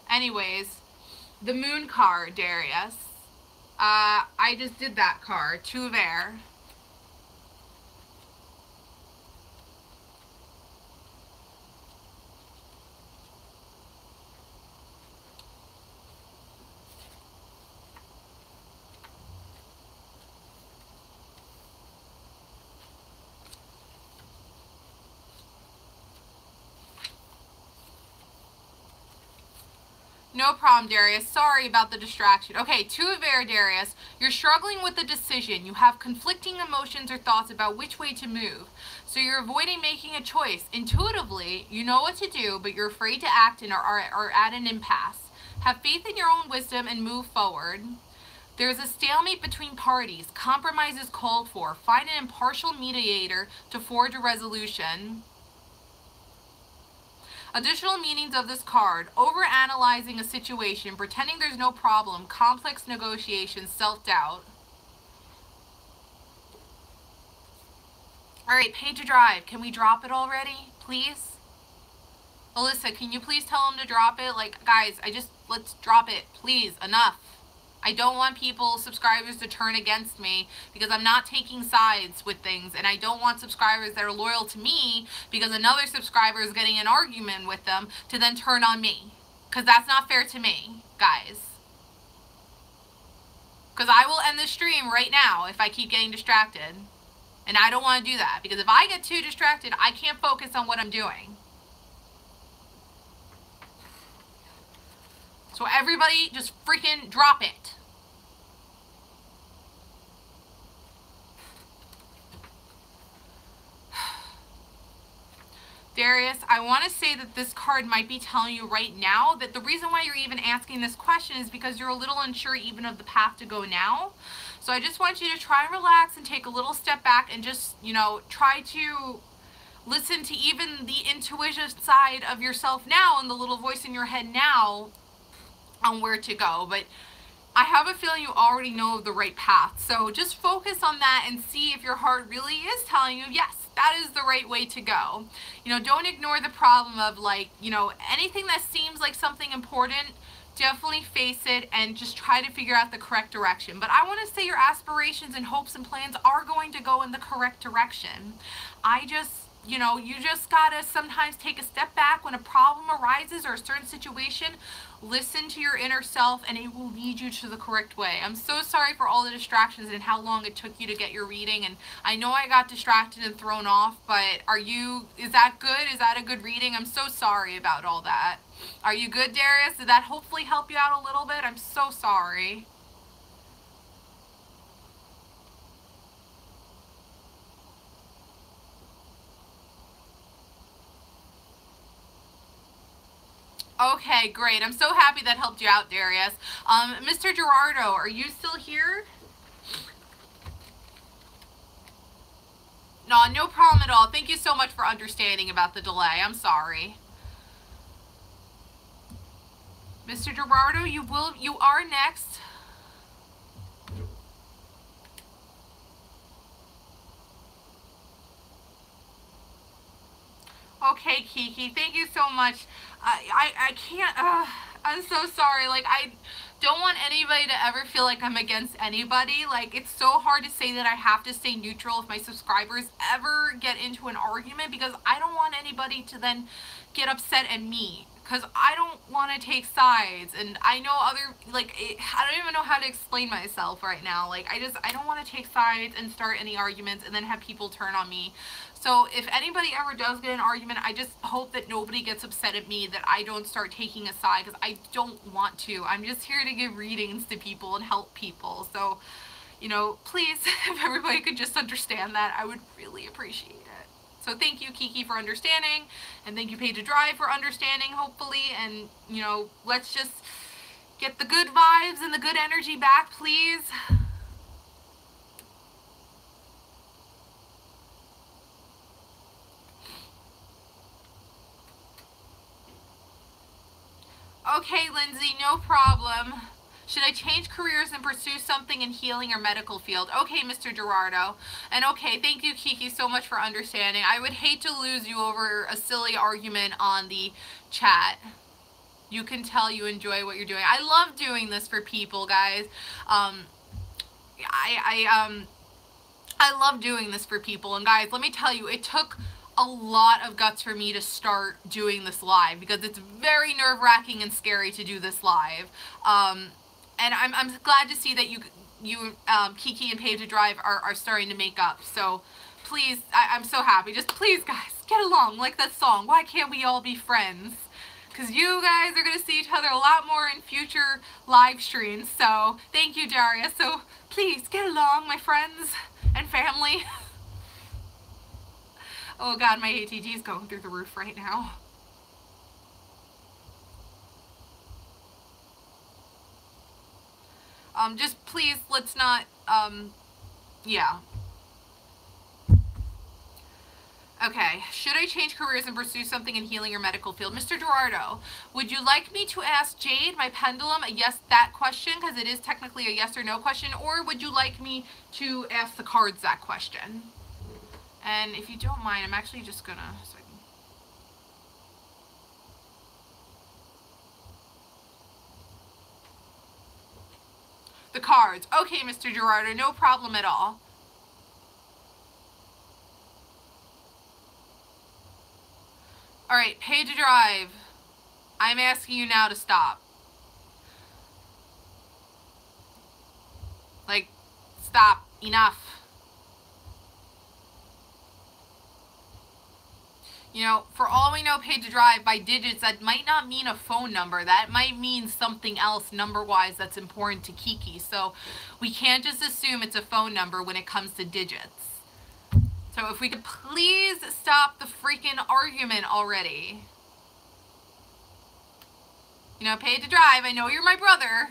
Anyways, the moon card, Darius. I just did that card, two of air. No problem, Darius. Sorry about the distraction. Okay, two of air, Darius. You're struggling with a decision. You have conflicting emotions or thoughts about which way to move. So you're avoiding making a choice. Intuitively, you know what to do, but you're afraid to act and are at an impasse. Have faith in your own wisdom and move forward. There's a stalemate between parties. Compromise is called for. Find an impartial mediator to forge a resolution. Additional meanings of this card: overanalyzing a situation, pretending there's no problem, complex negotiations, self-doubt. All right, Page to Drive. Can we drop it already, please? Alyssa, can you please tell him to drop it? Like, guys, let's drop it, please. Enough. I don't want subscribers to turn against me because I'm not taking sides with things, and I don't want subscribers that are loyal to me because another subscriber is getting an argument with them to then turn on me, because that's not fair to me, guys. Because I will end the stream right now if I keep getting distracted, and I don't want to do that, because if I get too distracted, I can't focus on what I'm doing. So everybody just freaking drop it. Darius, I want to say that this card might be telling you right now that the reason why you're even asking this question is because you're a little unsure even of the path to go now. So I just want you to try and relax and take a little step back and just, you know, try to listen to even the intuitive side of yourself now and the little voice in your head now on where to go. But I have a feeling you already know the right path. So just focus on that and see if your heart really is telling you, yes, that is the right way to go. You know, don't ignore the problem of, like, you know, anything that seems like something important, definitely face it and just try to figure out the correct direction. But I want to say your aspirations and hopes and plans are going to go in the correct direction. You know, you just gotta sometimes take a step back when a problem arises or a certain situation. Listen to your inner self and it will lead you to the correct way. I'm so sorry for all the distractions and how long it took you to get your reading, and I know I got distracted and thrown off, but is that good? Is that a good reading? I'm so sorry about all that. Are you good, Darius? Did that hopefully help you out a little bit? I'm so sorry. Okay, great. I'm so happy that helped you out, Darius. Mr. Gerardo, are you still here? No problem at all. Thank you so much for understanding about the delay. I'm sorry. Mr. Gerardo, you are next. Okay, Kiki, thank you so much. I can't, I'm so sorry. Like, I don't want anybody to ever feel like I'm against anybody. Like, it's so hard to say that I have to stay neutral if my subscribers ever get into an argument, because I don't want anybody to then get upset at me, because I don't want to take sides. And I know I don't even know how to explain myself right now. Like, I don't want to take sides and start any arguments and then have people turn on me. So if anybody ever does get an argument, I just hope that nobody gets upset at me, that I don't start taking a side, because I don't want to. I'm just here to give readings to people and help people. So, you know, please, if everybody could just understand that, I would really appreciate it. So thank you, Kiki, for understanding, and thank you, Page to Drive, for understanding, hopefully. And, you know, let's just get the good vibes and the good energy back, please. Okay, Lindsay, no problem. Should I change careers and pursue something in healing or medical field? Okay, Mr. Gerardo. And okay, thank you, Kiki, so much for understanding. I would hate to lose you over a silly argument on the chat. You can tell you enjoy what you're doing. I love doing this for people, guys. I love doing this for people. And guys, let me tell you, it took a lot of guts for me to start doing this live, because it's very nerve-wracking and scary to do this live. And I'm glad to see that you Kiki and Page to Drive are starting to make up. So please, I'm so happy. Just please, guys, get along like that song. Why can't we all be friends? Because you guys are going to see each other a lot more in future live streams. So thank you, Darius. So please get along, my friends and family. Oh God, my ATG is going through the roof right now. Just please, let's not, yeah. Okay, should I change careers and pursue something in healing or medical field? Mr. Gerardo, would you like me to ask Jade, my pendulum, a yes, that question, because it is technically a yes or no question, or would you like me to ask the cards that question? And if you don't mind, I'm actually just gonna... The cards. Okay, Mr. Gerardo, no problem at all. All right, pay to drive. I'm asking you now to stop. Like, stop. Enough. You know, for all we know, pay to drive by digits, that might not mean a phone number. That might mean something else number-wise that's important to Kiki. So we can't just assume it's a phone number when it comes to digits. So if we could please stop the freaking argument already. You know, pay to drive. I know you're my brother.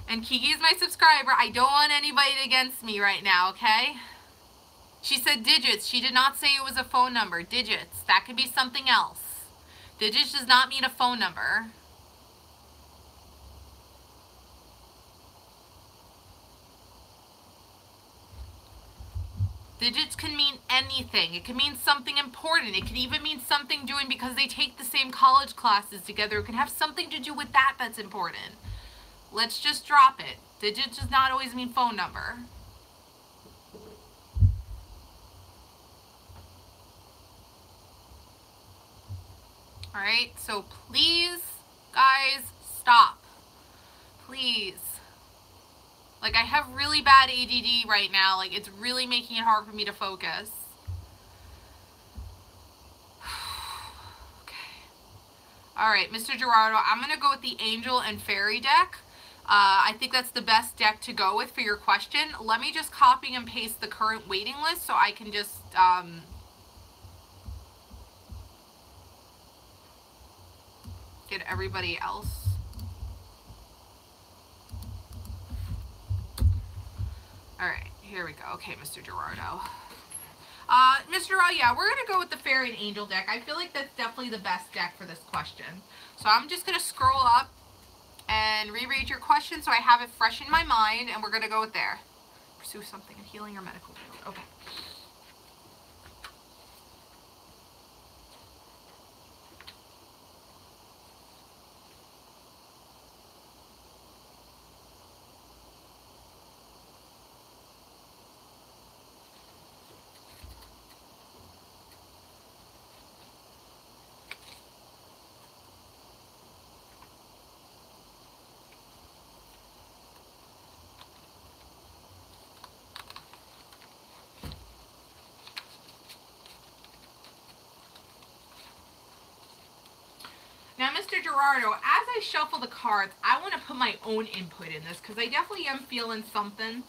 And Kiki's my subscriber. I don't want anybody against me right now, okay? She said digits. She did not say it was a phone number. Digits. That could be something else. Digits does not mean a phone number. Digits can mean anything. It can mean something important. It can even mean something doing because they take the same college classes together. It can have something to do with that that's important. Let's just drop it. Digits does not always mean phone number. Alright, so please, guys, stop. Please. Like, I have really bad ADD right now. Like, it's really making it hard for me to focus. Okay. Alright, Mr. Gerardo, I'm going to go with the Angel and Fairy deck. I think that's the best deck to go with for your question. Let me just copy and paste the current waiting list so I can just... get everybody else. Alright, here we go. Okay, Mr. Gerardo. Mr. Gerardo, yeah, we're going to go with the Fairy and Angel deck. I feel like that's definitely the best deck for this question. So I'm just going to scroll up and reread your question so I have it fresh in my mind, and we're going to go with there. Pursue something in healing or medical field. Okay. Now, Mr. Gerardo, as I shuffle the cards, I want to put my own input in this because I definitely am feeling something.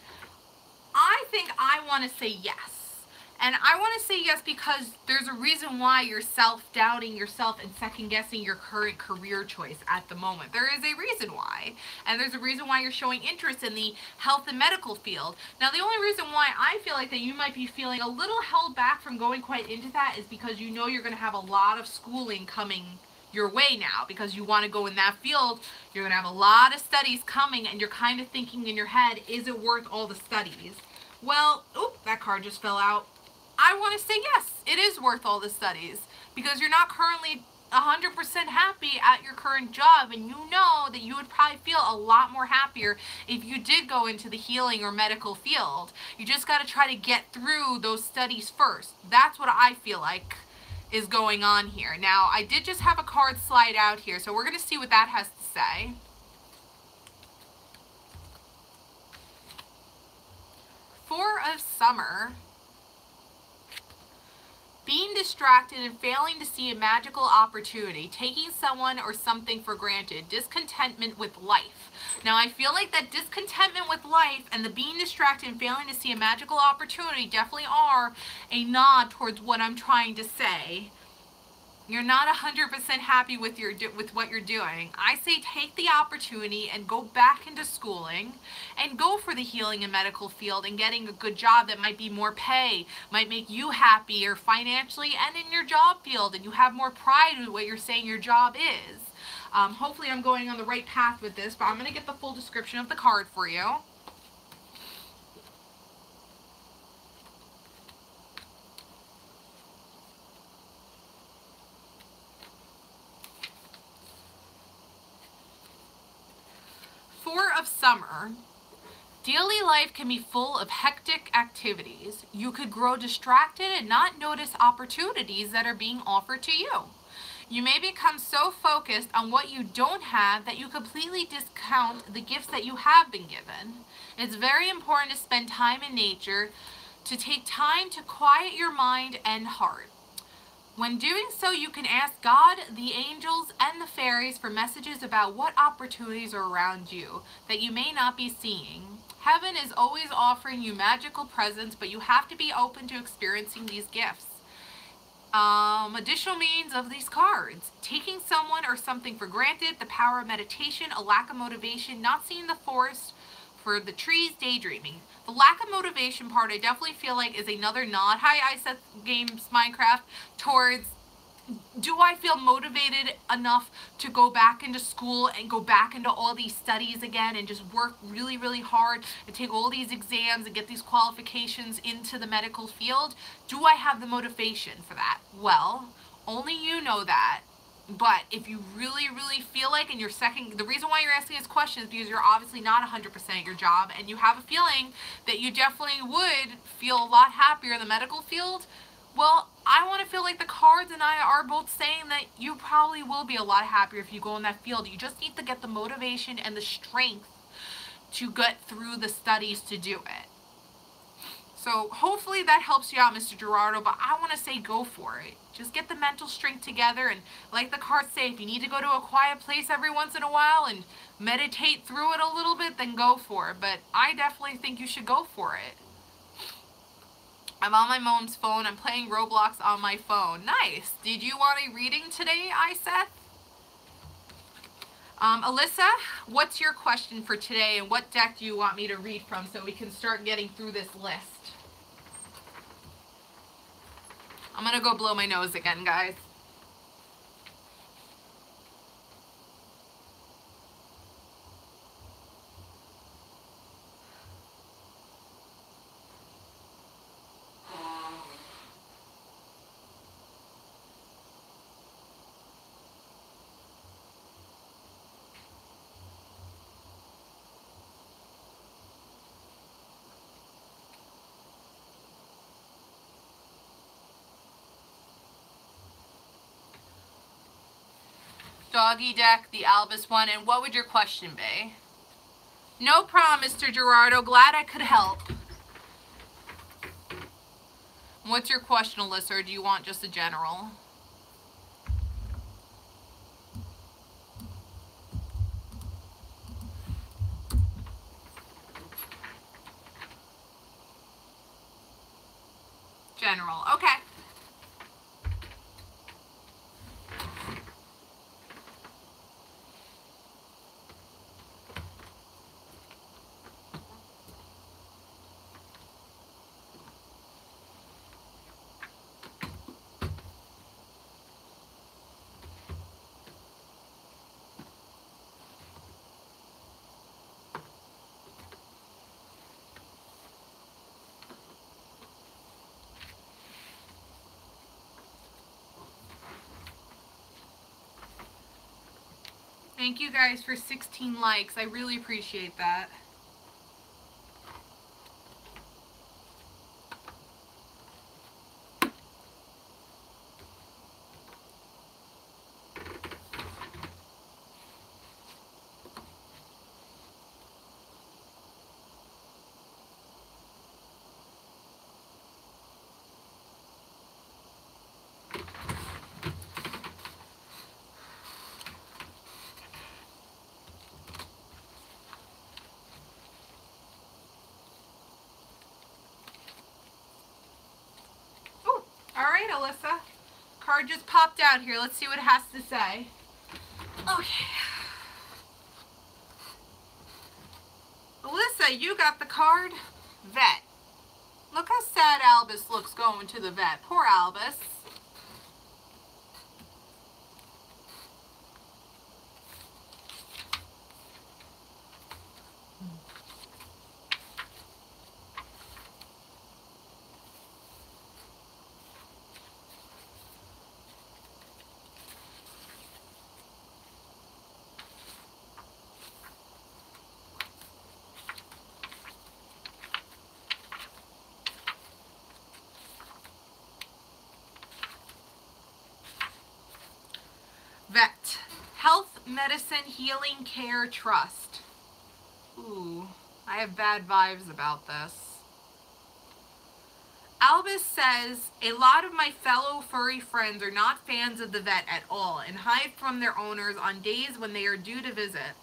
I think I want to say yes. And I want to say yes because there's a reason why you're self-doubting yourself and second-guessing your current career choice at the moment. There is a reason why. And there's a reason why you're showing interest in the health and medical field. Now, the only reason why I feel like that you might be feeling a little held back from going quite into that is because you know you're going to have a lot of schooling coming your way now because you want to go in that field. You're going to have a lot of studies coming and you're kind of thinking in your head, is it worth all the studies? Well, oop, that card just fell out. I want to say yes, it is worth all the studies because you're not currently 100% happy at your current job, and you know that you would probably feel a lot more happier if you did go into the healing or medical field. You just got to try to get through those studies first. That's what I feel like is going on here. Now, I did just have a card slide out here, so we're going to see what that has to say. Four of Summer. Being distracted and failing to see a magical opportunity, taking someone or something for granted, discontentment with life. Now, I feel like that discontentment with life and the being distracted and failing to see a magical opportunity definitely are a nod towards what I'm trying to say. you're not 100% happy with what you're doing, I say take the opportunity and go back into schooling and go for the healing and medical field and getting a good job that might be more pay, might make you happier financially and in your job field, and you have more pride with what you're saying your job is. Hopefully I'm going on the right path with this, but I'm going to get the full description of the card for you. Four of Summer. Daily life can be full of hectic activities. You could grow distracted and not notice opportunities that are being offered to you. You may become so focused on what you don't have that you completely discount the gifts that you have been given. It's very important to spend time in nature, to take time to quiet your mind and heart. When doing so, you can ask God, the angels, and the fairies for messages about what opportunities are around you that you may not be seeing. Heaven is always offering you magical presents, but you have to be open to experiencing these gifts. Additional meanings of these cards: taking someone or something for granted, the power of meditation, a lack of motivation, not seeing the forest for the trees, daydreaming. The lack of motivation part, I definitely feel like, is another nod. Hi, Seth Games Minecraft, towards, do I feel motivated enough to go back into school and go back into all these studies again and just work really, really hard and take all these exams and get these qualifications into the medical field? Do I have the motivation for that? Well, only you know that. But if you really, really feel like, and the reason why you're asking this question is because you're obviously not 100% at your job, and you have a feeling that you definitely would feel a lot happier in the medical field. Well, I want to feel like the cards and I are both saying that you probably will be a lot happier if you go in that field. You just need to get the motivation and the strength to get through the studies to do it. So hopefully that helps you out, Mr. Gerardo, but I want to say go for it. Just get the mental strength together, and like the cards say, if you need to go to a quiet place every once in a while and meditate through it a little bit, then go for it. But I definitely think you should go for it. I'm on my mom's phone. I'm playing Roblox on my phone. Nice. Did you want a reading today, Iseth? Alyssa, what's your question for today, and what deck do you want me to read from so we can start getting through this list? I'm going to go blow my nose again, guys. Doggy deck, the Albus one, and what would your question be? No problem, Mr. Gerardo. Glad I could help. What's your question, Alyssa, or do you want just a general? General, okay. Thank you guys for 16 likes. I really appreciate that. All right, Alyssa. Card just popped out here. Let's see what it has to say. Okay. Alyssa, you got the card? Vet. Look how sad Albus looks going to the vet. Poor Albus. Vet. Health, Medicine, Healing, Care, Trust. Ooh, I have bad vibes about this. Albus says, a lot of my fellow furry friends are not fans of the vet at all and hide from their owners on days when they are due to visit.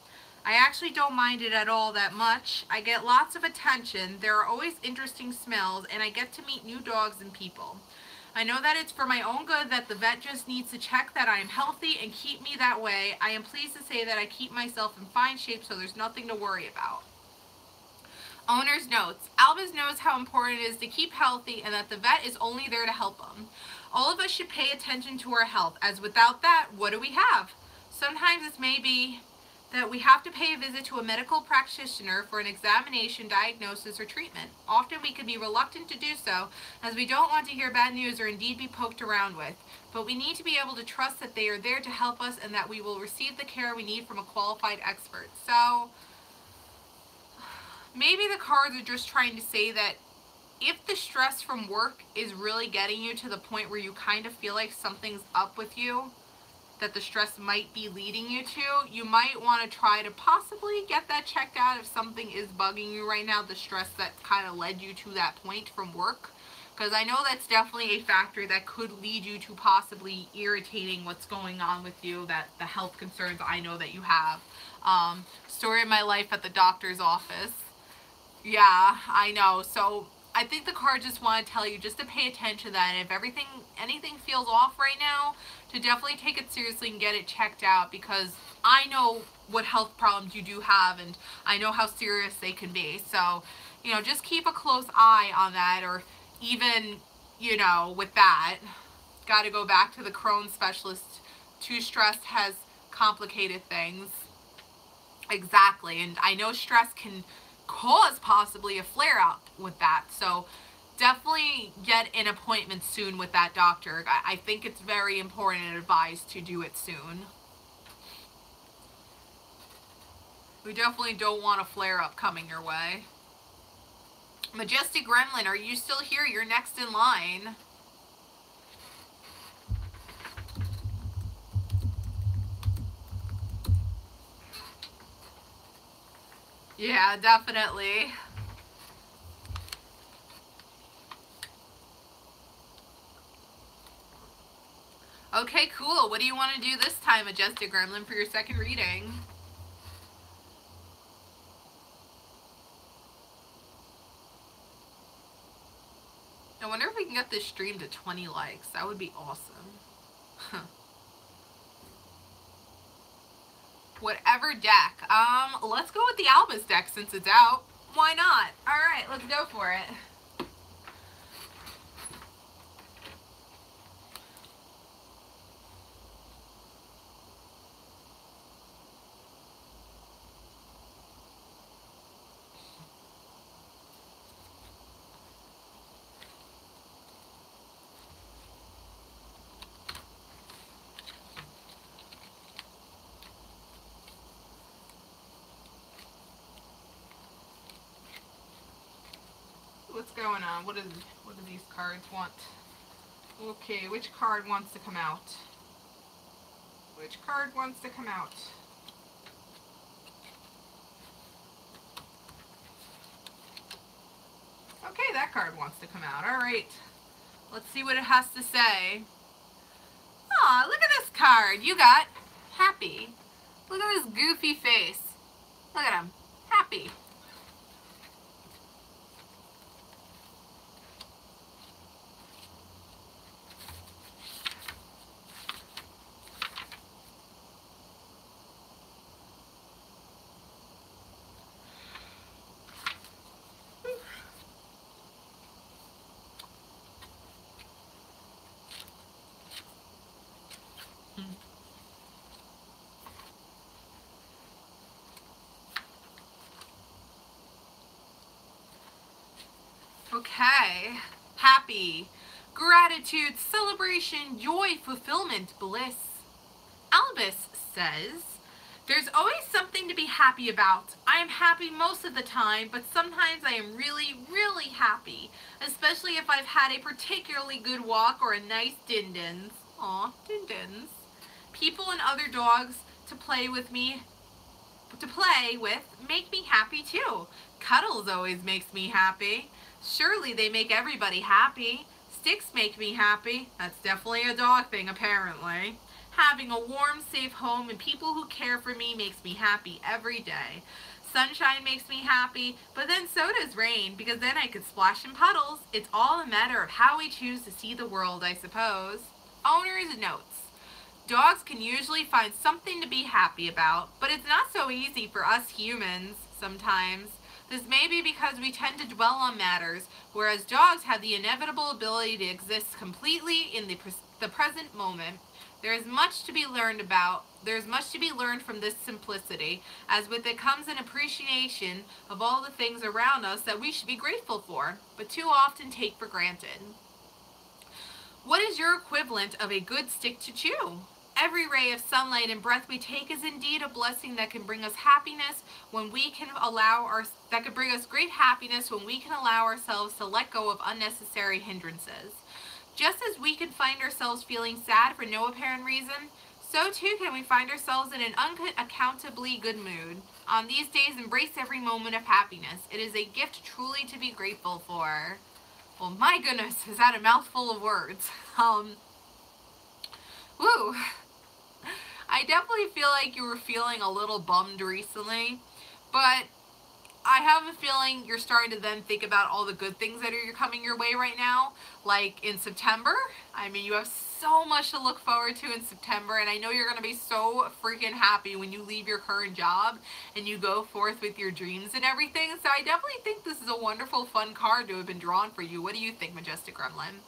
I actually don't mind it at all that much. I get lots of attention, there are always interesting smells, and I get to meet new dogs and people. I know that it's for my own good that the vet just needs to check that I am healthy and keep me that way. I am pleased to say that I keep myself in fine shape, so there's nothing to worry about. Owner's notes. Albus knows how important it is to keep healthy and that the vet is only there to help him. All of us should pay attention to our health, as without that, what do we have? Sometimes it may be that we have to pay a visit to a medical practitioner for an examination, diagnosis, or treatment. Often we can be reluctant to do so, as we don't want to hear bad news or indeed be poked around with. But we need to be able to trust that they are there to help us and that we will receive the care we need from a qualified expert. So, maybe the cards are just trying to say that if the stress from work is really getting you to the point where you kind of feel like something's up with you, that the stress might be leading you to, you might want to try to possibly get that checked out if something is bugging you right now, the stress that kind of led you to that point from work. Because I know that's definitely a factor that could lead you to possibly irritating what's going on with you, that the health concerns I know that you have. Story of my life at the doctor's office. Yeah, I know. So I think the cards just want to tell you just to pay attention to that, and if anything feels off right now, to definitely take it seriously and get it checked out, because I know what health problems you do have, and I know how serious they can be. So, you know, just keep a close eye on that, or even, you know, with that, got to go back to the Crohn's specialist. Too stressed has complicated things. Exactly, and I know stress can cause possibly a flare-up with that, so definitely get an appointment soon with that doctor. I think it's very important and advised to do it soon. We definitely don't want a flare-up coming your way. Majestic Gremlin, are you still here? You're next in line. Yeah, definitely. Okay, cool. What do you want to do this time, Majestic Gremlin, for your second reading? I wonder if we can get this stream to 20 likes. That would be awesome. Whatever deck. Let's go with the Albus deck since it's out. Why not? Alright, let's go for it. What's going on? What do these cards want? Okay, which card wants to come out? Which card wants to come out? Okay, that card wants to come out. All right. Let's see what it has to say. Aw, look at this card. You got happy. Look at this goofy face. Look at him. Happy. Okay. Happy. Gratitude, celebration, joy, fulfillment, bliss. Albus says, there's always something to be happy about. I am happy most of the time, but sometimes I am really, really happy, especially if I've had a particularly good walk or a nice din-dins. Aw, din-dins. People and other dogs to play with make me happy too. Cuddles always makes me happy. Surely they make everybody happy. Sticks make me happy. That's definitely a dog thing, apparently. Having a warm, safe home and people who care for me makes me happy every day. Sunshine makes me happy, but then so does rain, because then I could splash in puddles. It's all a matter of how we choose to see the world, I suppose. Owner's notes. Dogs can usually find something to be happy about, but it's not so easy for us humans sometimes. This may be because we tend to dwell on matters, whereas dogs have the inevitable ability to exist completely in the present moment. There is much to be learned from this simplicity, as with it comes an appreciation of all the things around us that we should be grateful for, but too often take for granted. What is your equivalent of a good stick to chew? Every ray of sunlight and breath we take is indeed a blessing that can bring us happiness when we can bring us great happiness when we can allow ourselves to let go of unnecessary hindrances. Just as we can find ourselves feeling sad for no apparent reason, so too can we find ourselves in an unaccountably good mood. On these days, embrace every moment of happiness. It is a gift truly to be grateful for. Well, my goodness, is that a mouthful of words? Woo! I definitely feel like you were feeling a little bummed recently, but I have a feeling you're starting to then think about all the good things that are coming your way right now. Like in September, I mean, you have so much to look forward to in September, and I know you're going to be so freaking happy when you leave your current job and you go forth with your dreams and everything. So I definitely think this is a wonderful, fun card to have been drawn for you. What do you think, Majestic Gremlin?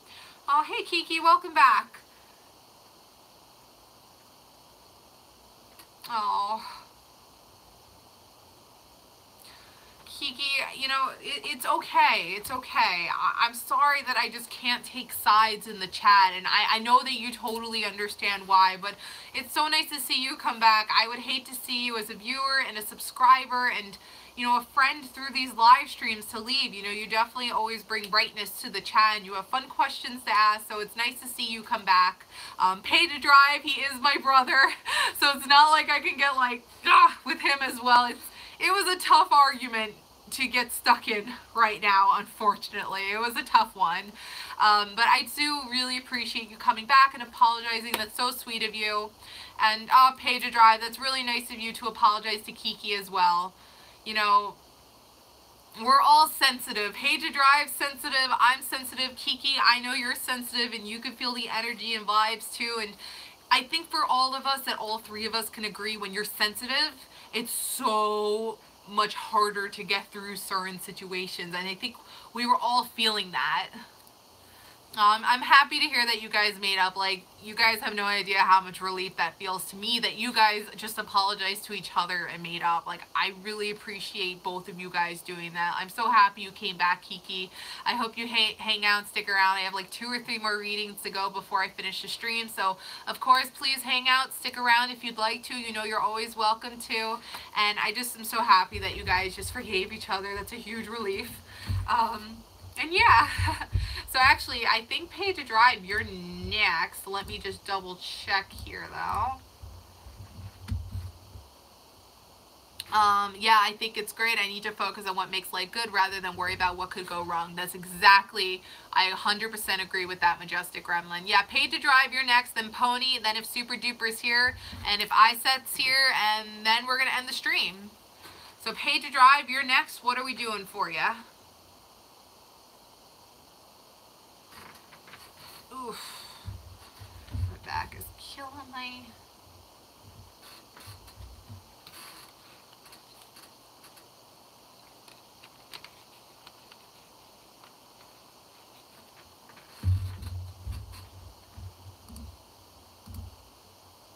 Oh, hey, Kiki, welcome back. Oh, Kiki, you know, it's okay. It's okay. I'm sorry that I just can't take sides in the chat, and I know that you totally understand why, but it's so nice to see you come back. I would hate to see you as a viewer and a subscriber and, you know, a friend through these live streams to leave. You know, you definitely always bring brightness to the chat, and you have fun questions to ask, so it's nice to see you come back. Pay to Drive, he is my brother, so it's not like I can get, like, with him as well. It was a tough argument to get stuck in right now, unfortunately. It was a tough one. But I do really appreciate you coming back and apologizing. That's so sweet of you. And Pay to Drive, that's really nice of you to apologize to Kiki as well. You know, we're all sensitive. Pay to Drive, sensitive. I'm sensitive. Kiki, I know you're sensitive, and you can feel the energy and vibes too. And I think for all of us, that all three of us can agree, when you're sensitive, it's so much harder to get through certain situations, and I think we were all feeling that. I'm happy to hear that you guys made up. Like, you guys have no idea how much relief that feels to me, that you guys just apologized to each other and made up. Like, I really appreciate both of you guys doing that. I'm so happy you came back, Kiki. I hope you hang out and stick around. I have like 2 or 3 more readings to go before I finish the stream, so of course, please hang out, stick around if you'd like to. You know you're always welcome to, and I just am so happy that you guys just forgave each other. That's a huge relief. And yeah, so actually, I think Pay to Drive, you're next. Let me just double check here, though. Yeah, I think it's great. I need to focus on what makes life good rather than worry about what could go wrong. That's exactly, I 100% agree with that, Majestic Gremlin. Yeah, Pay to Drive, you're next, then Pony, then if Super Duper's here, and if iSet's here, and then we're going to end the stream. So Pay to Drive, you're next. What are we doing for you? Oof. My back is killing me.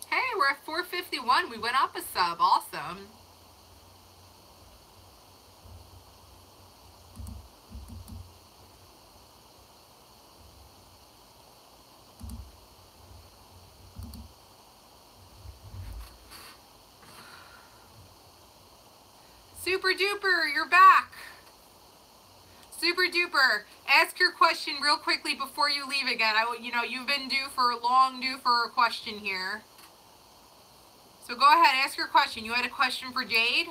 Hey, we're at 451. We went up a sub. Awesome. Super duper, you're back. Super duper. Ask your question real quickly before you leave again. You know, you've been due for a question here. So go ahead, ask your question. You had a question for Jade?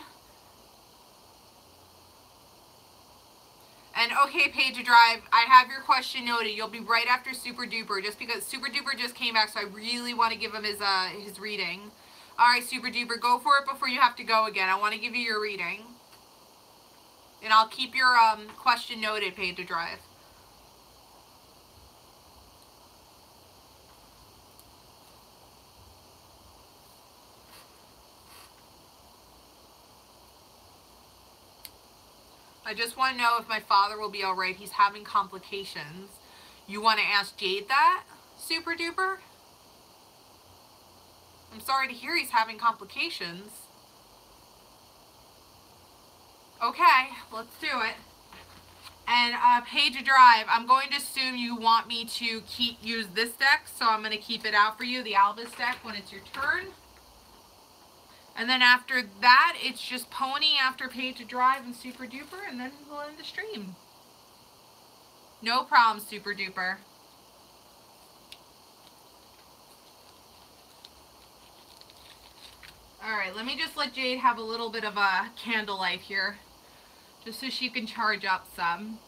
And okay, Page to Drive, I have your question noted. You'll be right after Super Duper, just because Super Duper just came back, so I really want to give him his reading. All right, Super Duper, go for it before you have to go again. I want to give you your reading. And I'll keep your question noted, Page to Drive. I just want to know if my father will be all right. He's having complications. You want to ask Jade that, Super Duper? I'm sorry to hear he's having complications. Okay, let's do it. And Page to Drive, I'm going to assume you want me to use this deck, so I'm going to keep it out for you, the Albus deck, when it's your turn. And then after that, it's just Pony after Page to Drive and Super Duper, and then we'll end the stream. No problem, Super Duper. Alright, let me just let Jade have a little bit of a candlelight here, just so she can charge up some.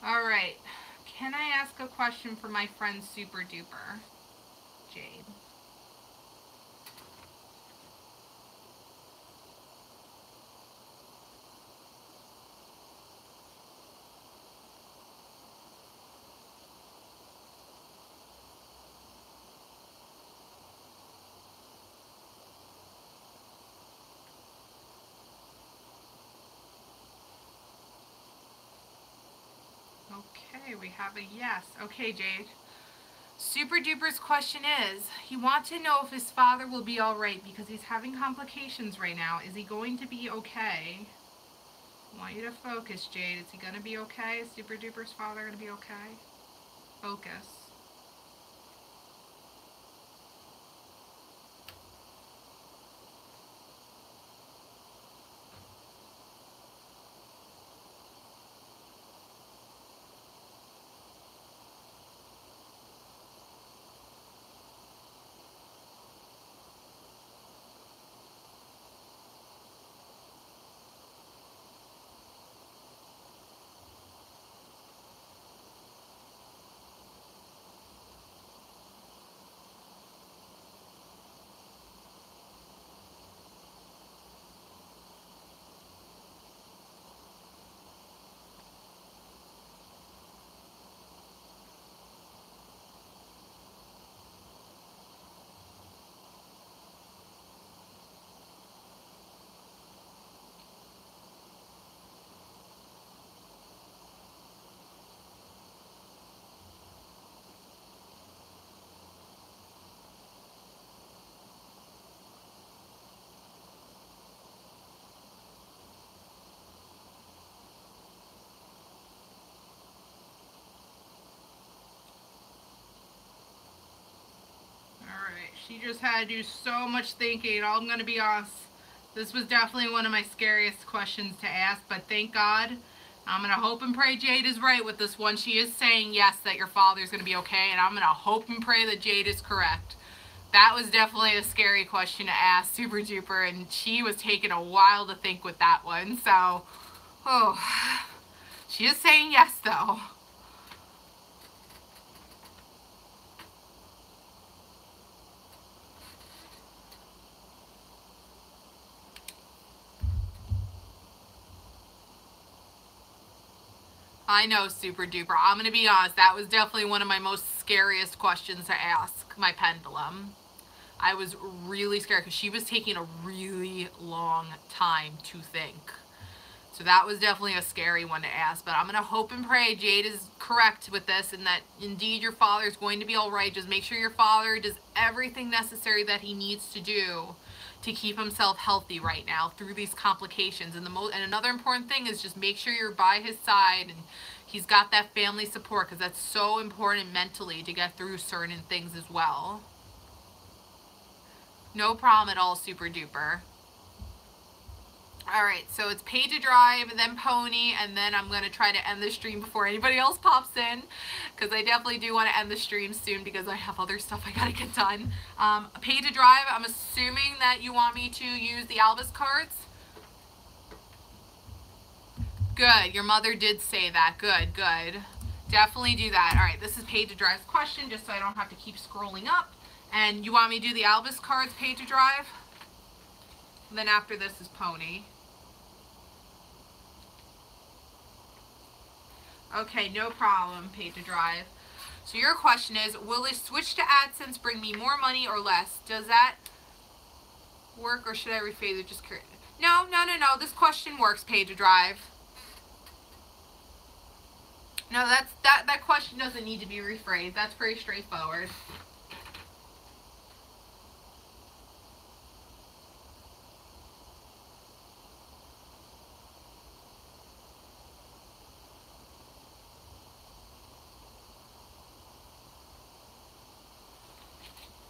Alright, can I ask a question for my friend Super Duper, Jade? Okay, we have a yes. Okay, Jade. Super Duper's question is, he wants to know if his father will be alright because he's having complications right now. Is he going to be okay? I want you to focus, Jade. Is he going to be okay? Is Super Duper's father going to be okay? Focus. She just had to do so much thinking. I'm going to be honest, this was definitely one of my scariest questions to ask, but thank God. I'm going to hope and pray Jade is right with this one. She is saying yes, that your father's going to be okay, and I'm going to hope and pray that Jade is correct. That was definitely a scary question to ask, Super Duper, and she was taking a while to think with that one. So, oh, she is saying yes, though. I know, Super Duper. I'm going to be honest, that was definitely one of my most scariest questions to ask my pendulum. I was really scared because she was taking a really long time to think. So that was definitely a scary one to ask, but I'm going to hope and pray Jade is correct with this and that indeed your father is going to be all right. Just make sure your father does everything necessary that he needs to do to keep himself healthy right now through these complications. And another important thing is just make sure you're by his side and he's got that family support, because that's so important mentally to get through certain things as well. No problem at all, Super Duper. Alright, so it's pay to drive, then pony, and then I'm going to try to end the stream before anybody else pops in, because I definitely do want to end the stream soon because I have other stuff I got to get done. Pay to drive, I'm assuming that you want me to use the Albus cards? Good, your mother did say that. Good, good. Definitely do that. Alright, this is pay to drive's question, just so I don't have to keep scrolling up. And you want me to do the Albus cards, pay to drive? And then after this is pony. Okay, no problem, pay to drive. So your question is, will a switch to AdSense bring me more money or less? Does that work, or should I rephrase it? Just curious. No. This question works, pay to drive. No, that question doesn't need to be rephrased. That's very straightforward.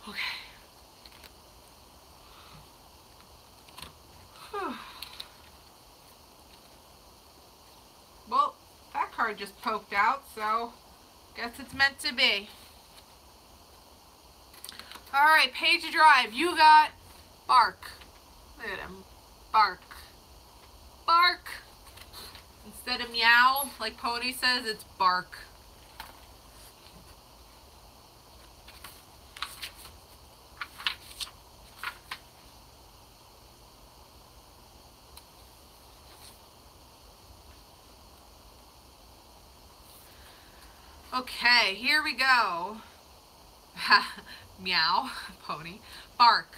Okay. Well, that card just poked out, so guess it's meant to be. Alright, pay to drive. You got bark. Look at him. Bark. Bark. Instead of meow, like Pony says, it's bark. Okay, here we go. Meow, Pony. Bark.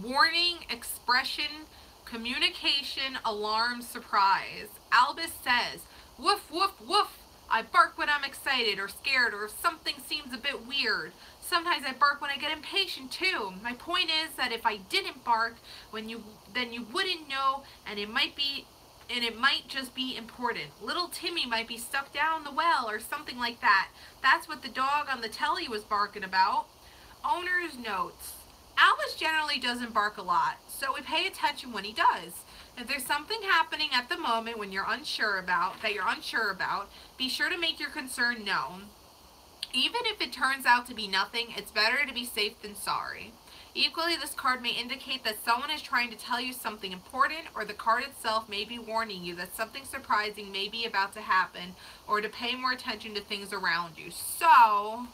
Warning, expression, communication, alarm, surprise. Albus says, woof, woof, woof. I bark when I'm excited or scared or if something seems a bit weird. Sometimes I bark when I get impatient too. My point is that if I didn't bark, then you wouldn't know, and it might just be important. Little Timmy might be stuck down the well or something like that. That's what the dog on the telly was barking about. Owner's notes. Albus generally doesn't bark a lot, so we pay attention when he does. If there's something happening at the moment when you're unsure about, be sure to make your concern known. Even if it turns out to be nothing, it's better to be safe than sorry. Equally, this card may indicate that someone is trying to tell you something important, or the card itself may be warning you that something surprising may be about to happen, or to pay more attention to things around you. So,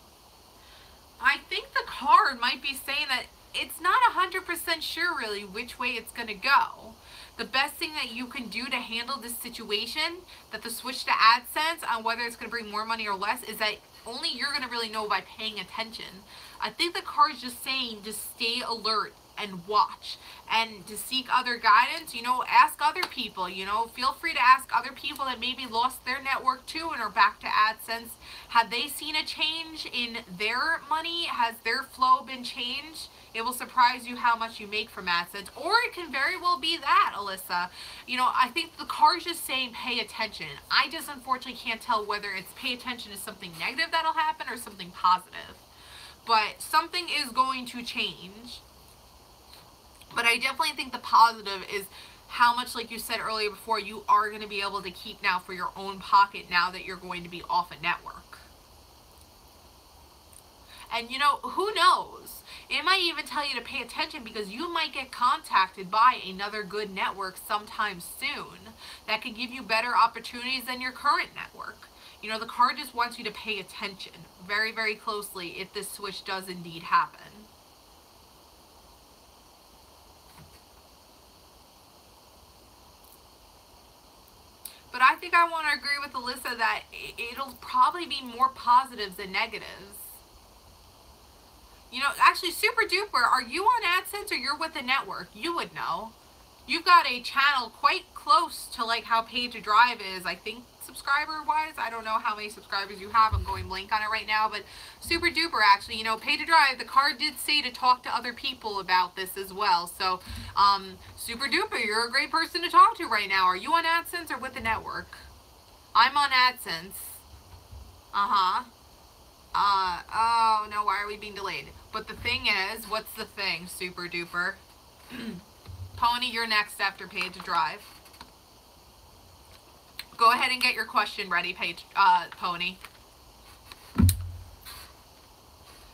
I think the card might be saying that it's not 100% sure really which way it's going to go. The best thing that you can do to handle this situation, that the switch to AdSense on whether it's going to bring more money or less, is that only you're going to really know by paying attention. I think the card's just saying just stay alert and watch, and to seek other guidance, ask other people, feel free to ask other people that maybe lost their network too and are back to AdSense. Have they seen a change in their money? Has their flow been changed? It will surprise you how much you make from AdSense, or it can very well be that, Alyssa. I think the card's just saying pay attention. I just unfortunately can't tell whether it's pay attention to something negative that'll happen or something positive. But something is going to change. But I definitely think the positive is how much, like you said earlier before, you are going to be able to keep now for your own pocket now that you're going to be off a network. And who knows? It might even tell you to pay attention because you might get contacted by another good network sometime soon that could give you better opportunities than your current network. The card just wants you to pay attention very, very closely if this switch does indeed happen. But I think I want to agree with Alyssa that it'll probably be more positives than negatives. Actually, Super Duper, are you on AdSense or you're with the network? You would know. You've got a channel quite close to like how Pay to Drive is, I think, subscriber-wise. I don't know how many subscribers you have. I'm going blank on it right now, but super duper, actually. You know, Pay to Drive, the card did say to talk to other people about this as well. So, super duper, you're a great person to talk to right now. Are you on AdSense or with the network? I'm on AdSense. Oh no, why are we being delayed? But the thing is, what's the thing, super duper? Pony, you're next after Pay to Drive. Go ahead and get your question ready, Pony.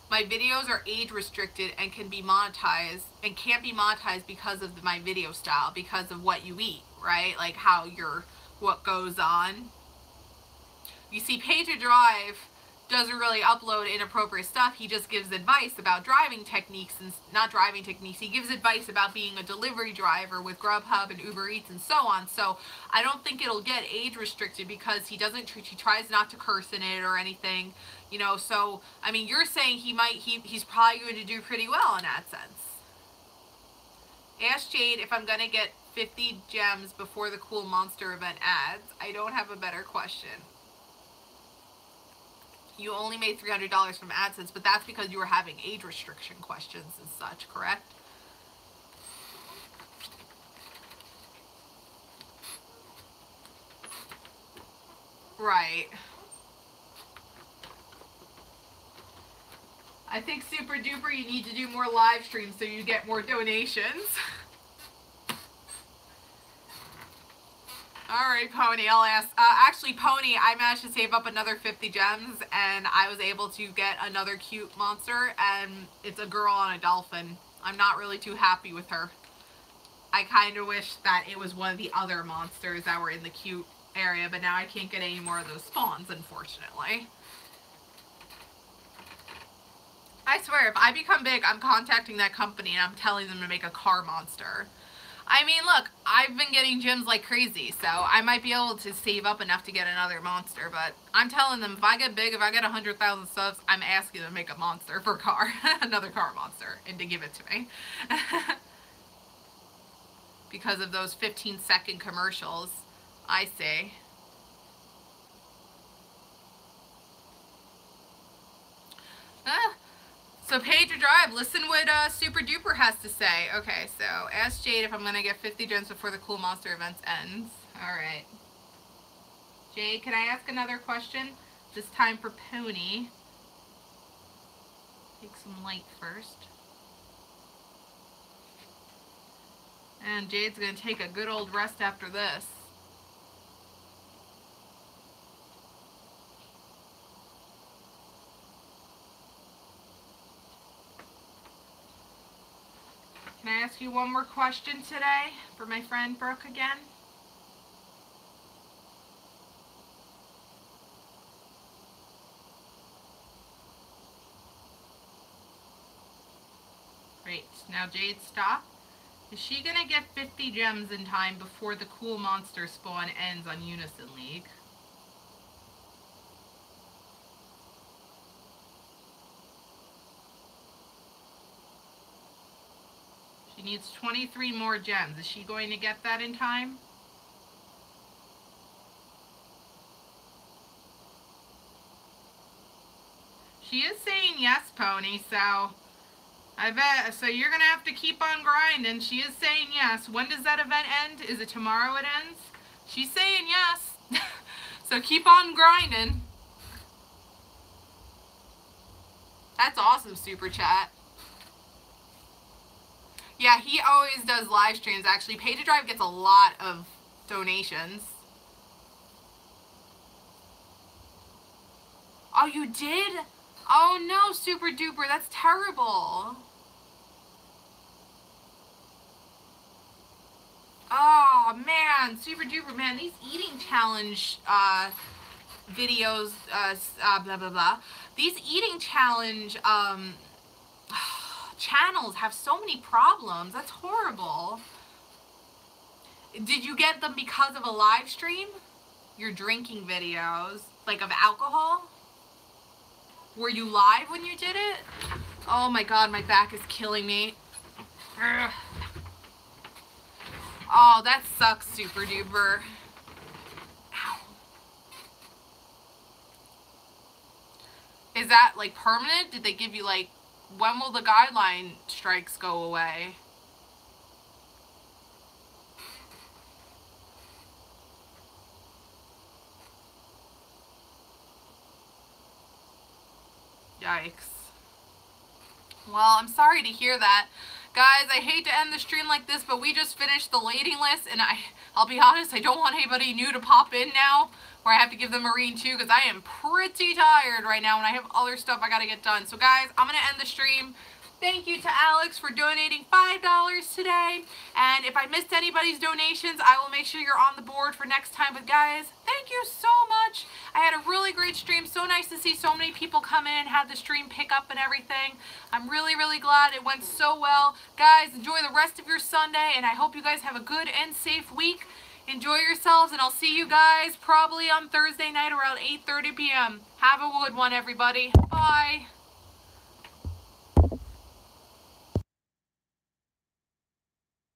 My videos are age restricted and can be monetized and can't be monetized because of my video style, because of what you eat, right? Like how what goes on. You see, Pay to Drive doesn't really upload inappropriate stuff. He just gives advice about driving techniques, and not driving techniques. He gives advice about being a delivery driver with Grubhub and Uber Eats and so on. So I don't think it'll get age restricted because he tries not to curse in it or anything, you know. So I mean, you're saying he's probably going to do pretty well in AdSense. Ask Jade if I'm gonna get 50 gems before the Cool Monster event ads. I don't have a better question. You only made $300 from AdSense, but that's because you were having age restriction questions and such, correct? Right. I think super duper you need to do more live streams so you get more donations. Alright, Pony, I'll ask. Actually, Pony, I managed to save up another 50 gems, and I was able to get another cute monster, and it's a girl on a dolphin. I'm not really too happy with her. I kind of wish that it was one of the other monsters that were in the cute area, but now I can't get any more of those spawns, unfortunately. I swear, if I become big, I'm contacting that company, and I'm telling them to make a car monster. I mean, look, I've been getting gems like crazy, so I might be able to save up enough to get another monster, but I'm telling them, if I get big, if I get 100,000 subs, I'm asking them to make a monster for a car, another car monster, and to give it to me. Because of those 15-second commercials, I say. So Pay to Drive, listen what Super Duper has to say. Okay, so ask Jade if I'm going to get 50 gems before the Cool Monster events ends. Alright. Jade, can I ask another question? This time for Pony. Take some light first. And Jade's going to take a good old rest after this. Can I ask you one more question today for my friend Brooke again? Great. Now Jade, stop. Is she going to get 50 gems in time before the Cool Monster spawn ends on Unison League? She needs 23 more gems. Is she going to get that in time? She is saying yes, Pony, so I bet. So you're going to have to keep on grinding. She is saying yes. When does that event end? Is it tomorrow it ends? She's saying yes. So keep on grinding. That's awesome, Super Chat. Yeah, he always does live streams, actually. Pay to Drive gets a lot of donations. Oh, you did? Oh no, Super Duper, that's terrible. Oh man, Super Duper, man, these eating challenge videos, blah blah blah. These eating challenge channels have so many problems. That's horrible. Did you get them because of a live stream? Your drinking videos, like of alcohol? Were you live when you did it? Oh my god, my back is killing me. Ugh. Oh, that sucks, super duper. Ow. Is that like permanent? Did they give you like, when will the guideline strikes go away? Yikes. Well, I'm sorry to hear that. Guys, I hate to end the stream like this, but we just finished the waiting list, and I'll be honest, I don't want anybody new to pop in now, where I have to give them a reading too, because I am pretty tired right now, and I have other stuff I gotta get done. So guys, I'm gonna end the stream. Thank you to Alex for donating $5 today. And if I missed anybody's donations, I will make sure you're on the board for next time. But guys, thank you so much. I had a really great stream. So nice to see so many people come in and have the stream pick up and everything. I'm really, really glad it went so well. Guys, enjoy the rest of your Sunday, and I hope you guys have a good and safe week. Enjoy yourselves, and I'll see you guys probably on Thursday night around 8:30 p.m. Have a good one, everybody. Bye.